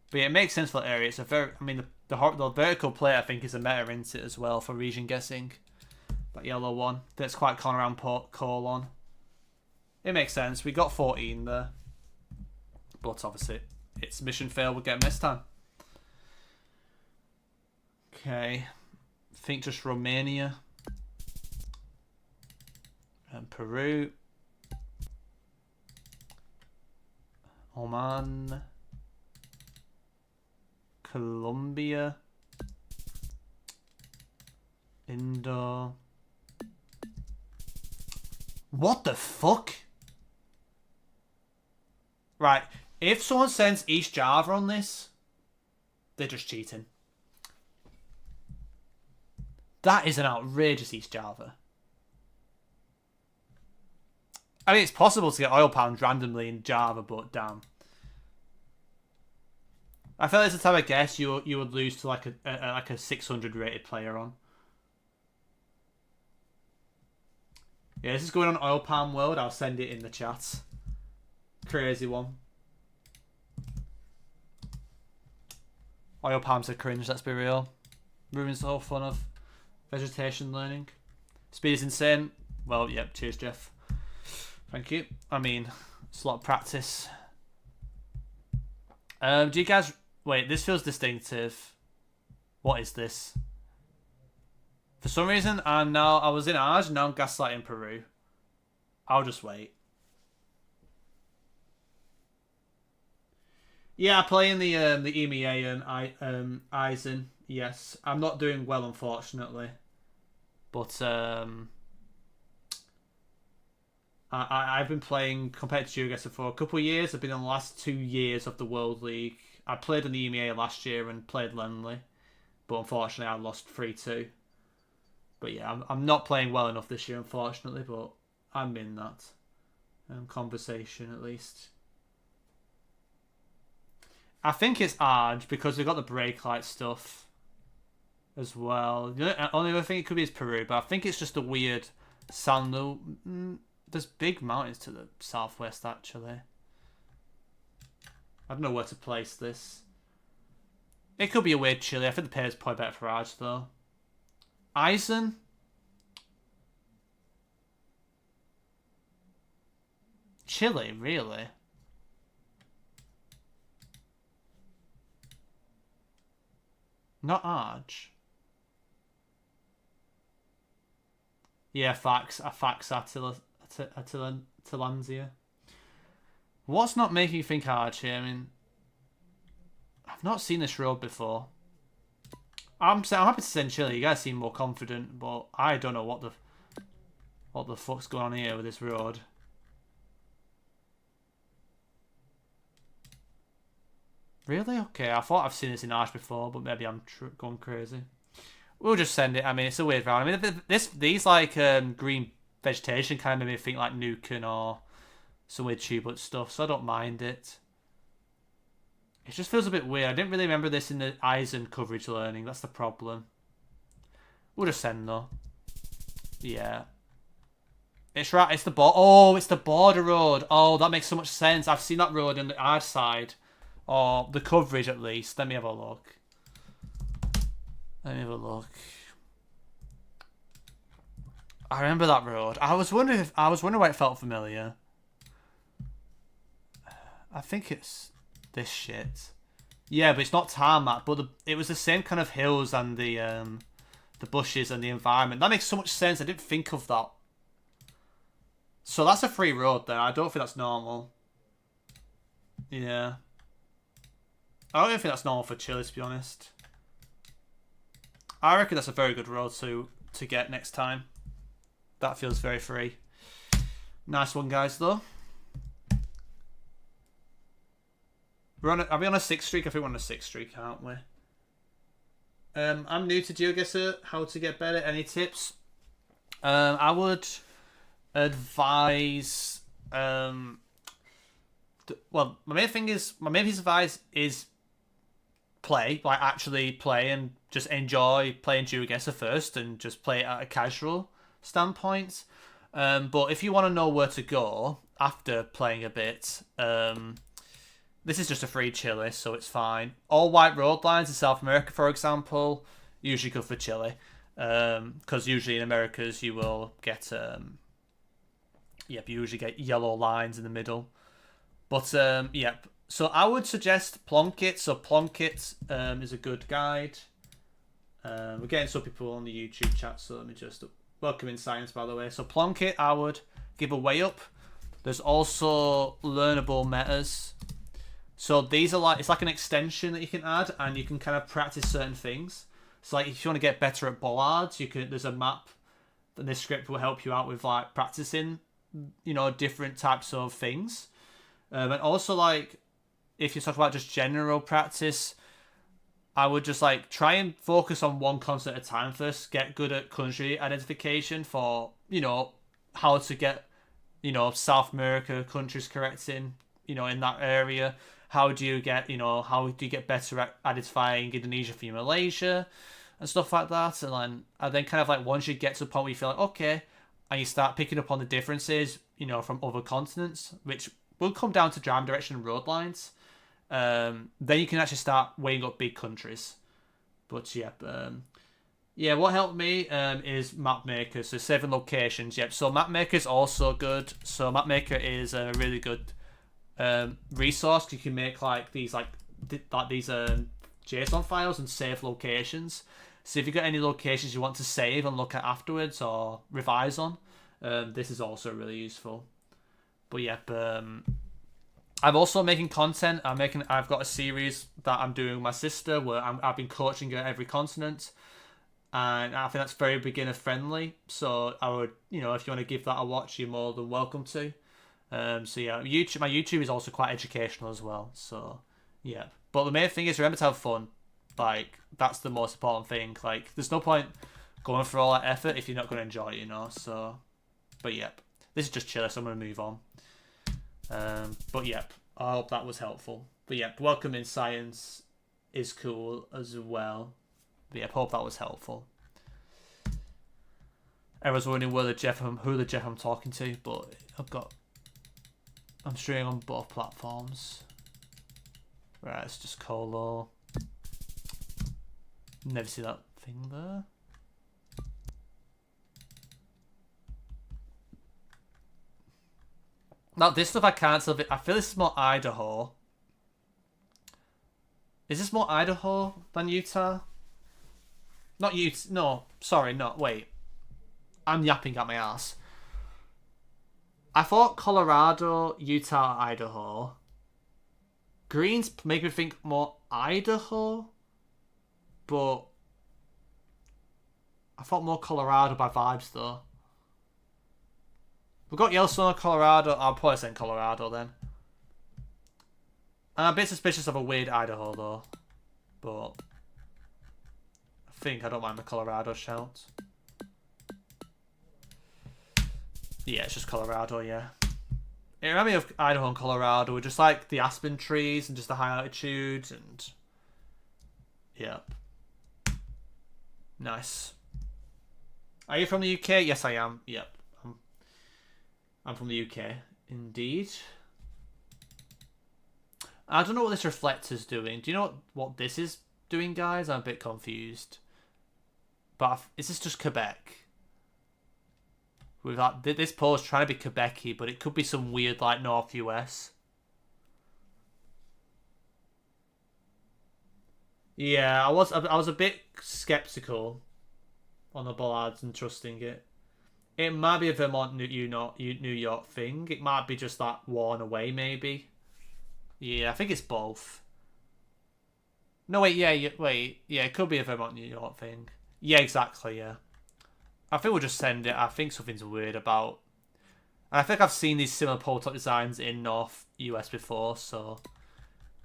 A: But yeah, it makes sense for that area. It's a very, I mean, the vertical plate, I think, is a meta in it as well for region guessing. That yellow one. That's quite con around colon. It makes sense. We got 14 there. But obviously, it's mission fail. We'll get them this time. Okay. I think just Romania. And Peru. Oman. Colombia. Indo. What the fuck? Right. If someone sends East Java on this, they're just cheating. That is an outrageous East Java. I mean, it's possible to get oil palms randomly in Java, but damn. I feel like it's the type of guess you would lose to like a 600 rated player on. Yeah, this is going on Oil Palm World. I'll send it in the chat. Crazy one. Oil palms are cringe, let's be real. Ruins the whole fun of vegetation learning. Speed is insane. Well, yep, cheers, Jeff. Thank you. I mean, it's a lot of practice. Do you guys... Wait, this feels distinctive. What is this? For some reason, I was in Arge, now I'm gaslighting Peru. I'll just wait. Yeah, playing the EMEA and Eisen. Yes, I'm not doing well, unfortunately. But I've been playing compared to GeoGuessr for a couple of years. I've been in the last 2 years of the World League. I played in the EMEA last year and played Lenley, but unfortunately I lost 3-2. But yeah, I'm not playing well enough this year, unfortunately. But I'm in that conversation at least. I think it's Arge because we've got the brake light stuff as well. The only other thing it could be is Peru, but I think it's just a weird sandal. There's big mountains to the southwest, actually. I don't know where to place this. It could be a weird Chile. I think the pair's probably better for Arge, though. Eisen? Chile, really? Not Arge. Yeah, facts. Tilanzia. What's not making you think Arge here? I mean, I've not seen this road before. I'm happy to send Chile. You guys seem more confident, but I don't know what the fuck's going on here with this road. Really? Okay, I thought I've seen this in Arch before, but maybe I'm going crazy. We'll just send it. I mean, it's a weird round. I mean, these like green vegetation kind of made me think like Nuken or some weird tubelet stuff, so I don't mind it. It just feels a bit weird. I didn't really remember this in the Eisen coverage learning. That's the problem. We'll just send though. Yeah. It's right. It's the it's the border road. Oh, that makes so much sense. I've seen that road on the Arch side. Or the coverage at least. Let me have a look. I remember that road. I was wondering why it felt familiar. I think it's this shit. Yeah, but it's not tarmac. But it was the same kind of hills and the bushes and the environment. That makes so much sense. I didn't think of that. So that's a free road there. I don't think that's normal. Yeah. I don't even think that's normal for Chile, to be honest. I reckon that's a very good road to get next time. That feels very free. Nice one, guys, though. Are we on a 6 streak? I think we're on a 6 streak, aren't we? I'm new to GeoGuessr. How to get better? Any tips? I would advise. Well, my main piece of advice is play, like actually play and just enjoy playing GeoGuessr first, and just play it at a casual standpoint. But if you want to know where to go after playing a bit, this is just a free Chile, so it's fine. All white road lines in South America, for example, usually good for Chile. Because usually in Americas you will get, you usually get yellow lines in the middle. But, yep. So I would suggest Plunkett. So Plunkett is a good guide. We're getting some people on the YouTube chat, so let me just... Welcome in Science, by the way. So Plunkett, I would give a way up. There's also learnable metas. So these are like, it's like an extension that you can add, and you can kind of practice certain things. So like if you want to get better at bollards, there's a map, and this script will help you out with like practicing, you know, different types of things. And also like, if you talk about just general practice, I would just like try and focus on one concept at a time first. Get good at country identification for, you know, how to get, you know, South America countries correct in that area. How do you get better at identifying Indonesia from Malaysia and stuff like that? And then kind of like once you get to the point where you feel like, okay, and you start picking up on the differences, you know, from other continents, which will come down to driving direction and road lines, then you can actually start weighing up big countries. But what helped me is Mapmaker. So 7 locations. Yep. So Mapmaker is also good. So Mapmaker is a really good resource. You can make like these JSON files and save locations. So if you've got any locations you want to save and look at afterwards or revise on, this is also really useful. But I'm also making content. I've got a series that I'm doing with my sister where I've been coaching her every continent, and I think that's very beginner friendly. So I would, you know, if you want to give that a watch, you're more than welcome to. My YouTube is also quite educational as well. So yeah, but the main thing is remember to have fun. Like that's the most important thing. Like there's no point going for all that effort if you're not going to enjoy it, you know. So, but this is just chill, so I'm going to move on. I hope that was helpful. But welcome in Science is cool as well. But I hope that was helpful. Everyone's wondering who the Jeff I'm talking to, but I'm streaming on both platforms. Right, it's just Colo. Never see that thing there. Now, this stuff I can't tell. I feel this is more Idaho. Is this more Idaho than Utah? Not Utah. No, sorry, not. Wait. I'm yapping at my ass. I thought Colorado, Utah, Idaho. Greens make me think more Idaho. But I thought more Colorado by vibes, though. We've got Yellowstone, Colorado. I'll probably say Colorado then. I'm a bit suspicious of a weird Idaho though. But I think I don't mind the Colorado shout. Yeah, it's just Colorado, yeah. It reminds me of Idaho and Colorado with just like the aspen trees and just the high altitude and... Yep. Nice. Are you from the UK? Yes, I am. Yep. I'm from the UK, indeed. I don't know what this reflector's doing. Do you know what this is doing, guys? I'm a bit confused. But is this just Quebec? With that, this pole's trying to be Quebec-y, but it could be some weird like North US. Yeah, I was a bit skeptical on the bollards and trusting it. It might be a Vermont, New York thing. It might be just that worn away, maybe. Yeah, I think it's both. No, wait, yeah, it could be a Vermont, New York thing. Yeah, exactly, yeah. I think we'll just send it. I think something's weird about... And I think I've seen these similar pole top designs in North US before, so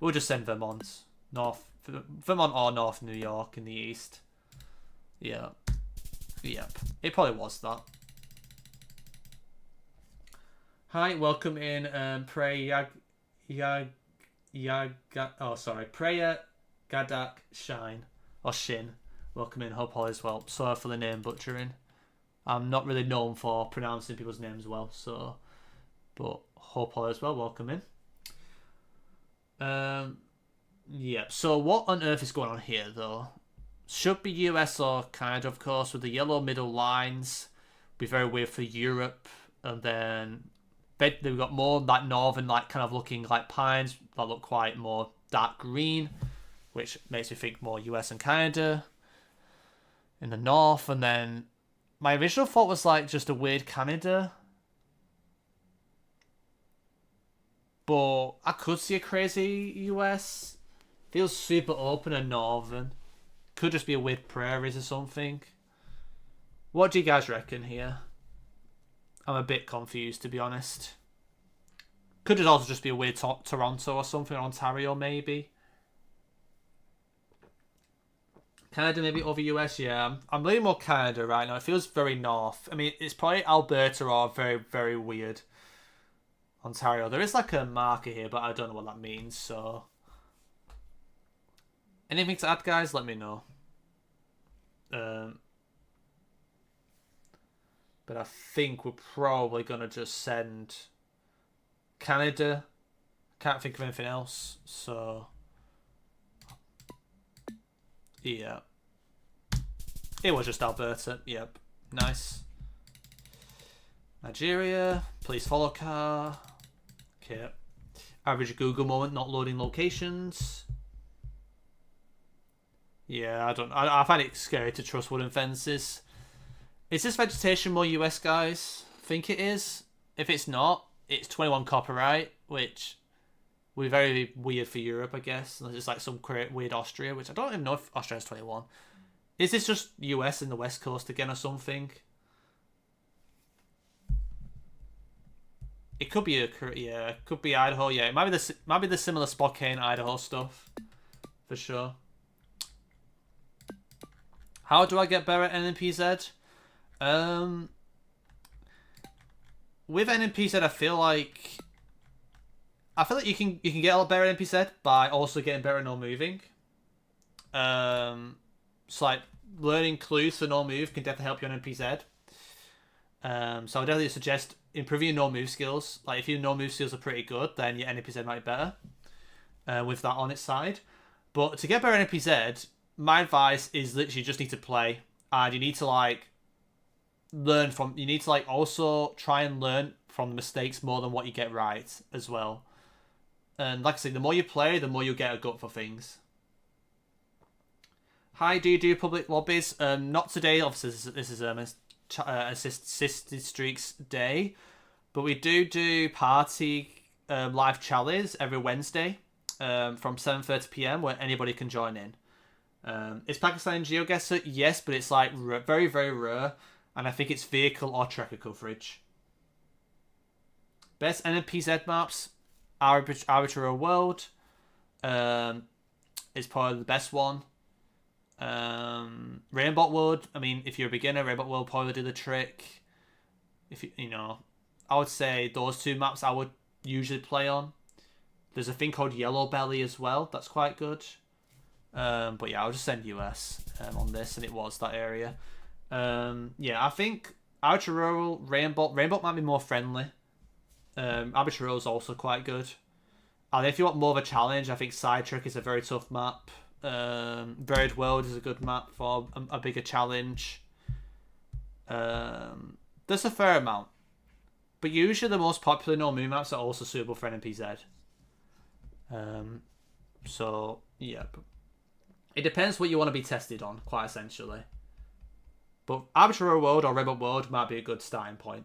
A: we'll just send Vermont. Vermont or North New York in the east. Yeah. Yep. It probably was that. Hi, welcome in, Preya Gadak Shine. Or Shin. Welcome in, hope all is well. Sorry for the name butchering. I'm not really known for pronouncing people's names well, so... But hope all is well, welcome in. Yeah, so what on earth is going on here, though? Should be US or Canada, of course, with the yellow middle lines. Be very weird for Europe. And then they've got more like northern, like kind of looking like pines that look quite more dark green, which makes me think more US and Canada in the north. And then my original thought was like just a weird Canada, but I could see a crazy US. Feels super open and northern. Could just be a weird prairies or something. What do you guys reckon here? I'm a bit confused, to be honest. Could it also just be a weird Toronto or something, or Ontario maybe? Canada maybe over US, yeah. I'm leaning more Canada right now. It feels very north. I mean, it's probably Alberta or very, very weird Ontario. There is like a marker here, but I don't know what that means, so... Anything to add, guys? Let me know. But I think we're probably going to just send Canada. Can't think of anything else, so... Yeah. It was just Alberta. Yep. Nice. Nigeria. Please follow car. Okay. Average Google moment, not loading locations. Yeah, I find it scary to trust wooden fences. Is this vegetation more US, guys? I think it is. If it's not, it's 21 copyright, which would be very weird for Europe, I guess. Unless it's like some weird Austria, which I don't even know if Austria has 21. Is this just US in the West Coast again or something? It could be it could be Idaho. Yeah, it might be the similar Spokane, Idaho stuff, for sure. How do I get better at NMPZ? With NMPZ, I feel like you can get a lot better at NMPZ by also getting better at no moving. So like learning clues for no move can definitely help you on NMPZ. So I would definitely suggest improving your no move skills. Like if your no move skills are pretty good, then your NMPZ might be better. With that on its side, but to get better at NMPZ, my advice is literally you just need to play, and you need to like learn from. You need to like also try and learn from the mistakes more than what you get right as well. And like I said, the more you play, the more you get a gut for things. Hi, do you do public lobbies? Not today. Obviously, this is Assisted Streaks Day, but we do party live challenges every Wednesday from 7:30 PM where anybody can join in. Is Pakistan GeoGuessr? Yes, but it's like very, very rare, and I think it's vehicle or tracker coverage. Best NMPZ maps, Arbitrary World is probably the best one. Rainbow World, I mean, if you're a beginner, Rainbow World probably do the trick. If you know, I would say those two maps I would usually play on. There's a thing called Yellow Belly as well, that's quite good. But yeah, I'll just send US on this, and it was that area. Yeah, I think Outer Rural, Rainbow might be more friendly. Arbitrary Rural is also quite good. And if you want more of a challenge, I think Side Trick is a very tough map. Varied World is a good map for a bigger challenge. There's a fair amount, but usually the most popular no move maps are also suitable for NMPZ. So yeah. It depends what you want to be tested on, quite essentially. But Arbitrary World or Rainbow World might be a good starting point.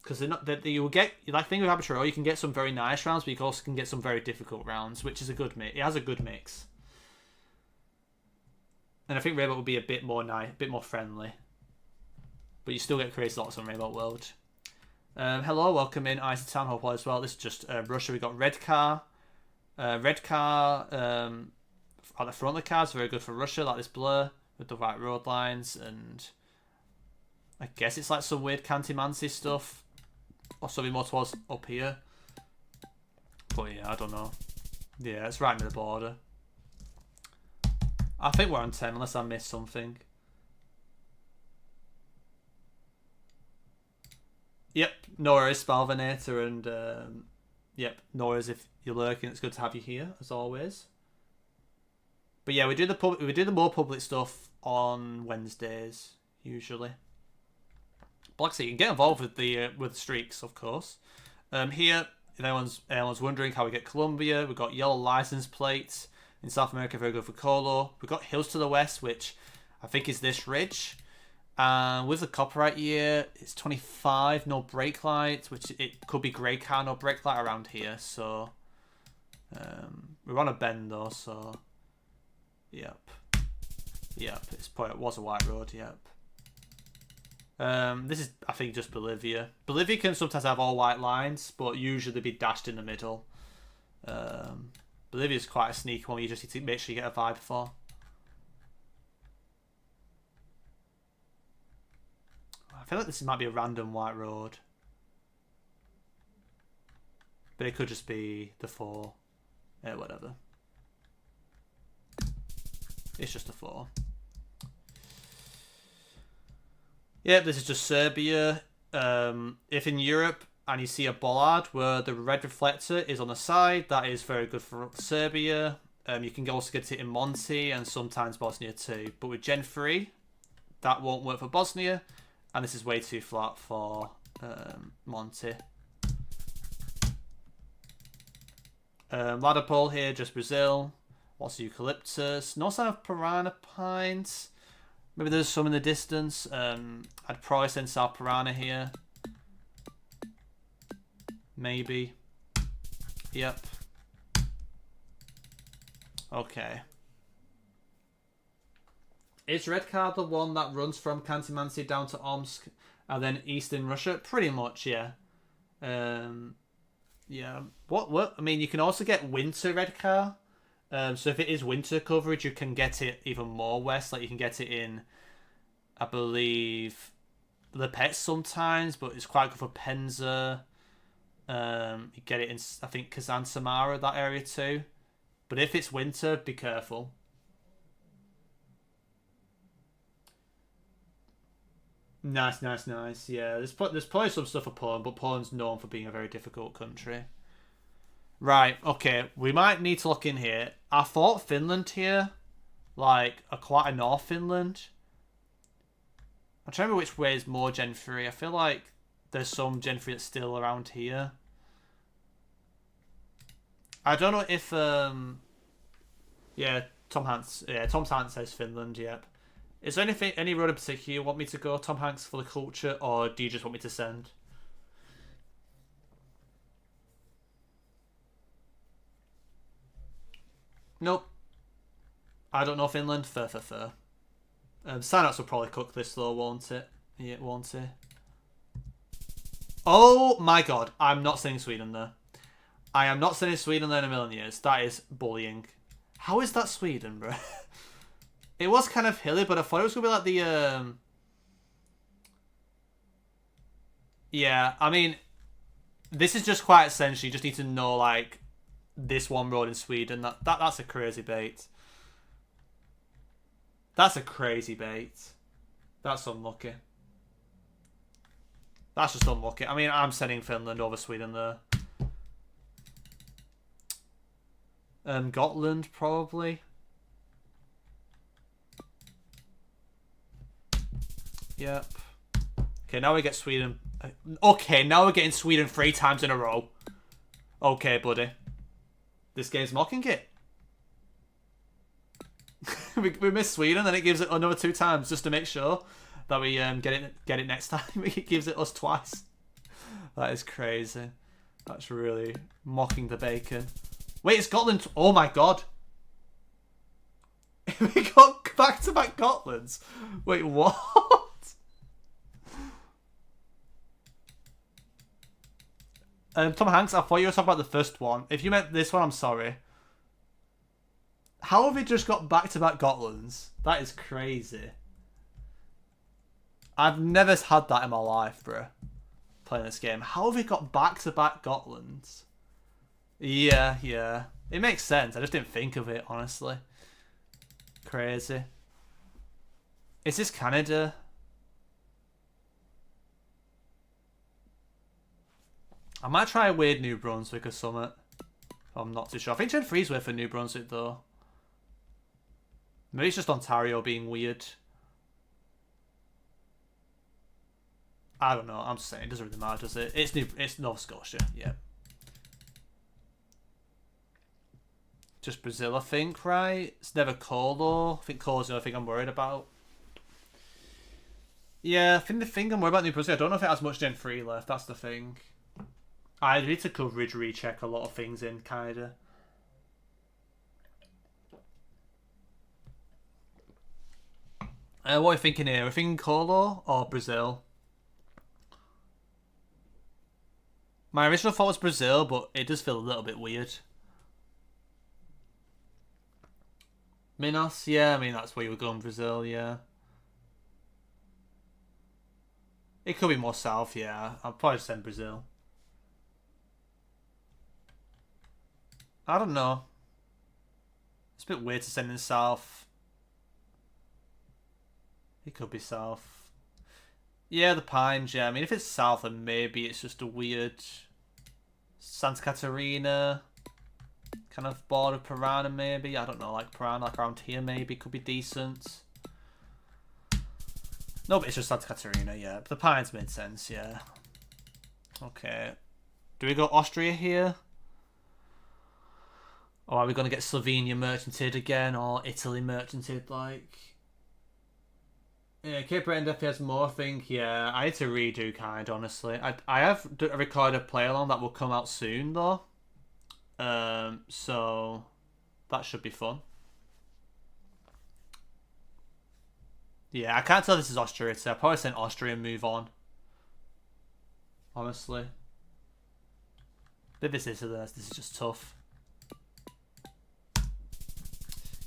A: Because you will get, like thing with Arbitrary World, you can get some very nice rounds, but you also can get some very difficult rounds, which is a good mix. It has a good mix. And I think Rainbow would be a bit more nice, a bit more friendly. But you still get crazy lots on Rainbow World. Hello, welcome in Icy Town, hope all is well. This is just Russia. We got red car. Red car at the front of the car is very good for Russia, like this blur with the white road lines, and I guess it's like some weird Canty-Mancy stuff, or something more towards up here. But yeah, I don't know. Yeah, it's right near the border. I think we're on 10 unless I missed something. Yep, no worries, Spalvinator, and yep, no worries if you're lurking. It's good to have you here as always. But yeah, we do the more public stuff on Wednesdays usually. But like I say, you can get involved with the streaks, of course. Here, if anyone's wondering how we get Colombia, we've got yellow license plates in South America, very good for Colo. We've got hills to the west, which I think is this ridge. And with the copyright year, it's 25, no brake lights, which it could be grey car, no brake light around here. So we're on a bend though, so yep, it was a white road. Yep. This is, I think, just Bolivia. Bolivia can sometimes have all white lines, but usually they'd be dashed in the middle. Bolivia's quite a sneaky one. You just need to make sure you get a vibe for. I feel like this might be a random white road, but it could just be the 4. Yeah, whatever. It's just a 4. Yep, this is just Serbia. If in Europe and you see a bollard where the red reflector is on the side, that is very good for Serbia. You can also get it in Monty and sometimes Bosnia too. But with Gen 3, that won't work for Bosnia. And this is way too flat for Monty. Ladder pole here, just Brazil. Lots of eucalyptus. No sign of piranha pines. Maybe there's some in the distance. I'd probably send South Piranha here. Maybe. Yep. Okay. Is Red Card the one that runs from Canty-Mancy down to Omsk and then east in Russia? Pretty much, yeah. Yeah. What? I mean, you can also get winter Red Car. So if it is winter coverage, you can get it even more west. Like you can get it in, I believe, the Pets sometimes, but it's quite good for Penza. You get it in, I think, Kazan Samara, that area too. But if it's winter, be careful. Nice. Yeah, there's probably some stuff for Poland, but Poland's known for being a very difficult country. Right, okay, we might need to look in here. I thought Finland here, like quite a North Finland. I'm trying to remember which way is more Gen 3. I feel like there's some Gen 3 that's still around here. I don't know if yeah, Tom Hanks says Finland. Yep. Is there any road in particular you want me to go, Tom Hanks, for the culture, or do you just want me to send? Nope. I don't know Finland. Fair. Signups will probably cook this though, won't it? Yeah, won't it? Oh my god, I'm not sending Sweden there. I am not sending Sweden there in a million years. That is bullying. How is that Sweden, bro? It was kind of hilly, but I thought it was going to be like the... Yeah, I mean, this is just quite essential. You just need to know, like, this one road in Sweden. That's a crazy bait. That's a crazy bait. That's unlucky. That's just unlucky. I mean, I'm sending Finland over Sweden there. Gotland, probably. Yep. Okay, now we get Sweden. Okay, now we're getting Sweden 3 times in a row. Okay, buddy. This game's mocking it. we missed Sweden, and it gives it another 2 times just to make sure that we get it next time. It gives it us twice. That is crazy. That's really mocking the bacon. Wait, it's Scotland. Oh my god. We got back-to-back Gotlands. Wait, what? Tom Hanks, I thought you were talking about the first one. If you meant this one, I'm sorry. How have we just got back-to-back Gotlands? That is crazy. I've never had that in my life, bro. Playing this game. How have we got back-to-back Gotlands? Yeah, yeah. It makes sense. I just didn't think of it, honestly. Crazy. Is this Canada? I might try a weird New Brunswick or something. I'm not too sure. I think Gen 3's weird for New Brunswick, though. Maybe it's just Ontario being weird. I don't know. I'm just saying. It doesn't really matter, does it? It's Nova Scotia. Yeah. Just Brazil, I think, right? It's never Colo. I think Colo's the only thing I'm worried about. Yeah, I think the thing I'm worried about New Brunswick, I don't know if it has much Gen 3 left. That's the thing. I need to coverage recheck a lot of things in Canada. What are you thinking here? Are we thinking Colo or Brazil? My original thought was Brazil, but it does feel a little bit weird. Minas, yeah, I mean, that's where you were going, Brazil, yeah. It could be more south, yeah. I'll probably send Brazil. I don't know. It's a bit weird to send in south. It could be south. Yeah, the Pines, yeah. I mean, if it's south, then maybe it's just a weird... Santa Catarina... Kind of border Piranha, maybe. I don't know, like Piranha, like around here, maybe. Could be decent. No, but it's just Santa Catarina, yeah. But the Pines made sense, yeah. Okay. Do we go Austria here? Or are we going to get Slovenia merchanted again? Or Italy merchanted, like... Yeah, Cape Breton definitely has more, I think. Yeah, I need to redo, kind, honestly. I have a recorded play-along that will come out soon, though. So that should be fun. Yeah, I can't tell this is Austria, so I'll probably send Austria and move on. Honestly. But this is just tough.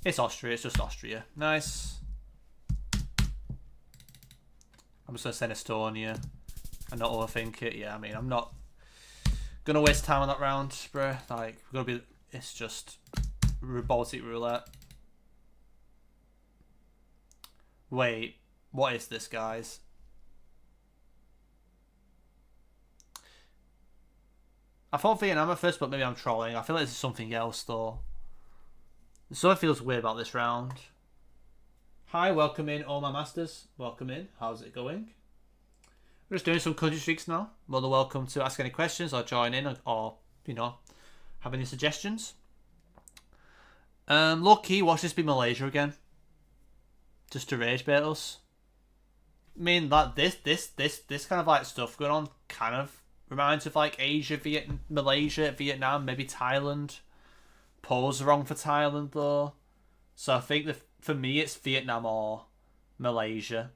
A: It's Austria, it's just Austria. Nice. I'm just gonna send Estonia and not overthink it. Yeah, I mean, I'm not gonna waste time on that round, bro. Like, we're gonna be. It's just Baltic roulette. Wait, what is this, guys? I thought Vietnam at first, but maybe I'm trolling. I feel like this is something else, though. Something feels weird about this round. Hi, welcome in, all my masters. Welcome in. How's it going? We're just doing some country streaks now. More than welcome to ask any questions or join in or you know, have any suggestions. Low key, watch this be Malaysia again. Just to rage bait us. I mean, that this kind of like stuff going on kind of reminds of like Asia, Malaysia, Vietnam, maybe Thailand. Polls are wrong for Thailand though. So I think for me it's Vietnam or Malaysia.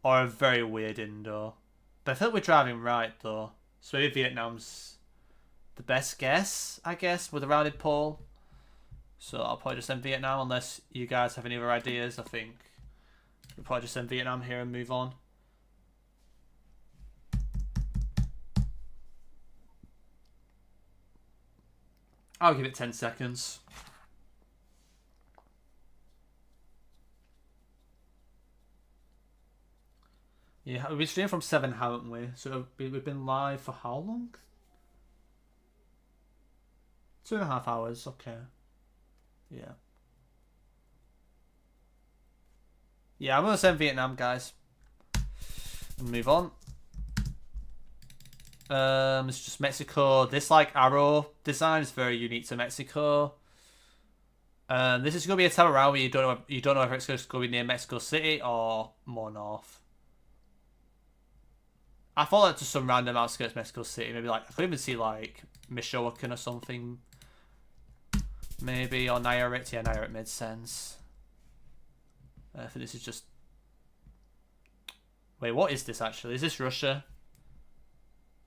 A: Or a very weird Indo. But I feel like we're driving right though. So maybe Vietnam's the best guess, I guess, with a rounded poll. So I'll probably just send Vietnam unless you guys have any other ideas. I think we'll probably just send Vietnam here and move on. I'll give it 10 seconds. Yeah, we've been streaming from 7, haven't we? So we've been live for how long? 2.5 hours, okay. Yeah. Yeah, I'm going to send Vietnam, guys. And move on. It's just Mexico. This, like, arrow design is very unique to Mexico. This is going to be a time around where you don't know if it's going to be near Mexico City or more north. I thought that just some random outskirts of Mexico City. Maybe like I could even see like Michoacan or something. Maybe or Nayarit. Yeah, Nayarit made sense. I think this is just... Wait, what is this actually? Is this Russia?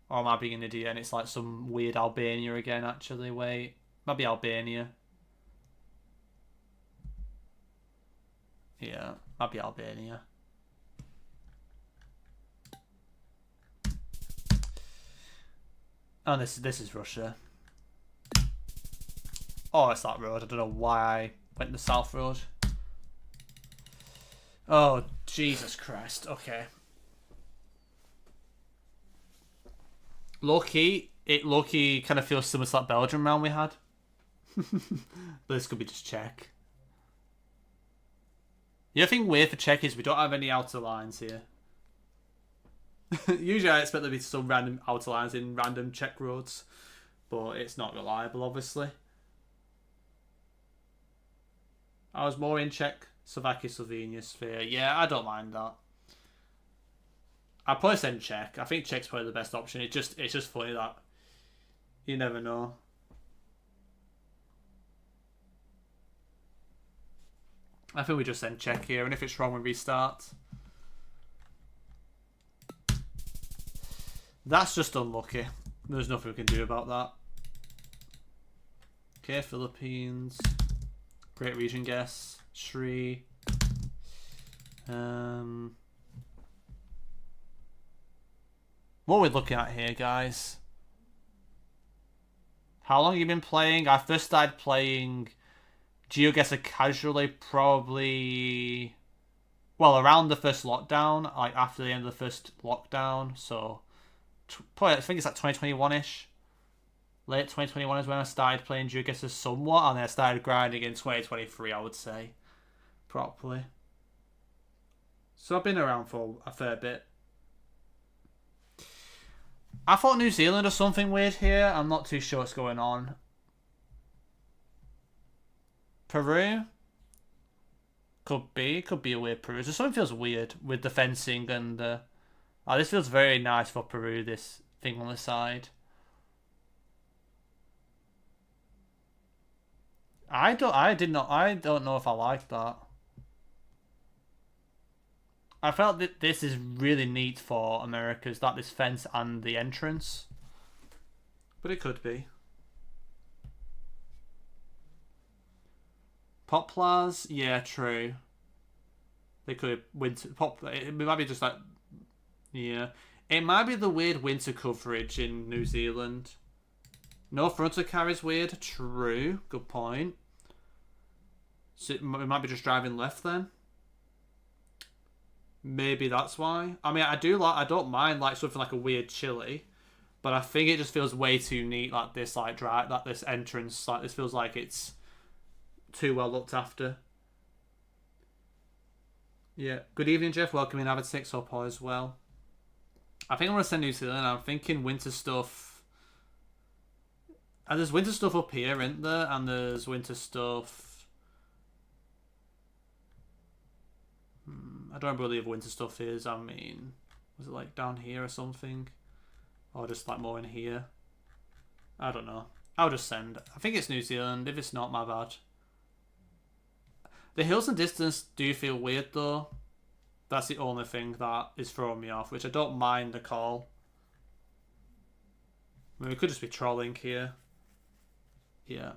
A: Or am I being an idiot and it's like some weird Albania again, actually? Wait, might be Albania. Yeah, might be Albania. Oh, this is Russia. Oh, it's that road. I don't know why I went the south road. Oh, Jesus Christ. Okay. Low-key kind of feels similar to that Belgium round we had. But this could be just Czech. The other thing weird for Czech is we don't have any outer lines here. Usually I expect there to be some random outer lines in random Czech roads. But it's not reliable, obviously. I was more in Czech, Slovakia, Slovenia sphere. Yeah, I don't mind that. I'd probably send Czech. I think Czech's probably the best option. It's just funny that you never know. I think we just send Czech here, and if it's wrong, we restart. That's just unlucky. There's nothing we can do about that. Okay, Philippines. Great region guess. Sri. What are we looking at here, guys? How long have you been playing? I first started playing GeoGuessr casually probably... Well, around the first lockdown. Like, after the end of the first lockdown. So, probably, I think it's like 2021-ish. Late 2021 is when I started playing GeoGuessr somewhat. And then I started grinding in 2023, I would say. Properly. So, I've been around for a fair bit. I thought New Zealand or something weird here. I'm not too sure what's going on. Peru? Could be a weird Peru. So something feels weird with the fencing and oh, this feels very nice for Peru, this thing on the side. I don't know if I like that. I felt that this is really neat for Americas, that this fence and the entrance. But it could be. Poplars? Yeah, true. They could winter it might be just like, yeah. It might be the weird winter coverage in New Zealand. No frontal car is weird. True. Good point. So it might be just driving left then. Maybe that's why. I mean, I don't mind like something like a weird Chile, but I think it just feels way too neat. Like this, this entrance. Like this feels like it's too well looked after. Yeah. Good evening, Jeff. Welcome in, Avid 6 or Paul as well. I think I'm gonna send New Zealand. I'm thinking winter stuff. And there's winter stuff up here, isn't there? And there's winter stuff. I don't remember where the other winter stuff is. I mean, was it like down here or something? Or just like more in here? I don't know. I'll just send. I think it's New Zealand. If it's not, my bad. The hills and distance do feel weird though. That's the only thing that is throwing me off, which I don't mind the call. I mean, we could just be trolling here. Yeah.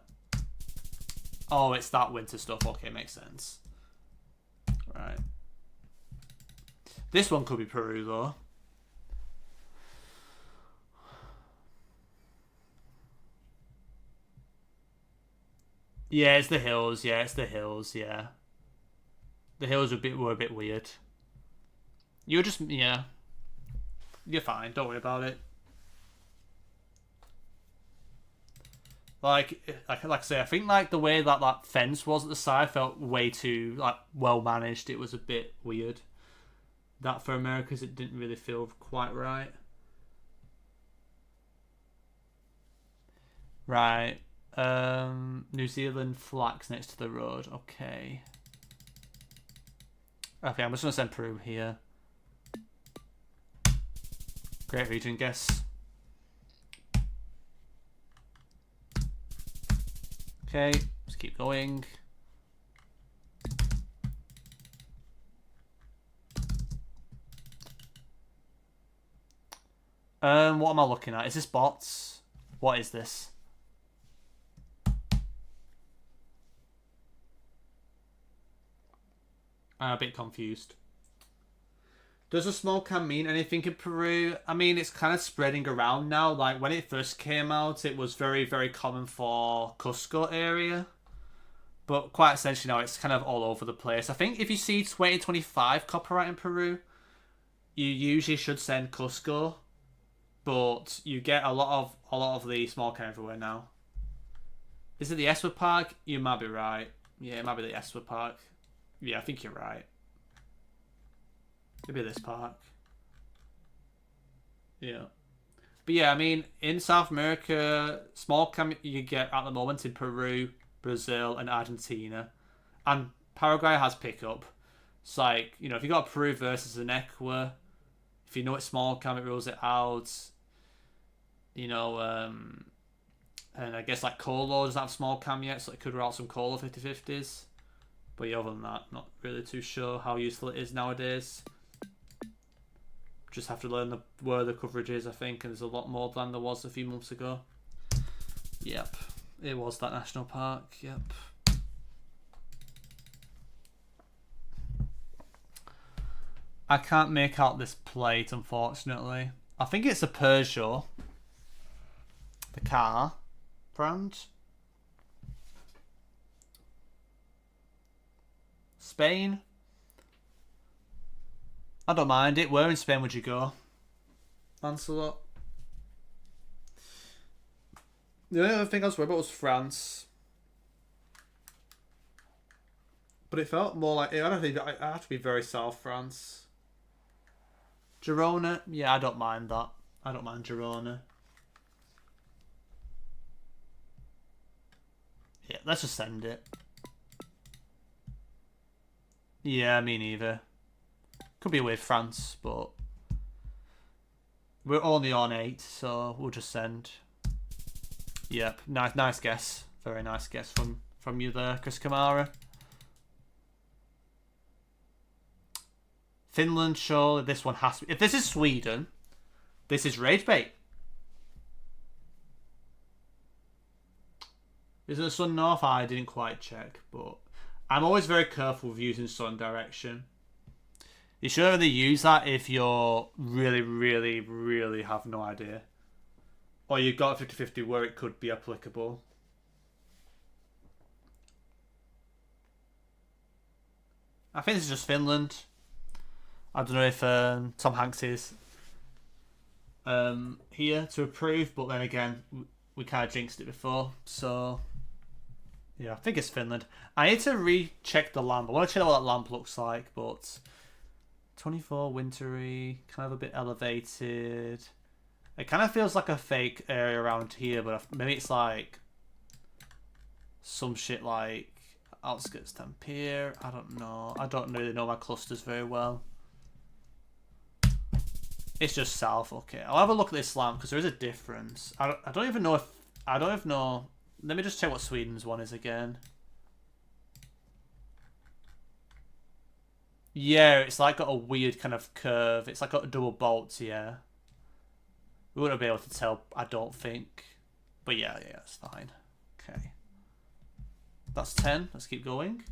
A: Oh, it's that winter stuff. Okay, makes sense. Right. This one could be Peru, though. Yeah, it's the hills. Yeah, it's the hills. Yeah. The hills were a bit weird. You're just... Yeah. You're fine. Don't worry about it. Like I say, I think like the way that fence was at the side felt way too like well managed. It was a bit weird. That for Americas, it didn't really feel quite right. Right. New Zealand flags next to the road. Okay. Okay, I'm just gonna send Peru here. Great region guess. Okay, let's keep going. What am I looking at? Is this bots? What is this? I'm a bit confused. Does a small cam mean anything in Peru? I mean, it's kind of spreading around now. Like, when it first came out, it was very, very common for Cusco area. But quite essentially now, it's kind of all over the place. I think if you see 2025 copyright in Peru, you usually should send Cusco. But you get a lot of the small cam everywhere now. Is it the Eswa Park? You might be right. Yeah, it might be the Eswa Park. Yeah, I think you're right. Maybe this park. Yeah. But yeah, I mean, in South America, small cam you get at the moment in Peru, Brazil, and Argentina. And Paraguay has pickup. It's like, you know, if you got Peru versus an Ecuador, if you know it's small cam, it rules it out. You know, and I guess like Colo doesn't have small cam yet, so it could rule out some Colo 50-50s. But yeah, other than that, not really too sure how useful it is nowadays. Just have to learn where the coverage is, I think, and there's a lot more than there was a few months ago. Yep, it was that national park, yep. I can't make out this plate, unfortunately. I think it's a Peugeot. The car brand. Spain. I don't mind it. Where in Spain would you go, Lancelot? The only other thing I was worried about was France. But it felt more like... I don't think it had to be very South France. Girona? Yeah, I don't mind that. I don't mind Girona. Yeah, let's just send it. Yeah, me neither. Could be with France, but we're only on 8, so we'll just send. Yep, nice guess. Very nice guess from you there, Chris Kamara. Finland, surely this one has to be. If this is Sweden, this is rage bait. Is it the sun north? I didn't quite check, but I'm always very careful with using sun direction. You should only use that if you're really, really, really have no idea. Or you've got 50-50 where it could be applicable. I think this is just Finland. I don't know if Tom Hanks is here to approve, but then again, we kind of jinxed it before, so yeah, I think it's Finland. I need to recheck the lamp. I want to check out what that lamp looks like, but 24 wintry, kind of a bit elevated. It kind of feels like a fake area around here, but maybe it's like some shit like outskirts Tampere. I don't know. I don't really know my clusters very well. It's just south. Okay, I'll have a look at this lamp because there is a difference. I don't even know if... I don't even know... Let me just check what Sweden's one is again. Yeah, it's like got a weird kind of curve. It's like got a double bolts, yeah. We wouldn't be able to tell, I don't think. But yeah, it's fine. Okay. That's 10. Let's keep going.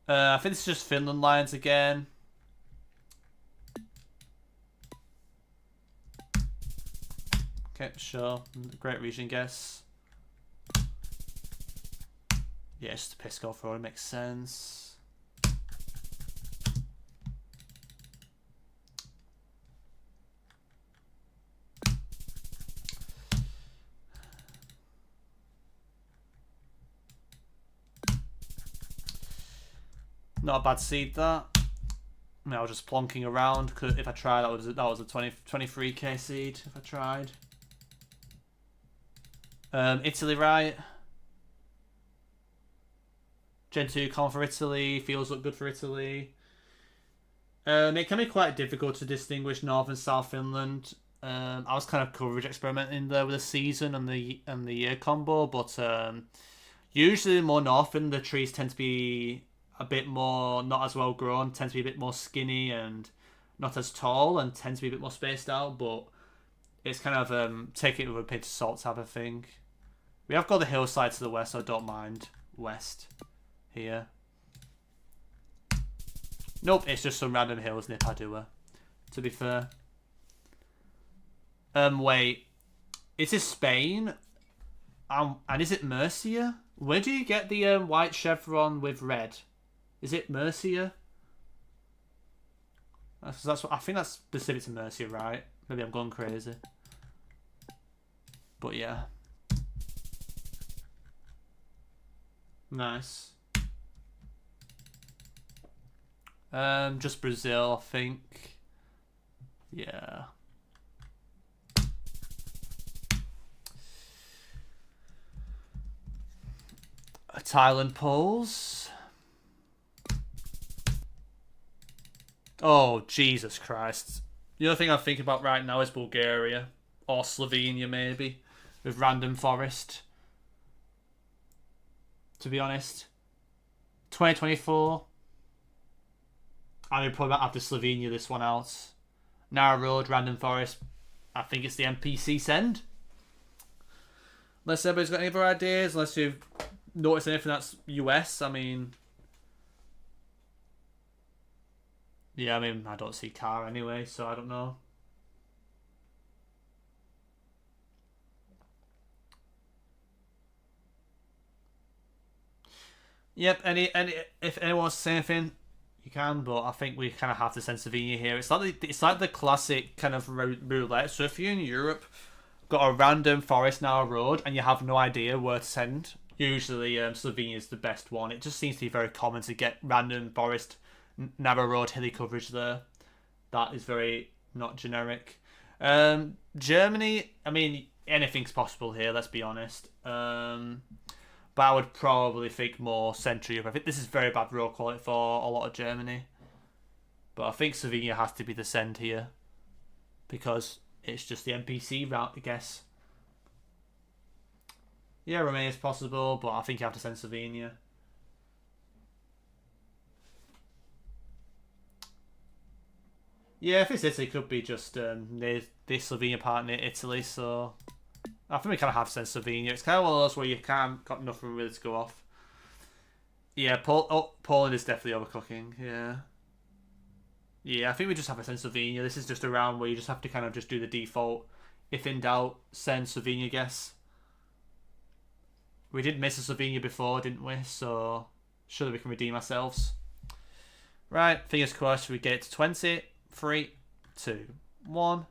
A: I think this is just Finland lines again. Okay, sure. Great region guess. Yeah, it's just a piss golf road. Makes sense. Not a bad seed, that. I mean, I was just plonking around. If I tried, that was a 23k seed. If I tried. Italy, right? Gen 2 con for Italy. Feels look good for Italy. It can be quite difficult to distinguish North and South Finland. I was kind of coverage experimenting there with the season and the year combo, but usually more northern, the trees tend to be a bit more not as well grown, tend to be a bit more skinny and not as tall and tend to be a bit more spaced out, but it's kind of take it with a pinch of salt type of thing. We have got the hillside to the west, so I don't mind west here. Nope, it's just some random hills near Padua, to be fair. Wait. Is this Spain? And is it Murcia? Where do you get the white chevron with red? Is it Murcia? That's what I think that's specific to Murcia, right? Maybe I'm going crazy. But yeah. Nice. Just Brazil, I think. Yeah. Thailand polls. Oh, Jesus Christ. The other thing I'm thinking about right now is Bulgaria. Or Slovenia, maybe. With random forest. To be honest. 2024. I would probably have to Slovenia this one out. Narrow road, random forest. I think it's the NPC send. Unless everybody's got any other ideas. Unless you've noticed anything that's US. I mean... Yeah, I mean, I don't see car anyway, so I don't know. Yep, if anyone wants to say anything, you can, but I think we kind of have to send Slovenia here. It's like the classic kind of roulette. So if you're in Europe, got a random forest narrow road, and you have no idea where to send, usually Slovenia is the best one. It just seems to be very common to get random forest narrow road hilly coverage there. That is very not generic. Germany, I mean, anything's possible here, let's be honest. But I would probably think more Central Europe. I think this is very bad road quality for a lot of Germany. But I think Slovenia has to be the send here. Because it's just the NPC route, I guess. Yeah, Romania is possible, but I think you have to send Slovenia. Yeah, if it's Italy, it could be just near the Slovenia part near Italy, so... I think we kind of have to send Slovenia. It's kind of one of those where you can't got nothing really to go off. Yeah, Poland is definitely overcooking, yeah. Yeah, I think we just have to send Slovenia. This is just a round where you just have to kind of just do the default. If in doubt, send Slovenia, guess. We did miss a Slovenia before, didn't we? So, surely we can redeem ourselves. Right, fingers crossed we get it to 20. 3, 2, 1.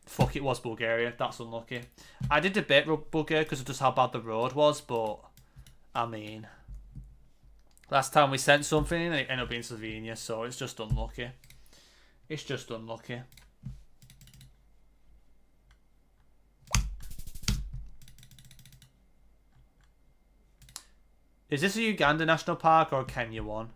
A: Fuck, it was Bulgaria. That's unlucky. I did debate Bulgaria because of just how bad the road was, but I mean, last time we sent something, it ended up being Slovenia, so it's just unlucky. It's just unlucky. Is this a Uganda National Park or a Kenya one?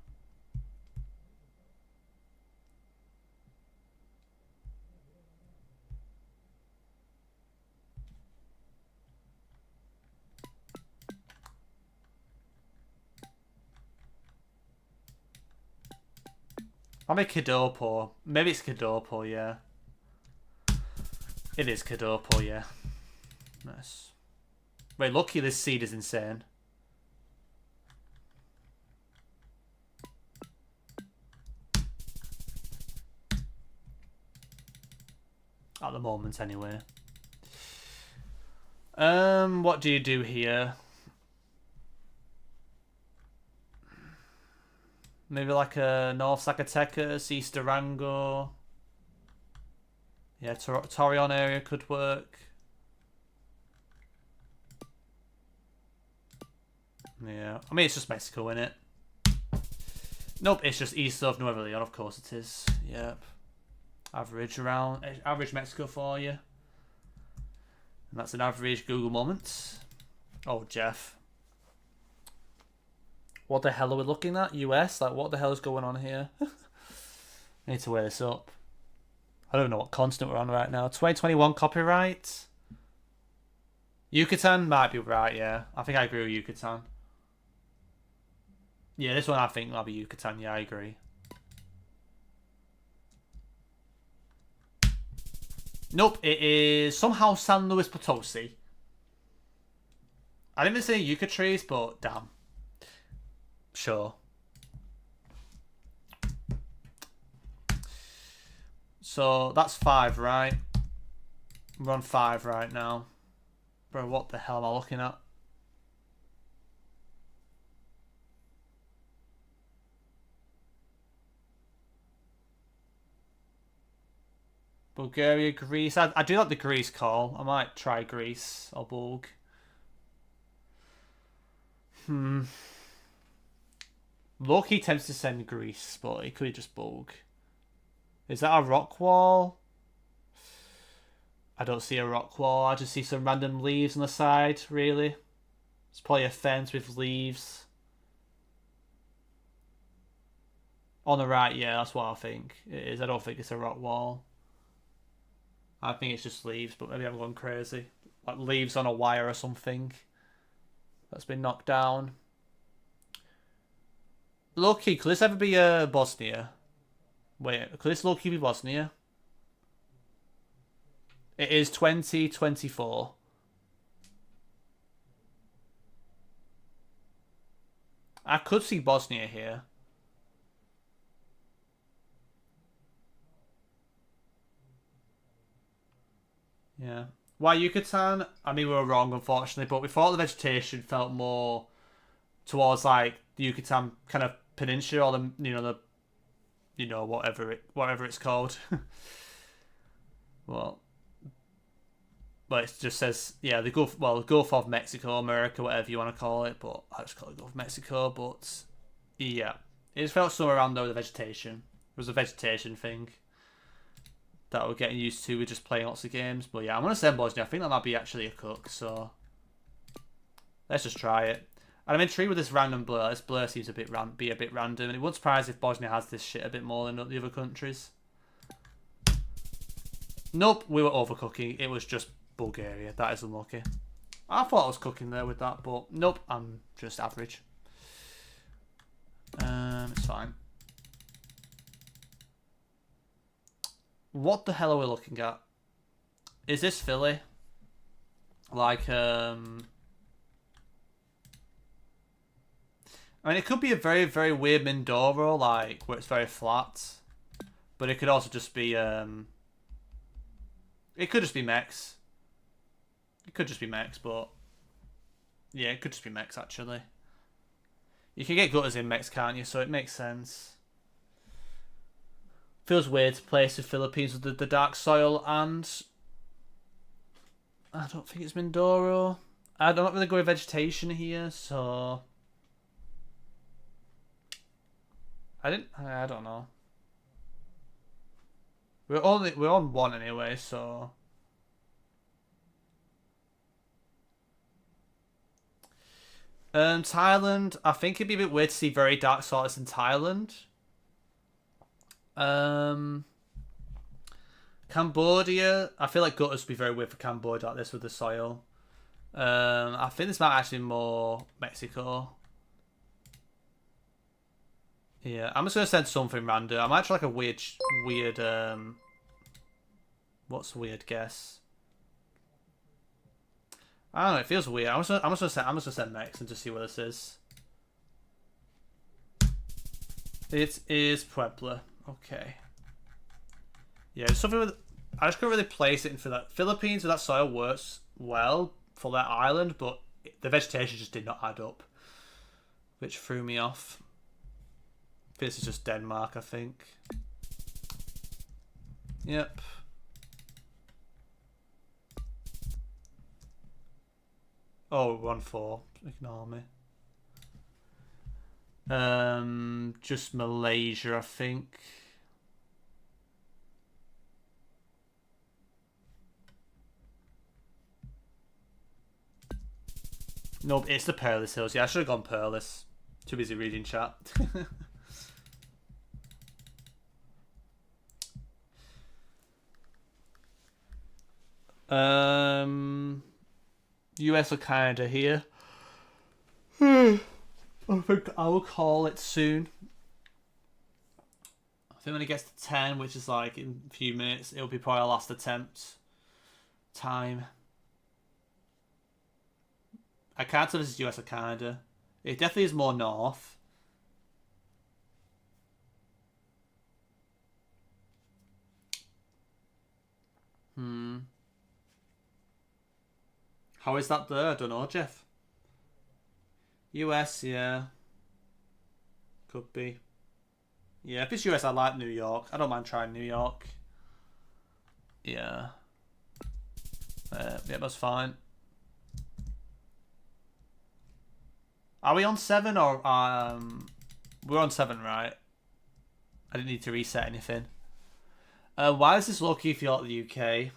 A: I mean Kidopo. Maybe it's Kidopo, yeah. It is Kidopo, yeah. Nice. Wait, lucky this seed is insane. At the moment, anyway. What do you do here? Maybe like a North Zacatecas, East Durango. Yeah, Torreon area could work. Yeah, I mean, it's just Mexico, innit? Nope, it's just east of Nuevo Leon, of course it is. Yep. Average Mexico for you. And that's an average Google moment. Oh, Jeff. What the hell are we looking at? US? Like, what the hell is going on here? I need to weigh this up. I don't know what constant we're on right now. 2021 copyright. Yucatan might be right, yeah. I think I agree with Yucatan. Yeah, this one I think might be Yucatan. Yeah, I agree. Nope, it is somehow San Luis Potosi. I didn't even say yucca trees, but damn. Sure. So that's 5, right? We're on 5 right now. Bro, what the hell am I looking at? Bulgaria, Greece. I do like the Greece call. I might try Greece or Bulg. Loki tends to send Greece, but it could be just Bulg. Is that a rock wall? I don't see a rock wall. I just see some random leaves on the side, really. It's probably a fence with leaves. On the right, yeah, that's what I think it is. I don't think it's a rock wall. I think it's just leaves, but maybe I'm going crazy. Like leaves on a wire or something that's been knocked down. Low-key, could this ever be Bosnia? Wait, could this low-key be Bosnia? It is 2024. I could see Bosnia here. Yeah. Why Yucatan? I mean, we were wrong, unfortunately, but we thought the vegetation felt more towards like the Yucatan kind of peninsula, or the whatever it's called. Well, but it just says, yeah, the Gulf of Mexico, America, whatever you want to call it, but I just call it Gulf of Mexico. But yeah, it just felt somewhere around there with the vegetation. It was a vegetation thing that we're getting used to with just playing lots of games. But yeah, I'm gonna send Bosnia. I think that might be actually a cook, so let's just try it. And I'm intrigued with this random blur. This blur seems be a bit random, and it wouldn't surprise if Bosnia has this shit a bit more than the other countries. Nope, we were overcooking. It was just Bulgaria. That is unlucky. I thought I was cooking there with that, but nope, I'm just average. It's fine. What the hell are we looking at? Is this Philly? Like, I mean, it could be a very, very weird Mindoro, like, where it's very flat. But it could also just be, it could just be Mex. It could just be Mex, but yeah, it could just be Mex, actually. You can get gutters in Mex, can't you? So it makes sense. Feels weird to place the Philippines with the dark soil, and I don't think it's Mindoro. I'm not really going with vegetation here, so I don't know. We're on 1 anyway, so Thailand. I think it'd be a bit weird to see very dark soils in Thailand. Cambodia. I feel like gutters would be very weird for Cambodia like this with the soil. I think this might actually be more Mexico. Yeah, I'm just gonna send something random. I might try like a weird, what's a weird guess? I don't know. It feels weird. I'm just gonna send Mex and just see what this is. It is Puebla. Okay. Yeah, just something with. I just couldn't really place it for that. Philippines with that soil works well for that island, but the vegetation just did not add up, which threw me off. This is just Denmark, I think. Yep. Oh, 1-4. Ignore me. Just Malaysia, I think. Nope, it's the Peerless Hills. Yeah, I should have gone Peerless. Too busy reading chat. US or Canada here. I think I will call it soon. I think when it gets to 10, which is like in a few minutes, it'll be probably our last attempt. time. I can't tell if this is US or Canada. It definitely is more north. How is that there? I don't know, Jeff. US, yeah. Could be. Yeah, if it's US, I like New York. I don't mind trying New York. Yeah. Yeah, that's fine. Are we on 7 or we're on 7, right? I didn't need to reset anything. Why is this low-key feel like the UK?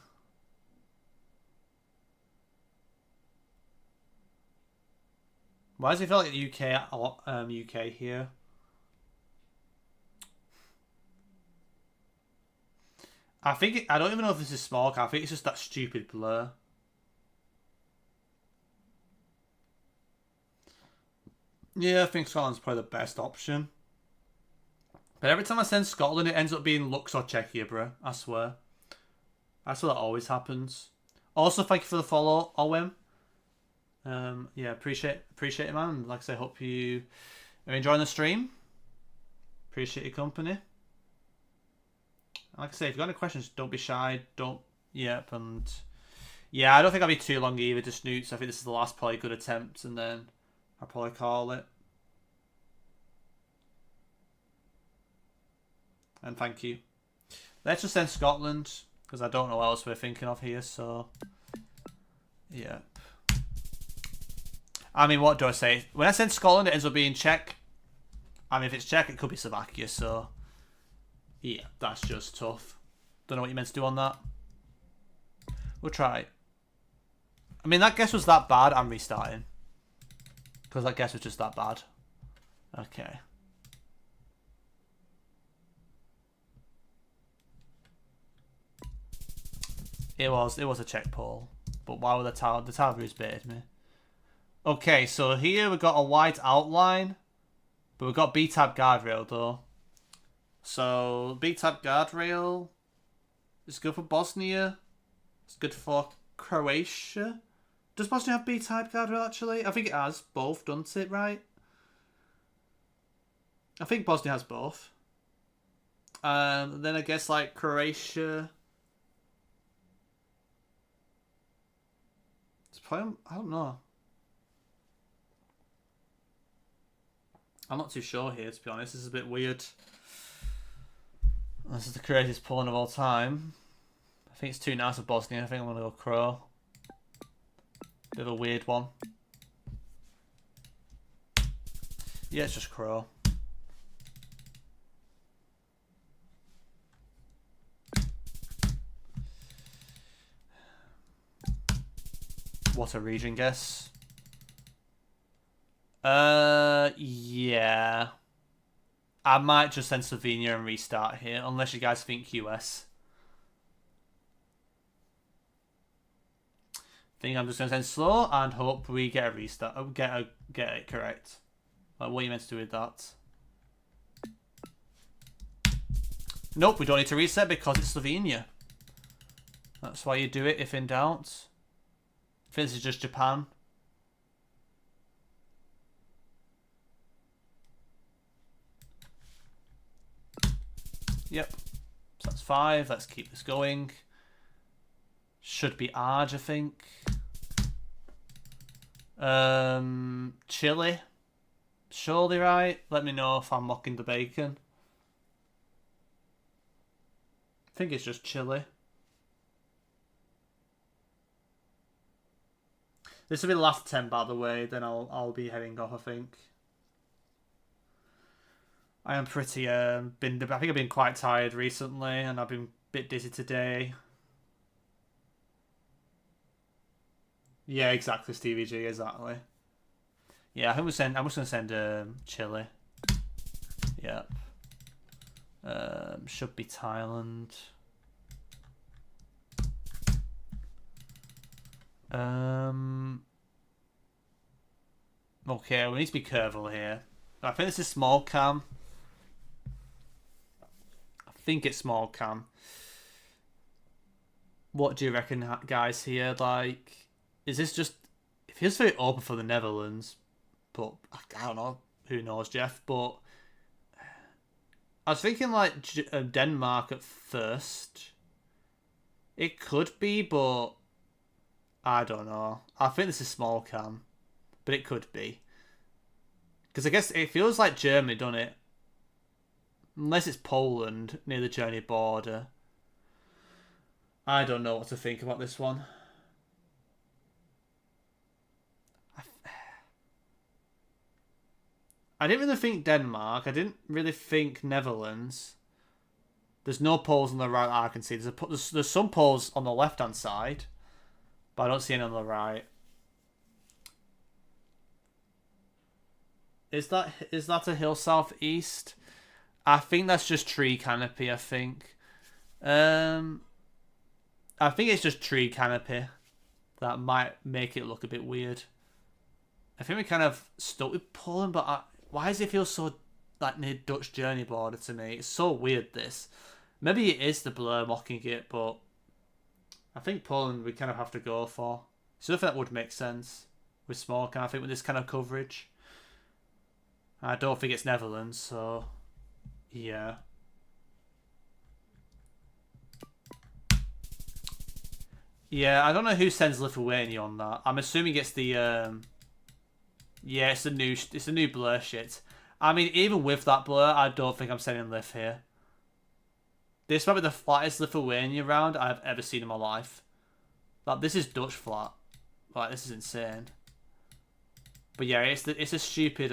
A: Why does it feel like the UK here? I don't even know if this is small. I think it's just that stupid blur. Yeah, I think Scotland's probably the best option. But every time I send Scotland, it ends up being Lux or Czechia, bro. I swear. That's what always happens. Also, thank you for the follow, Owen. Yeah, appreciate it, man. Like I say, hope you are enjoying the stream. Appreciate your company. Like I say, if you've got any questions, don't be shy. Yep, and yeah, I don't think I'll be too long either to snoots. I think this is the last probably good attempt, and then I'll probably call it. And thank you. Let's just send Scotland, because I don't know what else we're thinking of here, so yeah. I mean, what do I say? When I send Scotland, it ends up being Czech. I mean, if it's Czech, it could be Slovakia, so yeah, that's just tough. Don't know what you meant to do on that. We'll try. I mean, that guess was that bad. I'm restarting. Because that guess was just that bad. Okay. It was a Czech poll. But why would the Talbot's baited me? Okay, so here we've got a white outline. But we've got B-tab guardrail though. So B-tab guardrail is good for Bosnia. It's good for Croatia. Does Bosnia have B-type guardrail actually? I think it has both, doesn't it, right? I think Bosnia has both. Then I guess like Croatia. It's probably, I don't know. I'm not too sure here, to be honest. This is a bit weird. This is the craziest polling of all time. I think it's too nice of Bosnia. I think I'm going to go Crow. Bit of a weird one. Yeah, it's just Crow. What a region guess. Yeah. I might just send Slovenia and restart here, unless you guys think US. I think I'm just gonna send slow and hope we get a restart. Get it correct. Like, what are you meant to do with that? Nope, we don't need to reset because it's Slovenia. That's why you do it if in doubt. I think this is just Japan. Yep. So that's 5. Let's keep this going. Should be Arge, I think. Chile. Surely right. Let me know if I'm mocking the bacon. I think it's just Chile. This will be the last attempt, by the way. Then I'll be heading off, I think. I am pretty I think I've been quite tired recently, and I've been a bit dizzy today. Yeah, exactly, Stevie G, exactly. Yeah, I think I'm just gonna send Chile. Yep. Should be Thailand. Okay, we need to be careful here. I think this is small cam. I think it's small cam. What do you reckon, guys? Here, like, is this just? It feels very open for the Netherlands, but I don't know. Who knows, Jeff? But I was thinking like Denmark at first. It could be, but I don't know. I think this is small cam, but it could be. Because I guess it feels like Germany, doesn't it? Unless it's Poland near the Germany border. I don't know what to think about this one. I didn't really think Denmark. I didn't really think Netherlands. There's no poles on the right I can see. There's some poles on the left-hand side, but I don't see any on the right. Is that a hill southeast? I think that's just tree canopy, I think. I think it's just tree canopy. That might make it look a bit weird. I think we kind of stuck with Poland, but why does it feel so like near Dutch journey border to me? It's so weird, this. Maybe it is the blur mocking it, but I think Poland we kind of have to go for. Something that would make sense with small cam, I think, with this kind of coverage. I don't think it's Netherlands, so yeah. Yeah, I don't know who sends Lithuania on that. I'm assuming it's the yeah, it's a new blur shit. I mean, even with that blur, I don't think I'm sending Lith here. This might be the flattest Lithuania round I've ever seen in my life. Like, this is Dutch flat. Like, this is insane. But yeah, it's a stupid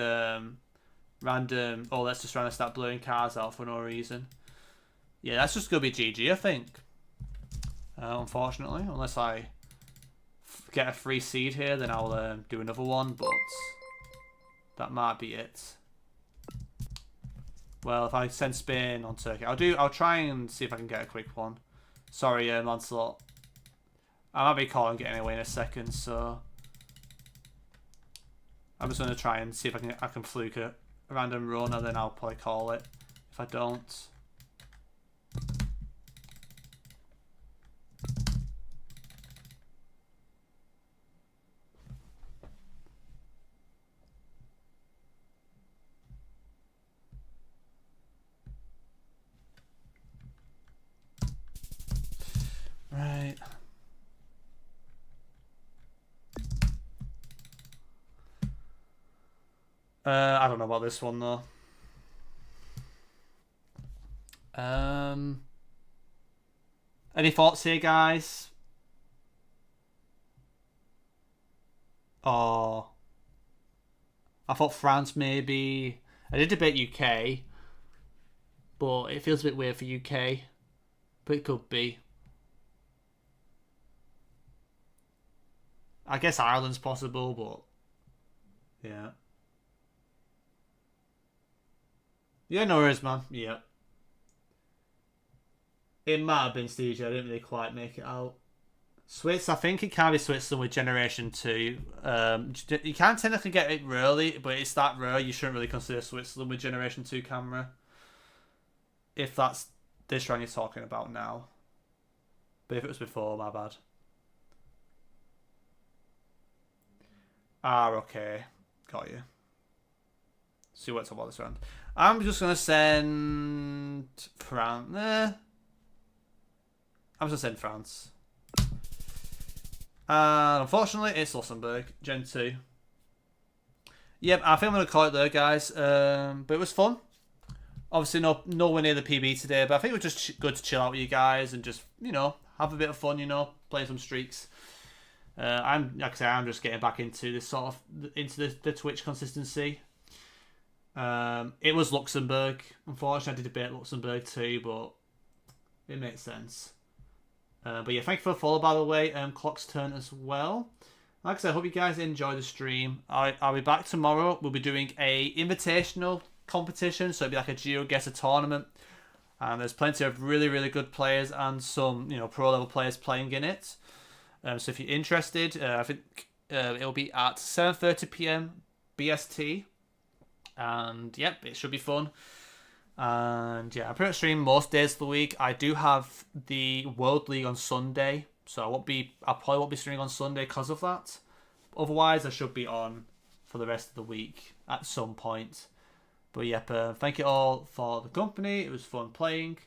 A: random. Oh, let's just try to start blowing cars out for no reason. Yeah, that's just gonna be GG, I think. Unfortunately, unless I get a free seed here, then I'll do another one. But that might be it. Well, if I send Spain on Turkey, I'll try and see if I can get a quick one. Sorry, Lancelot. I might be calling it anyway in a second, so I'm just gonna try and see if I can fluke a random run, and then I'll probably call it if I don't. Right. I don't know about this one though. Any thoughts here, guys? Oh, I thought France maybe. I did debate UK, but it feels a bit weird for UK. But it could be. I guess Ireland's possible, but yeah. Yeah, no worries, man. Yeah. It might have been Steve. I didn't really quite make it out. Swiss, I think it can be Switzerland with Generation 2. You can technically get it rarely, but it's that rare you shouldn't really consider Switzerland with Generation 2 camera. If that's this round you're talking about now. But if it was before, my bad. Ah, okay. Got you. See what's about this round. I'm just going to send France. I'm just going to send France. And unfortunately, it's Luxembourg, Gen 2. Yep, I think I'm going to call it there, guys. But it was fun. Obviously, nowhere near the PB today, but I think it was just good to chill out with you guys and just, you know, have a bit of fun, you know, playing some streaks. Like I say, I'm just getting back into this sort of into the Twitch consistency. It was Luxembourg. Unfortunately, I did debate Luxembourg too, but it makes sense. But yeah, thank you for the follow, by the way. Clock's turn as well. Like I said, I hope you guys enjoy the stream. I'll be back tomorrow. We'll be doing a invitational competition, so it'll be like a GeoGuessr tournament. And there's plenty of really, really good players and some, you know, pro level players playing in it. So if you're interested, I think it'll be at 7:30 PM BST. And yep, it should be fun. And yeah, I pretty much stream most days of the week. I do have the World League on Sunday. So I probably won't be streaming on Sunday because of that. Otherwise, I should be on for the rest of the week at some point. But yep, thank you all for the company. It was fun playing.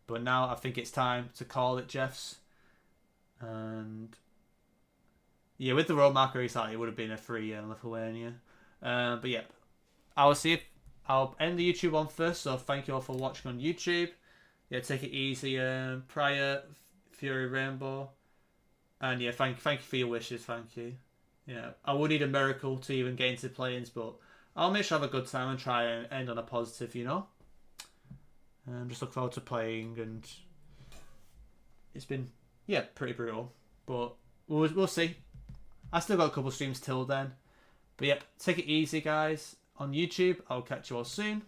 A: But now I think it's time to call it, Jeffs. And yeah, with the road marker restarting, it would have been a free Lithuania. But yep, I'll end the YouTube one first. So thank you all for watching on YouTube. Yeah, take it easy. Prior Fury Rainbow, and yeah, thank you for your wishes. Thank you. Yeah, I would need a miracle to even get into play-ins, but I'll make sure I have a good time and try and end on a positive. Just look forward to playing, and it's been pretty brutal, but we'll see. I still got a couple streams till then, but yep, take it easy, guys. On YouTube, I'll catch you all soon.